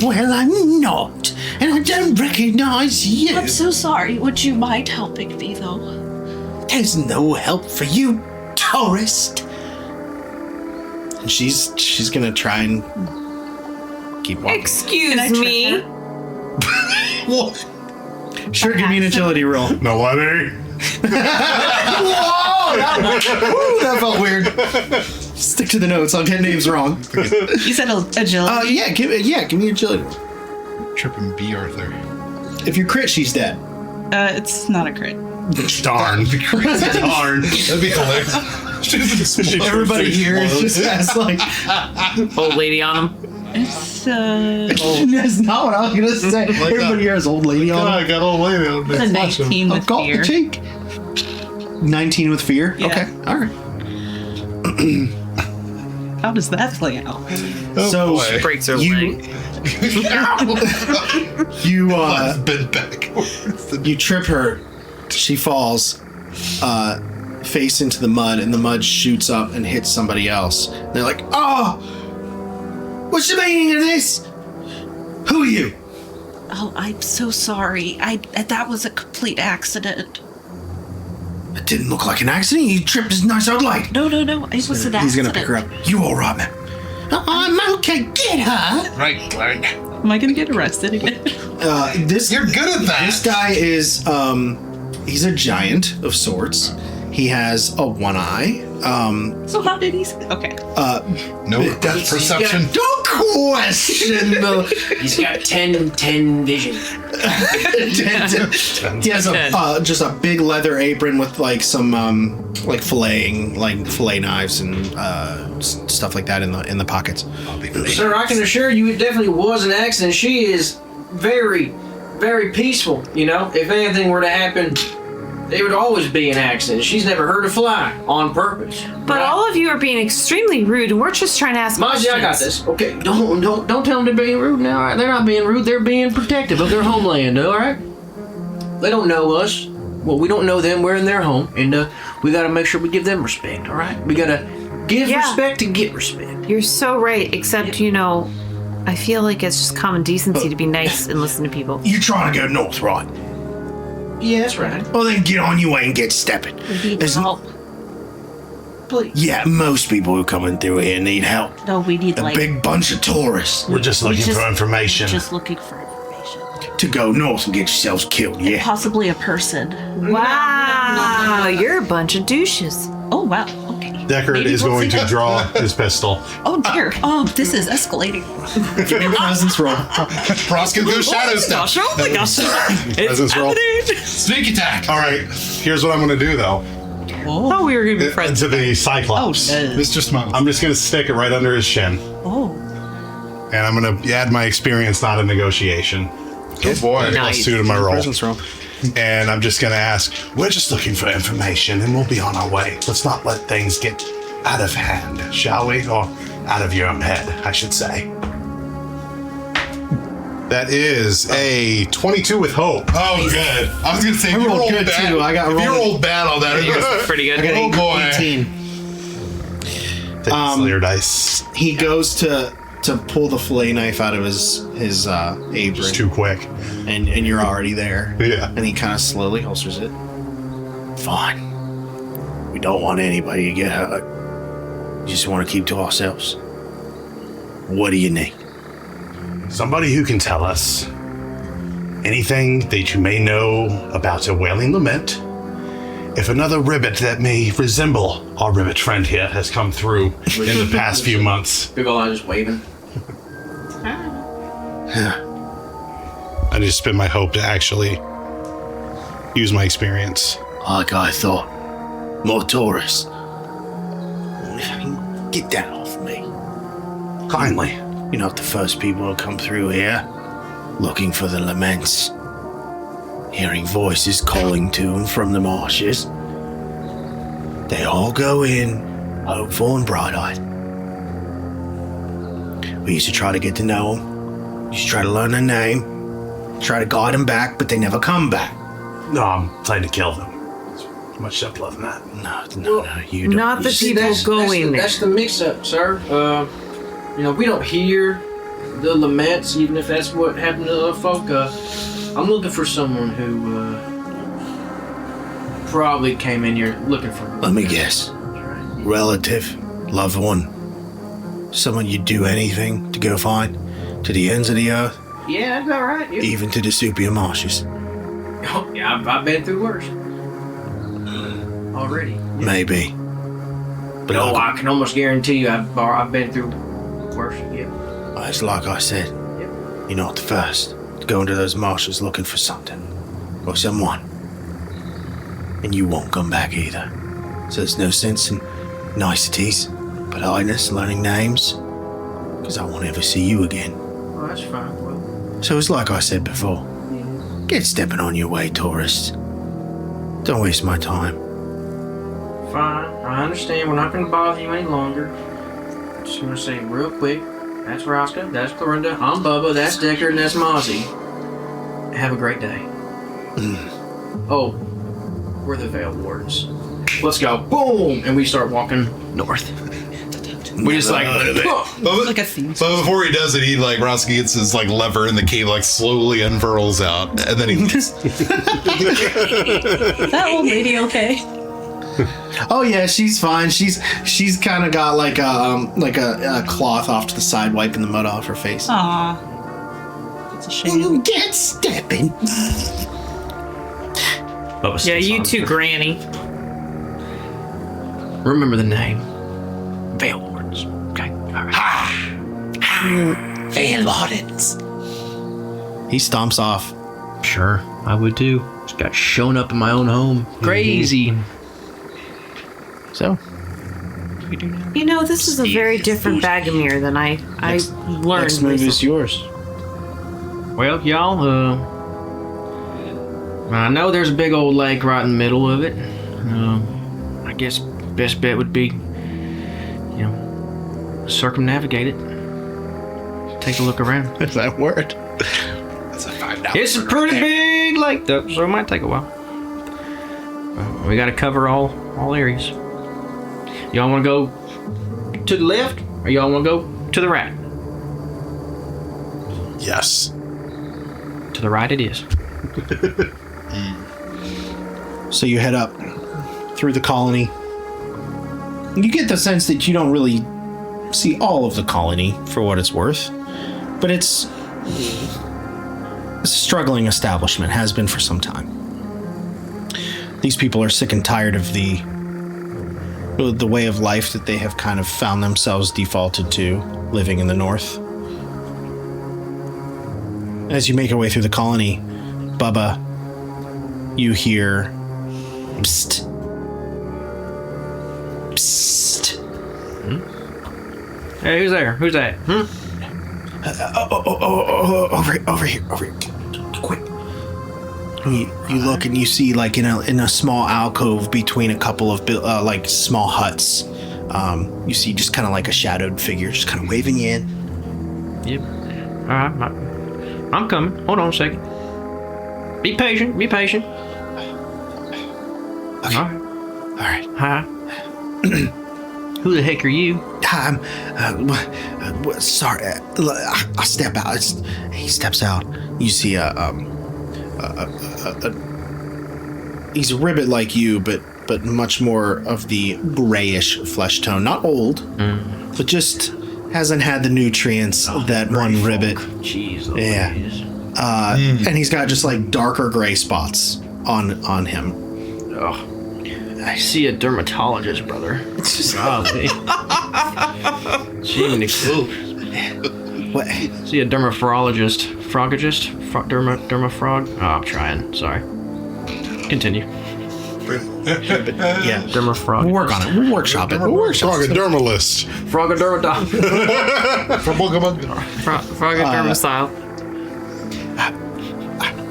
S1: Well, I'm not, and I don't recognize you.
S6: I'm so sorry. Would you mind helping me, though?
S1: There's no help for you, tourist. And she's gonna try and keep walking.
S2: Excuse
S6: Can I trip
S2: me.
S6: her?
S8: What?
S1: Sure, give me an agility roll.
S4: Nobody.
S1: Whoa, that felt weird. Stick to the notes. I'll get names wrong.
S6: You said agility?
S1: Yeah, give me agility roll.
S8: Tripping B. Arthur.
S1: If you crit, she's dead.
S6: It's not a crit.
S4: Darn. Darn.
S8: That'd be hilarious.
S1: Everybody here is just has like.
S2: Old lady on him.
S6: It's
S1: That's not what I was gonna say. Everybody here has old lady on.
S8: I got old lady on
S6: a 19 with
S1: Got
S6: fear.
S1: the cheek. 19 with fear.
S6: Yeah.
S1: Okay, all right.
S6: How does that play out?
S1: So
S8: boy.
S2: Breaks her
S1: you
S2: leg.
S1: you
S8: Bend backwards.
S1: you trip her. She falls, face into the mud, and the mud shoots up and hits somebody else. They're like, "Oh, what's the meaning of this? Who are you?"
S6: Oh, I'm so sorry. That was a complete accident.
S1: It didn't look like an accident. He tripped his nice old leg.
S6: No. It was an accident.
S1: He's gonna pick her up. You all right, man? I'm okay. Get her.
S3: Right, Clark.
S6: Am I gonna get arrested again?
S1: This
S8: You're good at that.
S1: This guy is he's a giant of sorts. He has a one eye.
S6: So how did he? Okay.
S8: No depth perception.
S1: Don't question the.
S5: He's got 10 vision.
S1: He has just a big leather apron with like some fillet knives and stuff like that in the pockets.
S5: Sir, I can assure you it definitely was an accident. She is very, very peaceful. You know, if anything were to happen, it would always be an accident. She's never hurt a fly on purpose.
S7: But all of you are being extremely rude, and we're just trying to ask
S5: Mozzie, I got
S7: questions.
S5: this. Okay, don't tell them they're being rude now. All right? They're not being rude. They're being protective of their homeland. All right. They don't know us. Well, we don't know them. We're in their home, and we got to make sure we give them respect. All right. We got to give respect to get respect.
S7: You're so right, except, I feel like it's just common decency to be nice and listen to people.
S1: You're trying to go north, right?
S5: Yeah, that's right.
S1: Well, then get on your way and get stepping.
S6: We need
S1: There's-
S6: help. Please.
S1: Yeah, most people who are coming through here need help.
S6: No, we need
S1: A big bunch of tourists
S4: We're just looking for information.
S6: Just looking for information.
S1: to go north and get yourselves killed. Yeah.
S6: Possibly a person.
S7: Wow, you're a bunch of douches.
S6: Oh wow. Okay.
S4: Deckard
S6: Maybe
S4: is
S6: we'll
S4: going
S6: see.
S4: to draw his pistol.
S6: Oh dear. Oh, this is escalating.
S1: Give me a presence roll.
S8: Ross can go shadow step.
S2: Oh my gosh.
S4: Presence roll.
S3: Sneak attack.
S4: All right, here's what I'm going to do though.
S2: Oh, we were gonna be friends.
S4: To the
S6: Oh
S4: Cyclops.
S6: no.
S8: Mr. Smiles.
S4: I'm just going to stick it right under his chin,
S6: Oh.
S4: and I'm going to add my experience, not a negotiation,
S8: Oh boy.
S4: plus 2 to my roll.
S1: Presence roll.
S4: And I'm just going to ask, we're just looking for information, and we'll be on our way. Let's not let things get out of hand, shall we? Or out of your own head, I should say. That is a 22 with hope.
S8: Oh, good. I was gonna say if you
S1: rolled
S8: rolled
S1: good,
S8: bad.
S1: too. I got
S8: if you
S1: rolled-
S8: rolled bad on that.
S2: Pretty good.
S8: Oh boy.
S1: 18.
S4: Take your dice.
S1: He goes to pull the fillet knife out of his apron,
S4: It's too quick.
S1: and you're already there.
S4: Yeah.
S1: And he kind of slowly holsters it. Fine. We don't want anybody to get hurt. Just want to keep to ourselves. What do you need?
S4: Somebody who can tell us anything that you may know about a wailing lament. If another ribbit that may resemble our ribbit friend here has come through in the past few months.
S5: Big ol' eye just waving.
S4: I just spent my hope to actually use my experience.
S1: Like I thought. More tourists. Get that off me.
S4: Kindly.
S1: You're not the first people to come through here looking for the laments. Hearing voices calling to them from the marshes. They all go in, hopeful and bright-eyed. We used to try to get to know them. Used to try to learn their name. Try to guide them back, but they never come back.
S4: No, I'm planning to kill them. It's much simpler than that.
S1: No, you don't.
S7: Not the people going there.
S5: That's the mix-up, sir. We don't hear the laments, even if that's what happened to other folk. I'm looking for someone who probably came in here looking for.
S1: Let me guess. Relative, loved one, someone you'd do anything to go find, to the ends of the earth,
S5: Yeah, that's about right. Yeah,
S1: even to the Superior marshes.
S5: oh, yeah I've been through worse already.
S1: Maybe. But
S5: No, I can almost guarantee you I've been through worse. Yeah.
S1: it's like I said, you're not the first to go into those marshes looking for something or someone. And you won't come back either. So there's no sense in niceties, politeness, learning names, because I won't ever see you again.
S5: Well, that's fine. Well,
S1: So it's like I said before, get stepping on your way, tourists. Don't waste my time.
S5: fine. I understand. We're not going to bother you any longer. I just want to say real quick. That's Roscoe. That's Clorinda. I'm Bubba. That's Decker. And that's Mozzie. Have a great day. Oh, we're the Veiled Wardens. Let's go. Boom! And we start walking north. We just like
S6: Like a theme song.
S8: But before he does it, he like Rosky gets his like lever in the cave like slowly unfurls out, and then he
S6: Is that old lady okay?
S1: Oh yeah, she's fine. She's kind of got like a cloth off to the side, wiping the mud off her face.
S6: Aw. It's a shame.
S1: Get stepping.
S2: Yeah, you too, Granny.
S5: remember the name. Veiled Wardens. Okay. All right.
S3: Wardens.
S1: He stomps off.
S5: Sure, I would too. Just got shown up in my own home. Crazy.
S1: So
S7: This is a very different Bagomir than I learned.
S1: next move is yours.
S5: Well, y'all, I know there's a big old lake right in the middle of it. I guess best bet would be, circumnavigate it. Take a look around.
S1: Is that word?
S3: That's a $5.
S5: It's a pretty big lake, though, so it might take a while. We got to cover all areas. Y'all want to go to the left, or y'all want to go to the right?
S8: yes.
S5: To the right it is.
S1: So you head up through the colony. You get the sense that you don't really see all of the colony for what it's worth, but it's a struggling establishment, has been for some time. These people are sick and tired of the way of life that they have kind of found themselves defaulted to, living in the north. As you make your way through the colony, Bubba, you hear psst. Psst.
S5: Hey, who's there? Who's that?
S1: Over here. Quick. You look and you see, like, in a small alcove between a couple of like small huts, you see just kind of like a shadowed figure just kind of waving you in.
S5: Yep. All right, I'm coming. Hold on a second. Be patient.
S1: Okay.
S5: All right.
S1: All right.
S5: Hi. Who the heck are you?
S1: I'm sorry. I'll step out. He steps out. You see he's a ribbit like you, but much more of the grayish flesh tone. Not old, but just hasn't had the nutrients that one ribbit.
S5: Jeez.
S1: Yeah. And he's got just like darker gray spots on him.
S5: Oh, I see a dermatologist, brother. Golly. Jiminy.
S1: What?
S5: See a dermaphrologist. Frogologist? Dermafrog? Oh, I'm trying. Sorry. Continue.
S1: Yeah.
S5: Dermafrog.
S1: We'll work on it. We'll workshop it.
S8: Frogodermalist.
S5: Frogodermatologist.
S8: From Pokemon.
S2: Frogger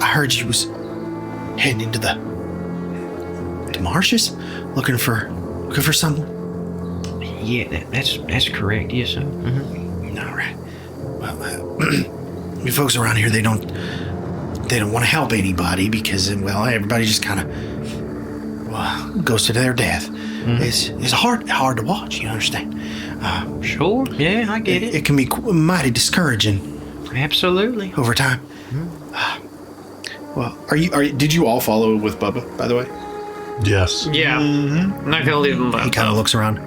S1: I heard you was heading into the marshes, looking for someone.
S5: Yeah, that's correct. Yes, sir. Mm-hmm.
S1: All right. Well, you folks around here, they don't they don't want to help anybody because, well, everybody just kind of goes to their death. It's hard to watch, you understand?
S5: Sure. Yeah, I get it.
S1: It can be mighty discouraging
S5: Absolutely.
S1: over time. Well, did you all follow with Bubba, by the way?
S4: Yes.
S2: Yeah. I'm not gonna leave him by
S1: He kind of looks around.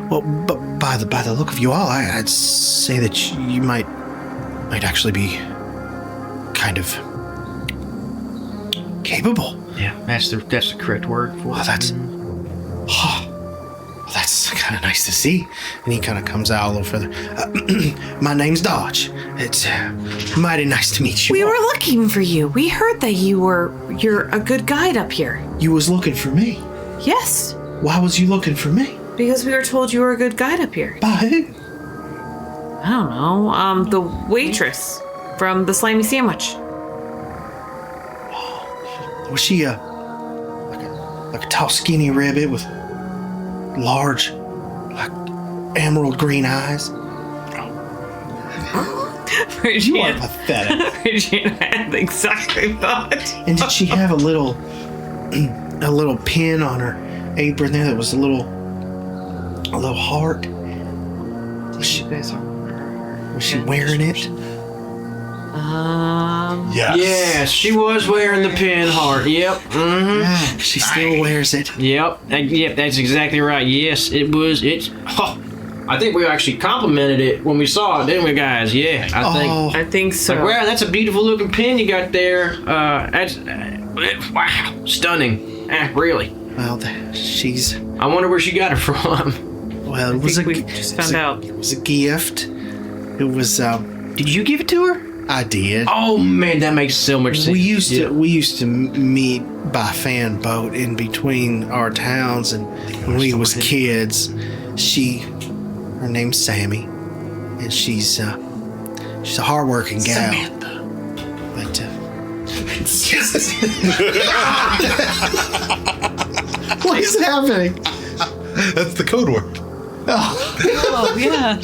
S1: Well, but by the look of you all, I'd say that you might actually be kind of capable.
S5: Yeah, that's the correct word for
S1: Well,
S5: it.
S1: that's kind of nice to see. And he kind of comes out a little further. My name's Dodge. It's mighty nice to meet you.
S7: We
S1: all.
S7: were looking for you. We heard that you're a good guide up here.
S1: You was looking for me.
S7: Yes,
S1: Why was you looking for me?
S7: because we were told you were a good guide up here.
S1: By who?
S7: I don't know. The waitress from the slimy sandwich.
S1: Was she like a tall, skinny ribbit with large, like emerald green eyes? You are
S2: Regina,
S1: pathetic.
S2: Regina had the exact same thought.
S1: And did she have a little pin on her apron there that was a little heart? Was she wearing it?
S4: Yes.
S5: Yeah, she was wearing the pin heart. Yep. Mm-hmm.
S1: She still wears it.
S5: Yep. Yep. That's exactly right. Yes, it was. I think we actually complimented it when we saw it, didn't we, guys? Yeah,
S2: I think so.
S5: Like, wow, that's a beautiful looking pin you got there. That's wow, stunning. Really.
S1: Well, she's.
S5: I wonder where she got it from.
S1: Well, it was
S2: we just found out.
S1: It was a gift. It was.
S5: Did you give it to her?
S1: I did.
S5: Oh man, that makes so much sense.
S1: We used to meet by fan boat in between our towns, and when we was kids, her name's Sammy, and she's a hardworking gal.
S3: Samantha.
S1: But what is happening?
S8: That's the code word.
S6: Oh, yeah.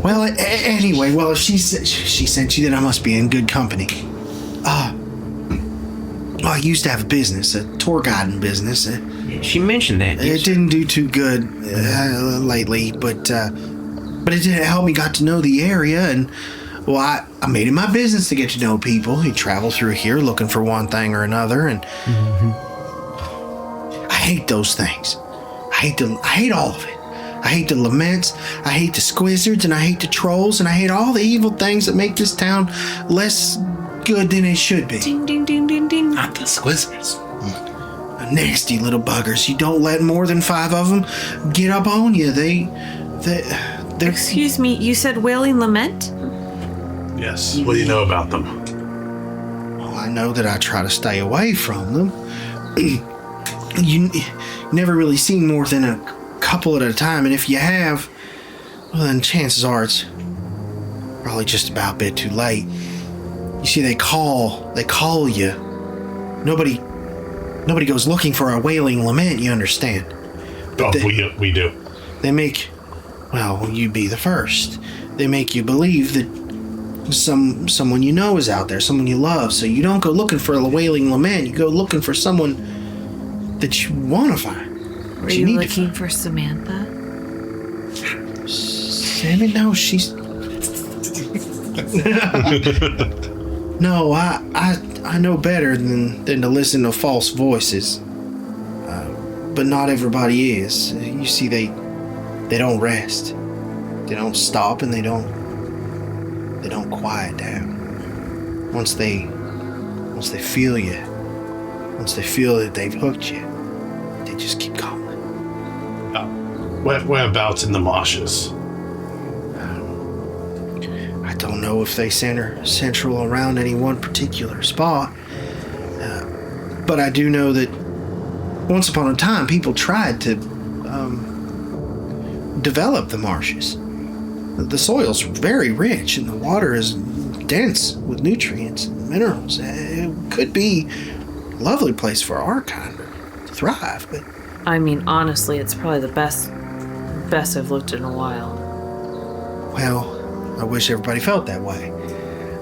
S1: Well, anyway, if she sent you, then I must be in good company. I used to have a business, a tour guiding business.
S5: She mentioned that.
S1: It didn't do too good lately, but it did help me got to know the area, and well, I made it my business to get to know people. You travel through here looking for one thing or another, and I hate those things. I hate all of it. I hate the laments, I hate the squizzards, and I hate the trolls, and I hate all the evil things that make this town less good than it should be.
S7: Ding, ding, ding, ding, ding.
S3: Not the squizzards.
S1: Nasty little buggers. You don't let more than 5 of them get up on you. They're
S7: Excuse me, you said Wailing Lament?
S4: Yes. What do you know about them?
S1: Well, I know that I try to stay away from them. You never really seen more than a couple at a time, and if you have, well, then chances are it's probably just about a bit too late. You see, they call you. Nobody goes looking for a wailing lament, you understand.
S4: Oh, we do.
S1: They make, well, you be the first. They make you believe that someone you know is out there, someone you love, so you don't go looking for a wailing lament, you go looking for someone that you want to find.
S7: Were you looking for Samantha?
S1: Sammy? No, she's... No, I know better than to listen to false voices. But not everybody is. You see, they don't rest. They don't stop, and they don't quiet down. Once they feel you, once they feel that they've hooked you, they just keep calling.
S4: Whereabouts in the marshes?
S1: I don't know if they center central around any one particular spot, but I do know that once upon a time people tried to develop the marshes. The soil's very rich and the water is dense with nutrients and minerals. It could be a lovely place for our kind to thrive, but
S7: I mean, honestly, it's probably the best I've looked in a while.
S1: well, I wish everybody felt that way.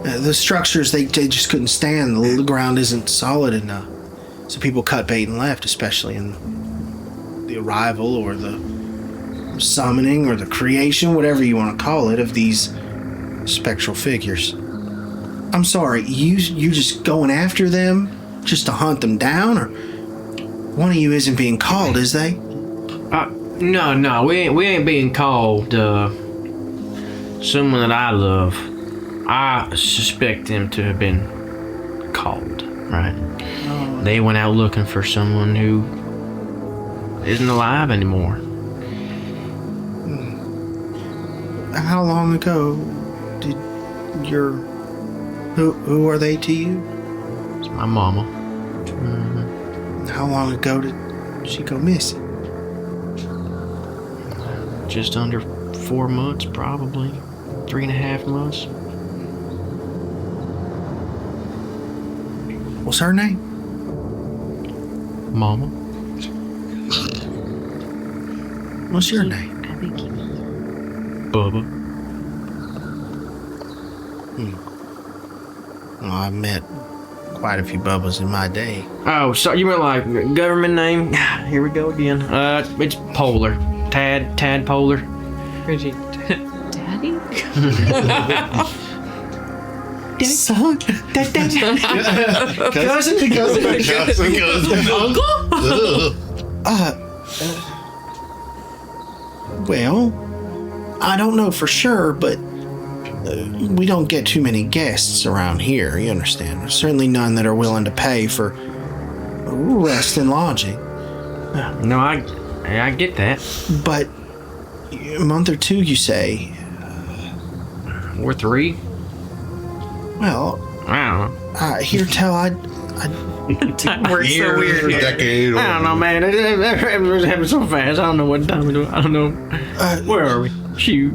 S1: The structures, they just couldn't stand. The ground isn't solid enough. So people cut bait and left, especially in the arrival or the summoning or the creation, whatever you want to call it, of these spectral figures. I'm sorry, you just going after them just to hunt them down, or one of you isn't being called, is they?
S5: No, we ain't being called. Someone that I love, I suspect them to have been called, right? Oh. They went out looking for someone who isn't alive anymore.
S1: How long ago did your... Who are they to you?
S5: It's my mama.
S1: How long ago did she go missing?
S5: Just under 4 months, probably. 3.5 months.
S1: What's her name?
S5: Mama.
S1: What's your name?
S6: I think
S5: Bubba.
S1: Well, I've met quite a few Bubbas in my day.
S5: Oh, so you meant like government name? Here we go again. It's Polar. Tad Polar.
S2: Reggie.
S7: Daddy?
S1: Son?
S5: Cousin?
S2: Uncle?
S1: Well, I don't know for sure, but we don't get too many guests around here, you understand? There's certainly none that are willing to pay for rest and lodging.
S5: No, I get that.
S1: But a month or two, you say?
S5: Or 3.
S1: Well,
S5: I don't know.
S1: Here tell
S2: Time works so
S8: Year,
S2: weird here.
S8: decade.
S5: I don't know, man. It was happening so fast. I don't know what time it was. I don't know. Where are we? Shoot.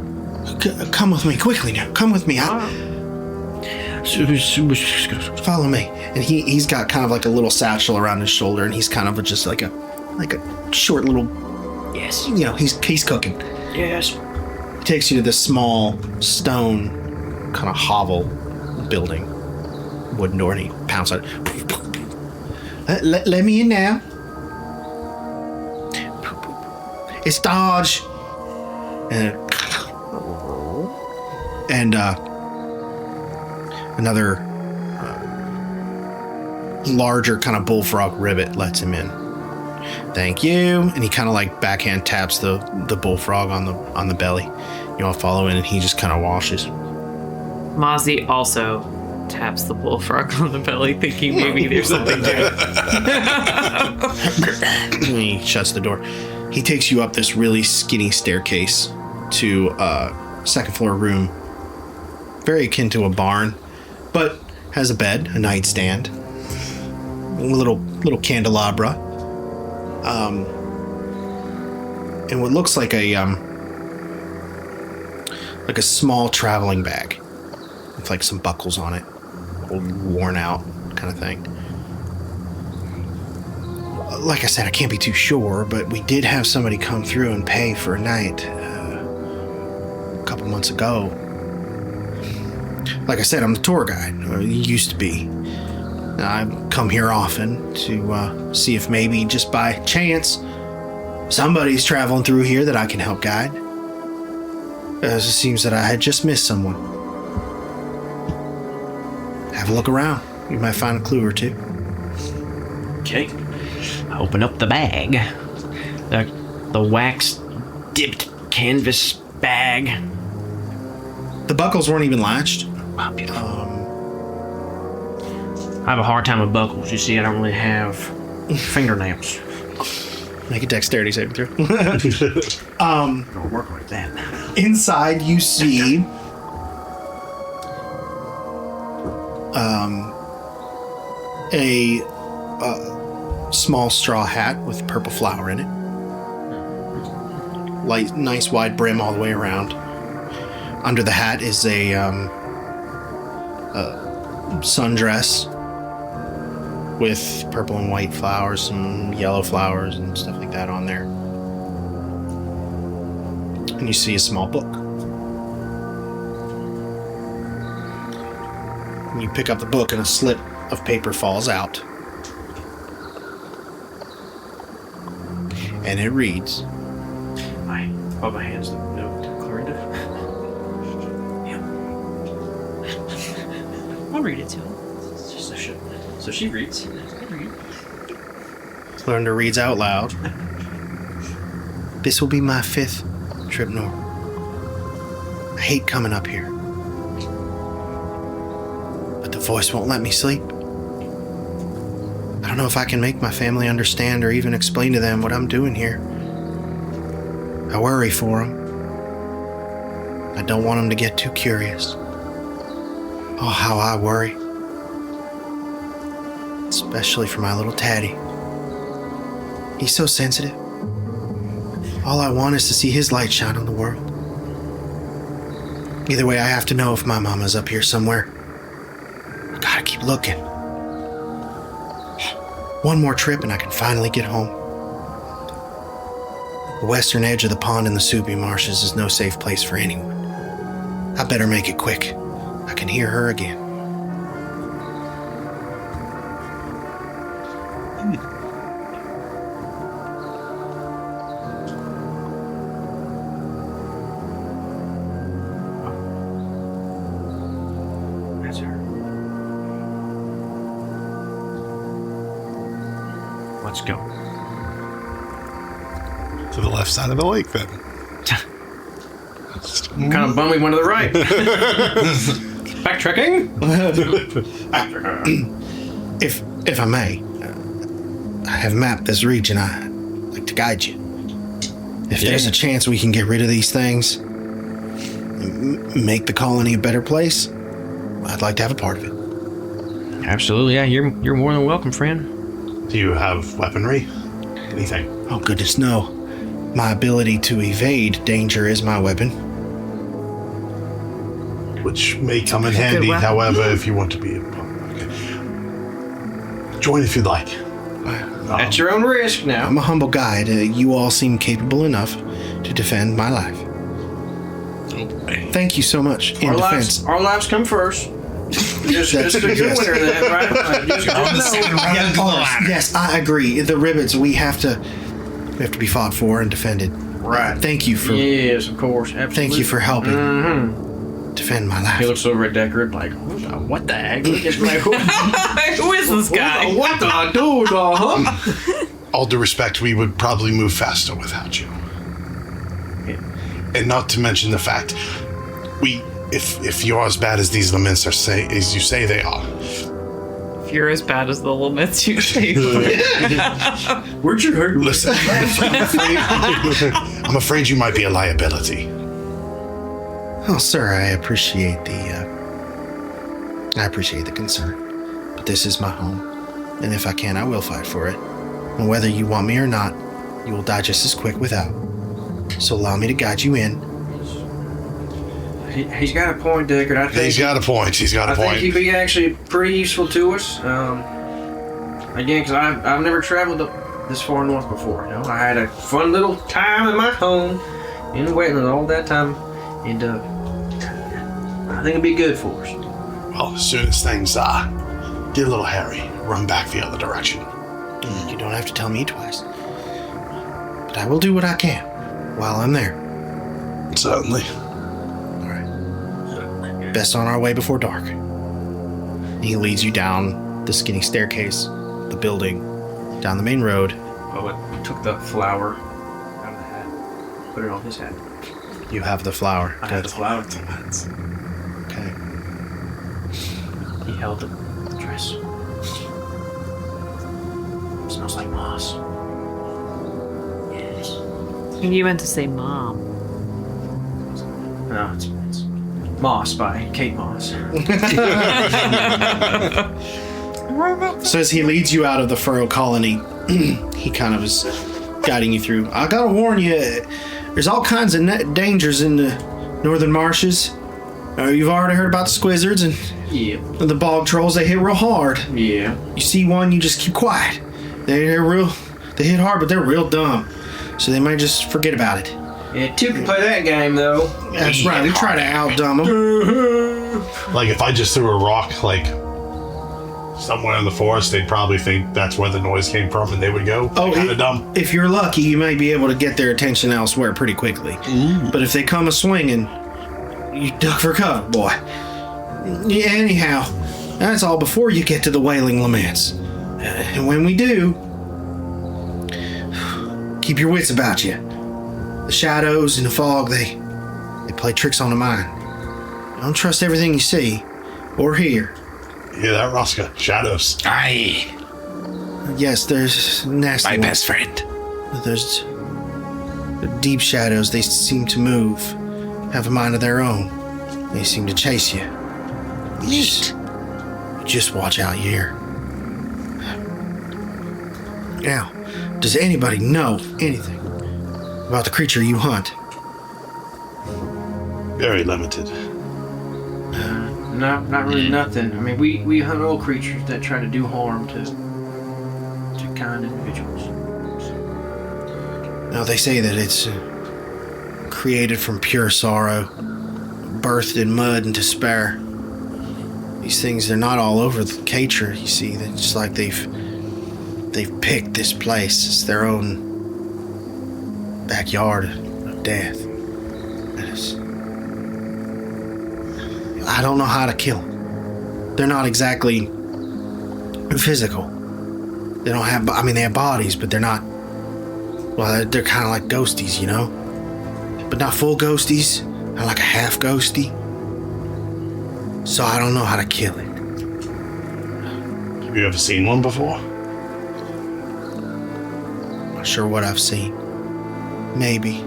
S1: Come with me quickly now. Come with me. Follow me. And he's got kind of like a little satchel around his shoulder, and he's kind of just like a short little.
S5: Yes.
S1: You know, he's cooking.
S5: Yes.
S1: He takes you to this small stone kind of hovel building, wooden door, and he pounds on it. Let me in now. It's Dodge. And another larger kind of bullfrog ribbit lets him in. Thank you. And he kind of like backhand taps the bullfrog on the belly. You all follow in, and he just kind of washes.
S2: Mozzie also taps the bullfrog on the belly, thinking maybe there's something there.
S1: And he shuts the door. He takes you up this really skinny staircase to a second floor room, very akin to a barn, but has a bed, a nightstand, a little candelabra, and what looks like a small traveling bag with like some buckles on it, old, worn out kind of thing. Like I said, I can't be too sure, but we did have somebody come through and pay for a night a couple months ago. Like I said, I'm the tour guide, or used to be. I come here often to see if maybe just by chance somebody's traveling through here that I can help guide. It seems that I had just missed someone. Have a look around. You might find a clue or two.
S5: Okay. I open up the bag. The wax dipped canvas bag.
S1: The buckles weren't even latched.
S5: Wow, beautiful. I have a hard time with buckles. You see, I don't really have fingernails.
S1: Make a dexterity saving throw.
S5: Don't work like that.
S1: Inside, you see a small straw hat with purple flower in it. Nice wide brim all the way around. Under the hat is a sundress with purple and white flowers, some yellow flowers and stuff like that on there. And you see a small book. You pick up the book and a slip of paper falls out. And it reads,
S5: Bubba hands the note to Clorinda.
S6: I'll read it to him.
S5: So she reads.
S1: Clorinda reads out loud. This will be my 5th trip north. I hate coming up here. But the voice won't let me sleep. I don't know if I can make my family understand or even explain to them what I'm doing here. I worry for them. I don't want them to get too curious. Oh, how I worry. Especially for my little Taddy. He's so sensitive. All I want is to see his light shine on the world. Either way, I have to know if my mama's up here somewhere. I gotta keep looking. One more trip and I can finally get home. The western edge of the pond in the Subi marshes is no safe place for anyone. I better make it quick. I can hear her again.
S5: That's her. Let's go.
S4: To the left side of the lake, then.
S5: Kind of bummed we went to the right. Backtracking.
S1: If I may, I have mapped this region. I'd like to guide you. If there's a chance we can get rid of these things, make the colony a better place, I'd like to have a part of it.
S5: Absolutely, yeah. You're more than welcome, friend.
S4: Do you have weaponry? Anything?
S1: Oh, goodness, no. My ability to evade danger is my weapon.
S4: Which may come in handy,
S7: weapon.
S4: however, if you want to be a join if you'd like.
S5: At your own risk now.
S1: I'm a humble guide. You all seem capable enough to defend my life. Thank you so much. In defense.
S5: Our lives come first. Just a good
S1: yes.
S5: winner then, right? Just a good
S1: Yes, I agree. The ribbons we have to be fought for and defended.
S5: Right.
S1: Thank you for
S5: Yes, of course. Absolutely.
S1: thank you for helping defend my life.
S5: He looks over at Deckard like, what the heck? Look at me.
S2: Who is this guy?
S5: What the dude, huh?
S4: All due respect, we would probably move faster without you. And not to mention the fact, if you're as bad as these laments as you say they are,
S2: If you're as bad as the laments you say.
S5: Where'd you hurt?
S4: listen, I'm afraid you might be a liability.
S1: Oh, sir, I appreciate the concern. But this is my home, and if I can, I will fight for it. And whether you want me or not, you will die just as quick without. So allow me to guide you in.
S5: He's got a point, Deckard. I think
S4: He's got a point.
S5: I think he'd be actually pretty useful to us. Again, because I've never traveled up this far north before. You know, I had a fun little time in my home in Whetland all that time, and I think it'd be good for us.
S4: Well, as soon as things get a little hairy, run back the other direction.
S1: You don't have to tell me twice. But I will do what I can while I'm there.
S4: Certainly.
S1: All right. Best on our way before dark. He leads you down the skinny staircase, the building, down the main road.
S5: Bubba took the flower out of the hat, put it on his hat.
S1: You have the flower.
S5: I had the flower.
S1: Okay.
S5: He held the dress. It smells like moss. Yes.
S7: You meant to say mom.
S5: No, it's Moss by Kate Moss.
S1: So as he leads you out of the Furrow colony, he kind of is guiding you through. I gotta warn you, there's all kinds of dangers in the northern marshes. You've already heard about the squizzards and
S5: Yeah.
S1: the bog trolls. They hit real hard.
S5: Yeah.
S1: You see one, you just keep quiet. They hit hard, but they're real dumb. So they might just forget about it.
S5: Yeah, two can play that game though.
S1: That's right. We try to outdumb them.
S4: Like if I just threw a rock like somewhere in the forest, they'd probably think that's where the noise came from, and they would go. Kind of dumb.
S1: If you're lucky, you may be able to get their attention elsewhere pretty quickly. But if they come a swinging, you duck for cover, boy. Yeah, anyhow, that's all before you get to the Wailing Laments. And when we do, keep your wits about you. The shadows and the fog, they play tricks on the mind. Don't trust everything you see or hear.
S4: Yeah, that Rosca. Shadows.
S3: Aye.
S1: Yes, there's nasty
S3: My
S1: ones.
S3: best friend.
S1: There's deep shadows. They seem to move, have a mind of their own. They seem to chase you. Just watch out here. Now, does anybody know anything about the creature you hunt?
S4: Very limited.
S5: No, not really nothing. I mean, we hunt all creatures that try to do harm to kind individuals.
S1: Now, they say that it's created from pure sorrow, birthed in mud and despair. These things, they're not all over the Cature, you see. They're just like they've picked this place as their own backyard of death. I don't know how to kill them. They're not exactly physical. They don't have, I mean, they have bodies, but they're not, well, they're kind of like ghosties, you know? But not full ghosties, not like a half ghosty. So I don't know how to kill it.
S4: Have you ever seen one before?
S1: Not sure what I've seen. Maybe.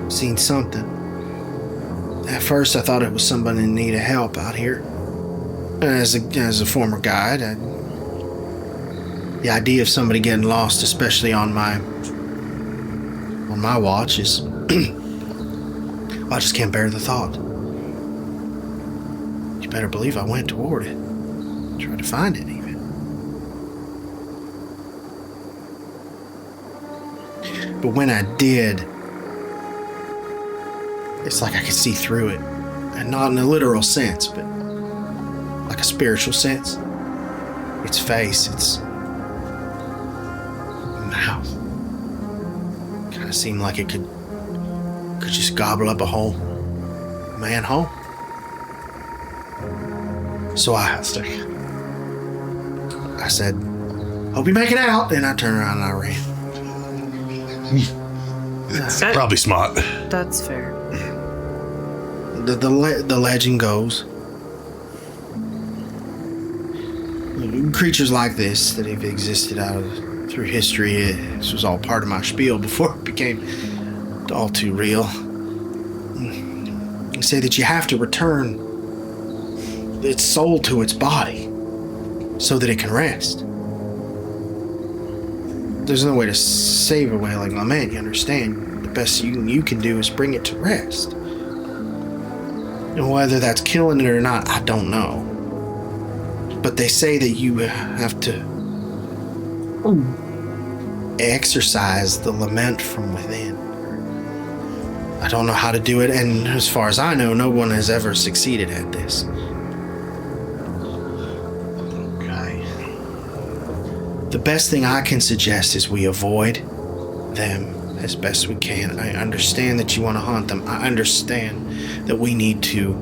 S1: Seen something. At first, I thought it was somebody in need of help out here. As a former guide, the idea of somebody getting lost, especially on my watch, is I just can't bear the thought. You better believe I went toward it, tried to find it even. But when I did, it's like I could see through it. And not in a literal sense, but like a spiritual sense. Its face, its mouth. Kind of seemed like it could just gobble up a whole man whole. So I said, hope you make it out. And I turned around and I ran.
S4: Probably smart.
S7: That's fair.
S1: The legend goes, creatures like this that have existed through history, this was all part of my spiel before it became all too real. They say that you have to return its soul to its body so that it can rest. There's no way to save a Wailing Lament, you understand? The best you can do is bring it to rest. And whether that's killing it or not, I don't know. But they say that you have to exorcise the lament from within. I don't know how to do it, and as far as I know, no one has ever succeeded at this. Okay. The best thing I can suggest is we avoid them as best we can. I understand that you want to hunt them. I understand that we need to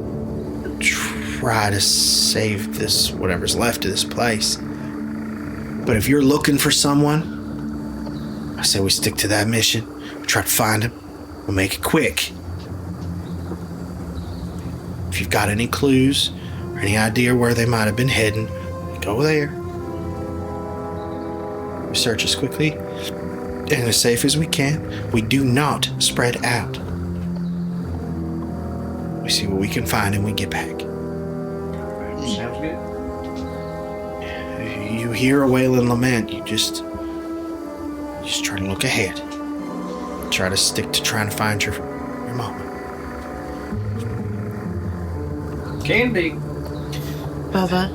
S1: try to save this, whatever's left of this place. But if you're looking for someone, I say we stick to that mission. We try to find him. We'll make it quick. If you've got any clues or any idea where they might have been hidden, go there. We search as quickly and as safe as we can. We do not spread out. We see what we can find and we get back.
S5: Sounds good.
S1: You hear a Wailing Lament, you just try to look ahead. Try to stick to trying to find your mama.
S5: Candy.
S7: Bubba,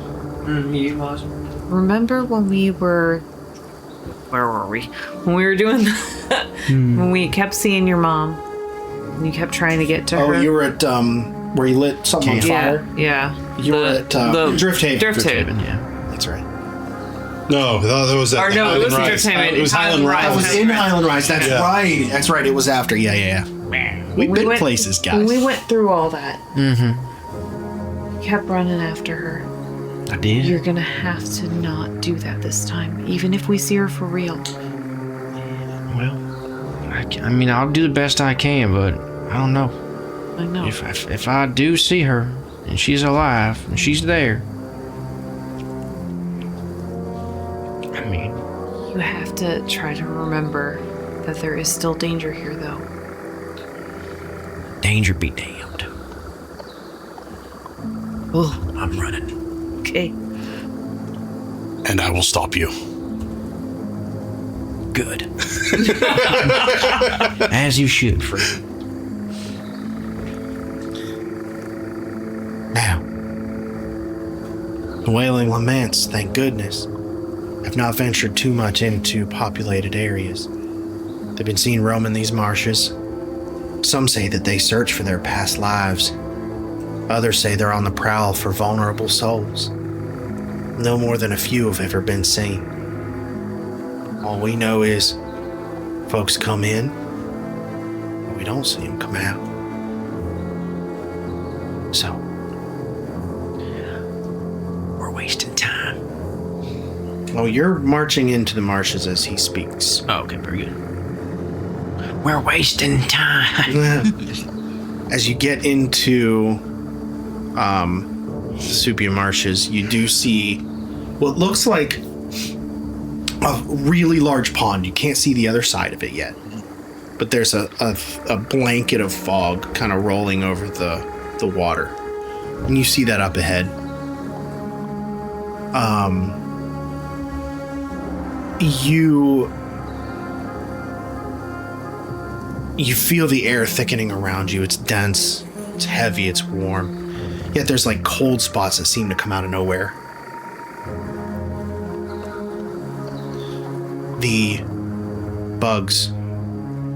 S5: You lost.
S7: remember when we were... Where were we? When we were doing when we kept seeing your mom You kept trying to get to her.
S1: Oh, you were at where you lit something on fire.
S7: Yeah.
S1: You were at Drift Haven.
S7: Drift Haven.
S5: Yeah.
S1: That's right.
S4: No, that was at
S2: Or no, it was
S4: Highland
S2: Drift
S4: Rise.
S2: Haven.
S4: It was Highland Rise.
S1: I was in Highland Rise. That's right. That's right. It was after. Yeah. We've been places, guys.
S7: When we went through all that,
S5: Mm-hmm.
S7: you kept running after her.
S5: I did.
S7: You're gonna have to not do that this time, even if we see her for real.
S5: Well, I mean, I'll do the best I can, but I don't know.
S7: I know.
S5: If I do see her and she's alive and she's there, I mean,
S7: You have to try to remember that there is still danger here, though.
S5: danger be damned.
S7: Oh,
S5: I'm running.
S7: okay.
S4: And I will stop you.
S5: Good. As you should, friend.
S1: Now, the Wailing Laments, thank goodness, have not ventured too much into populated areas. They've been seen roaming these marshes. Some say that they search for their past lives. Others say they're on the prowl for vulnerable souls. No more than a few have ever been seen. All we know is folks come in, but we don't see them come out. So,
S5: We're wasting time.
S1: well, you're marching into the marshes as he speaks.
S5: Oh, okay, very good. We're wasting time.
S1: As you get into the Supia Marshes, you do see what looks like a really large pond. You can't see the other side of it yet, but there's a blanket of fog kind of rolling over the water, and you see that up ahead. You feel the air thickening around you. It's dense, it's heavy, it's warm. Yet there's like cold spots that seem to come out of nowhere. The bugs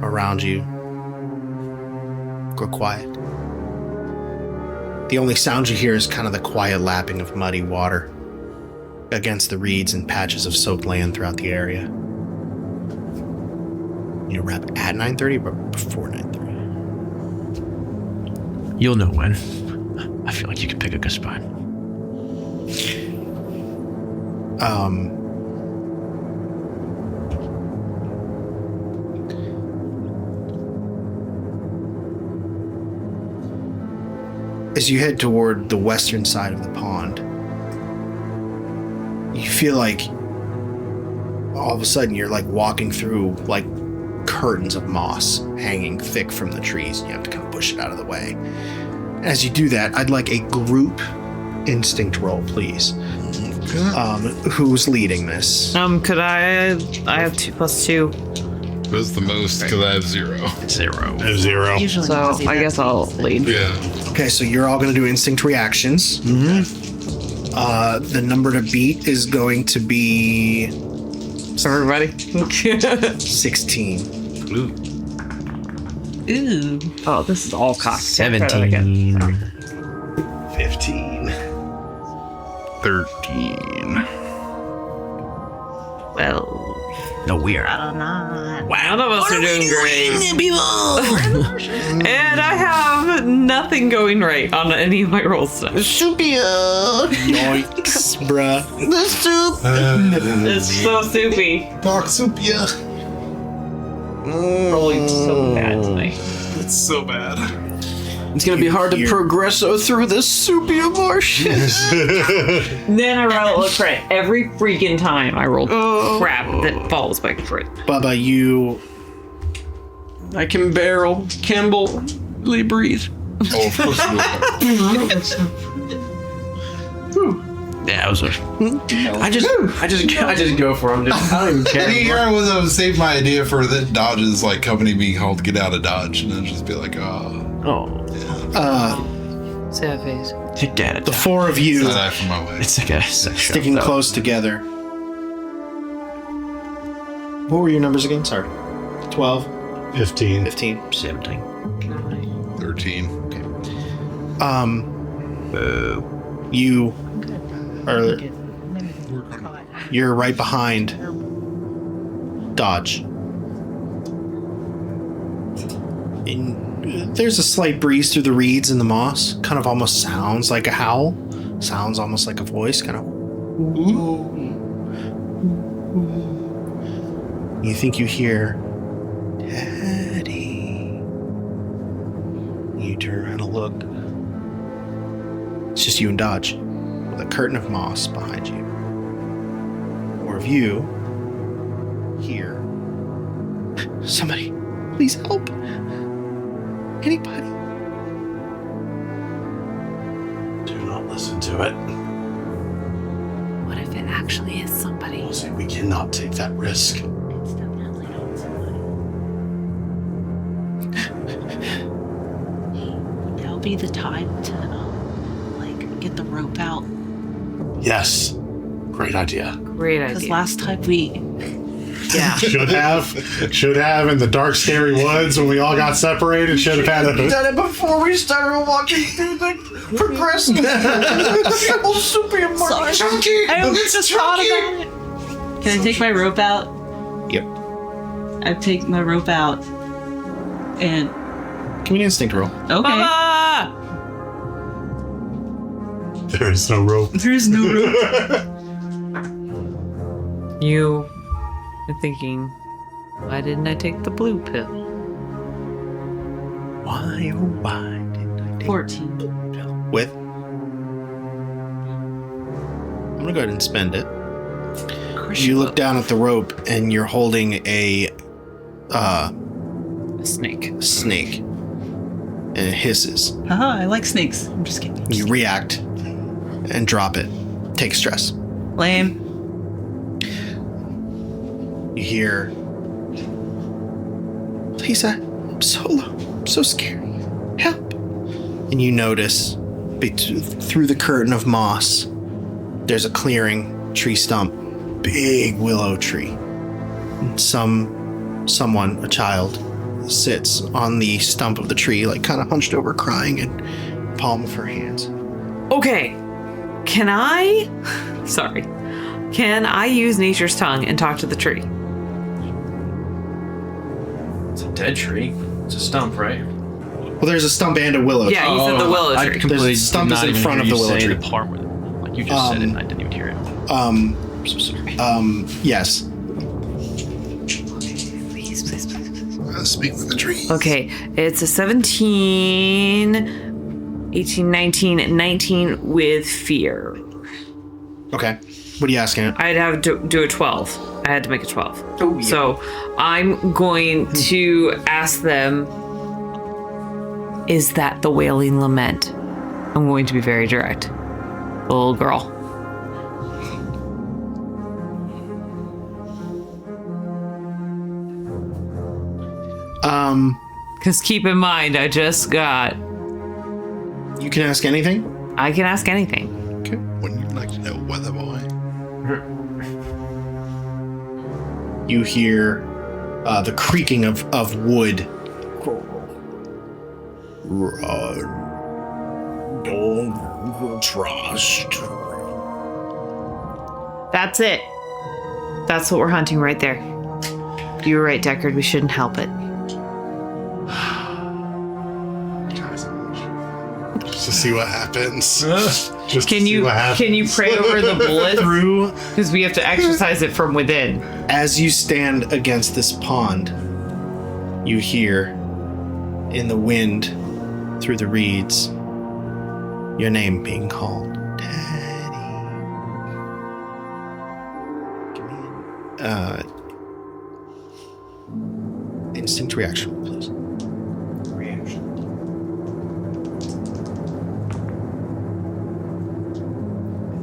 S1: around you go quiet. The only sound you hear is kind of the quiet lapping of muddy water against the reeds and patches of soaked land throughout the area. You wrap at 9:30, but before 9:30.
S5: You'll know when. I feel like you could pick a good spot.
S1: As you head toward the western side of the pond, you feel like all of a sudden you're like walking through like curtains of moss hanging thick from the trees, and you have to kind of push it out of the way. As you do that, I'd like a group instinct roll, please. Who's leading this?
S2: Could I have 2 + 2,
S8: What's the most? Because I have 0.
S5: 0.
S4: I have 0.
S6: Usually
S2: so
S6: Mozzie
S2: I
S6: does
S2: guess I'll
S6: it.
S2: lead.
S8: Yeah.
S1: Okay, so you're all going to do instinct reactions. The number to beat is going to be
S2: Everybody.
S1: 16.
S2: Ooh. Oh, this is all cocked.
S5: 17.
S4: 15.
S8: 13.
S2: Well,
S5: No, we are.
S2: none of us are doing great. And I have nothing going right on any of my rolls today.
S1: Yikes, bruh.
S2: It's so soupy.
S8: Doc Supia.
S2: Rolling so bad tonight.
S8: It's so bad.
S5: It's gonna be hard to
S1: Here.
S5: progresso through this Supia marshes.
S2: Then I roll crap every freaking time I roll crap that falls by crit.
S1: Bubba, you
S5: I can barrel, Campbell, breathe.
S8: Oh, of course you will.
S5: Yeah, it was a. I just go for him. I don't even care.
S8: Any year I was save my idea for the Dodge's like company being called to get out of Dodge, and then just be like, oh,
S7: Sad face.
S5: Take that.
S1: the four of you
S8: is that for my way?
S5: It's like a sex shop,
S1: sticking
S5: though.
S1: close together. What were your numbers again? Sorry. 12,
S4: 15.
S1: 15.
S5: 17.
S8: 13.
S1: You're right behind Dodge. And there's a slight breeze through the reeds and the moss. Kind of almost sounds like a howl. Sounds almost like a voice. Kind of. You think you hear, Daddy. You turn around and look. It's just you and Dodge, with a curtain of moss behind you. Or if you hear, somebody, please help. Anybody?
S4: Do not listen to it.
S7: What if it actually is somebody?
S4: We cannot take that risk.
S6: It's definitely not somebody. Now be the time to, get the rope out.
S4: Yes. Great idea.
S7: Great
S6: Because
S7: idea.
S6: last time we...
S7: Yeah.
S4: Should have in the dark, scary woods when we all got separated. Should have had a.
S1: Done it before we started walking through the progressive supermarket.
S6: I almost just thought about it. Can I take my rope out?
S1: Yep.
S6: I take my rope out and...
S1: Give me an instinct roll.
S6: Okay.
S7: Bubba!
S4: There is no rope.
S6: There's no rope.
S2: You are thinking, why didn't I take the blue pill?
S1: Why, oh, why did I take
S6: 14.
S1: the pill? With? I'm gonna go ahead and spend it. You look down at the rope and you're holding a
S2: Snake.
S1: snake. And it hisses.
S6: Haha, I like snakes. I'm just kidding.
S1: You react and drop it. Take stress.
S6: Lame.
S1: You hear, please, I'm so low, I'm so scared. Help. And you notice through the curtain of moss, there's a clearing, tree stump, big willow tree. And someone, a child, sits on the stump of the tree, like kind of hunched over, crying, and palm of her hands.
S2: Okay. Can I use nature's tongue and talk to the tree?
S5: It's a dead tree. It's a stump, right?
S1: Well, there's a stump and a willow tree.
S2: Yeah, you said the willow
S5: I
S2: tree.
S5: completely
S1: There's a stump
S5: did
S1: is
S5: not
S1: in
S5: even
S1: front
S5: hear
S1: of the
S5: you
S1: willow
S5: say
S1: tree.
S5: the part where, like, you just said it and I didn't even hear it. I'm so sorry.
S1: Yes.
S2: Please, please, please.
S8: Speak with the trees.
S2: Okay, it's a 17, 18, 19, 19 with fear.
S1: Okay. What are you asking it?
S2: I'd have to do a 12. I had to make a 12.
S1: Oh, yeah.
S2: So I'm going to ask them, is that the Wailing Lament? I'm going to be very direct. The little girl. Because keep in mind, I just got...
S1: You can ask anything?
S2: I can ask anything.
S1: Okay.
S8: Wouldn't you like to know, weather boy?
S1: You hear the creaking of wood. Run. Don't trust.
S7: That's it. That's what we're hunting right there. You were right, Deckard. We shouldn't help it.
S4: Just to see what happens. Just
S2: Can
S4: to see
S2: you
S4: what happens.
S2: can you pray over the bullet?
S1: Through,
S2: Because we have to exercise it from within.
S1: as you stand against this pond, you hear in the wind through the reeds your name being called. Daddy. Give me an instinct reaction, please. Reaction.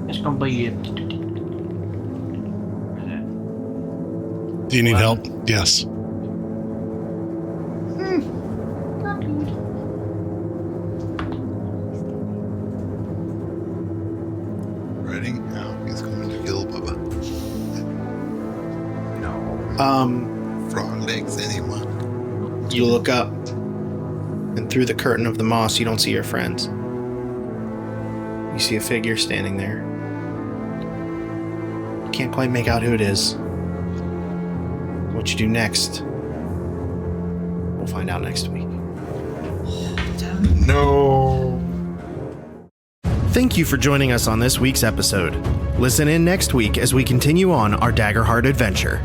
S5: It's gonna be
S4: Do you need help? Yes.
S8: Ready? Now he's going to kill Bubba.
S1: Um,
S8: Frog legs, anyone?
S1: you look up and through the curtain of the moss, you don't see your friends. You see a figure standing there. You can't quite make out who it is. What you do next, we'll find out next week.
S8: No.
S1: Thank you for joining us on this week's episode. Listen in next week as we continue on our Daggerheart adventure.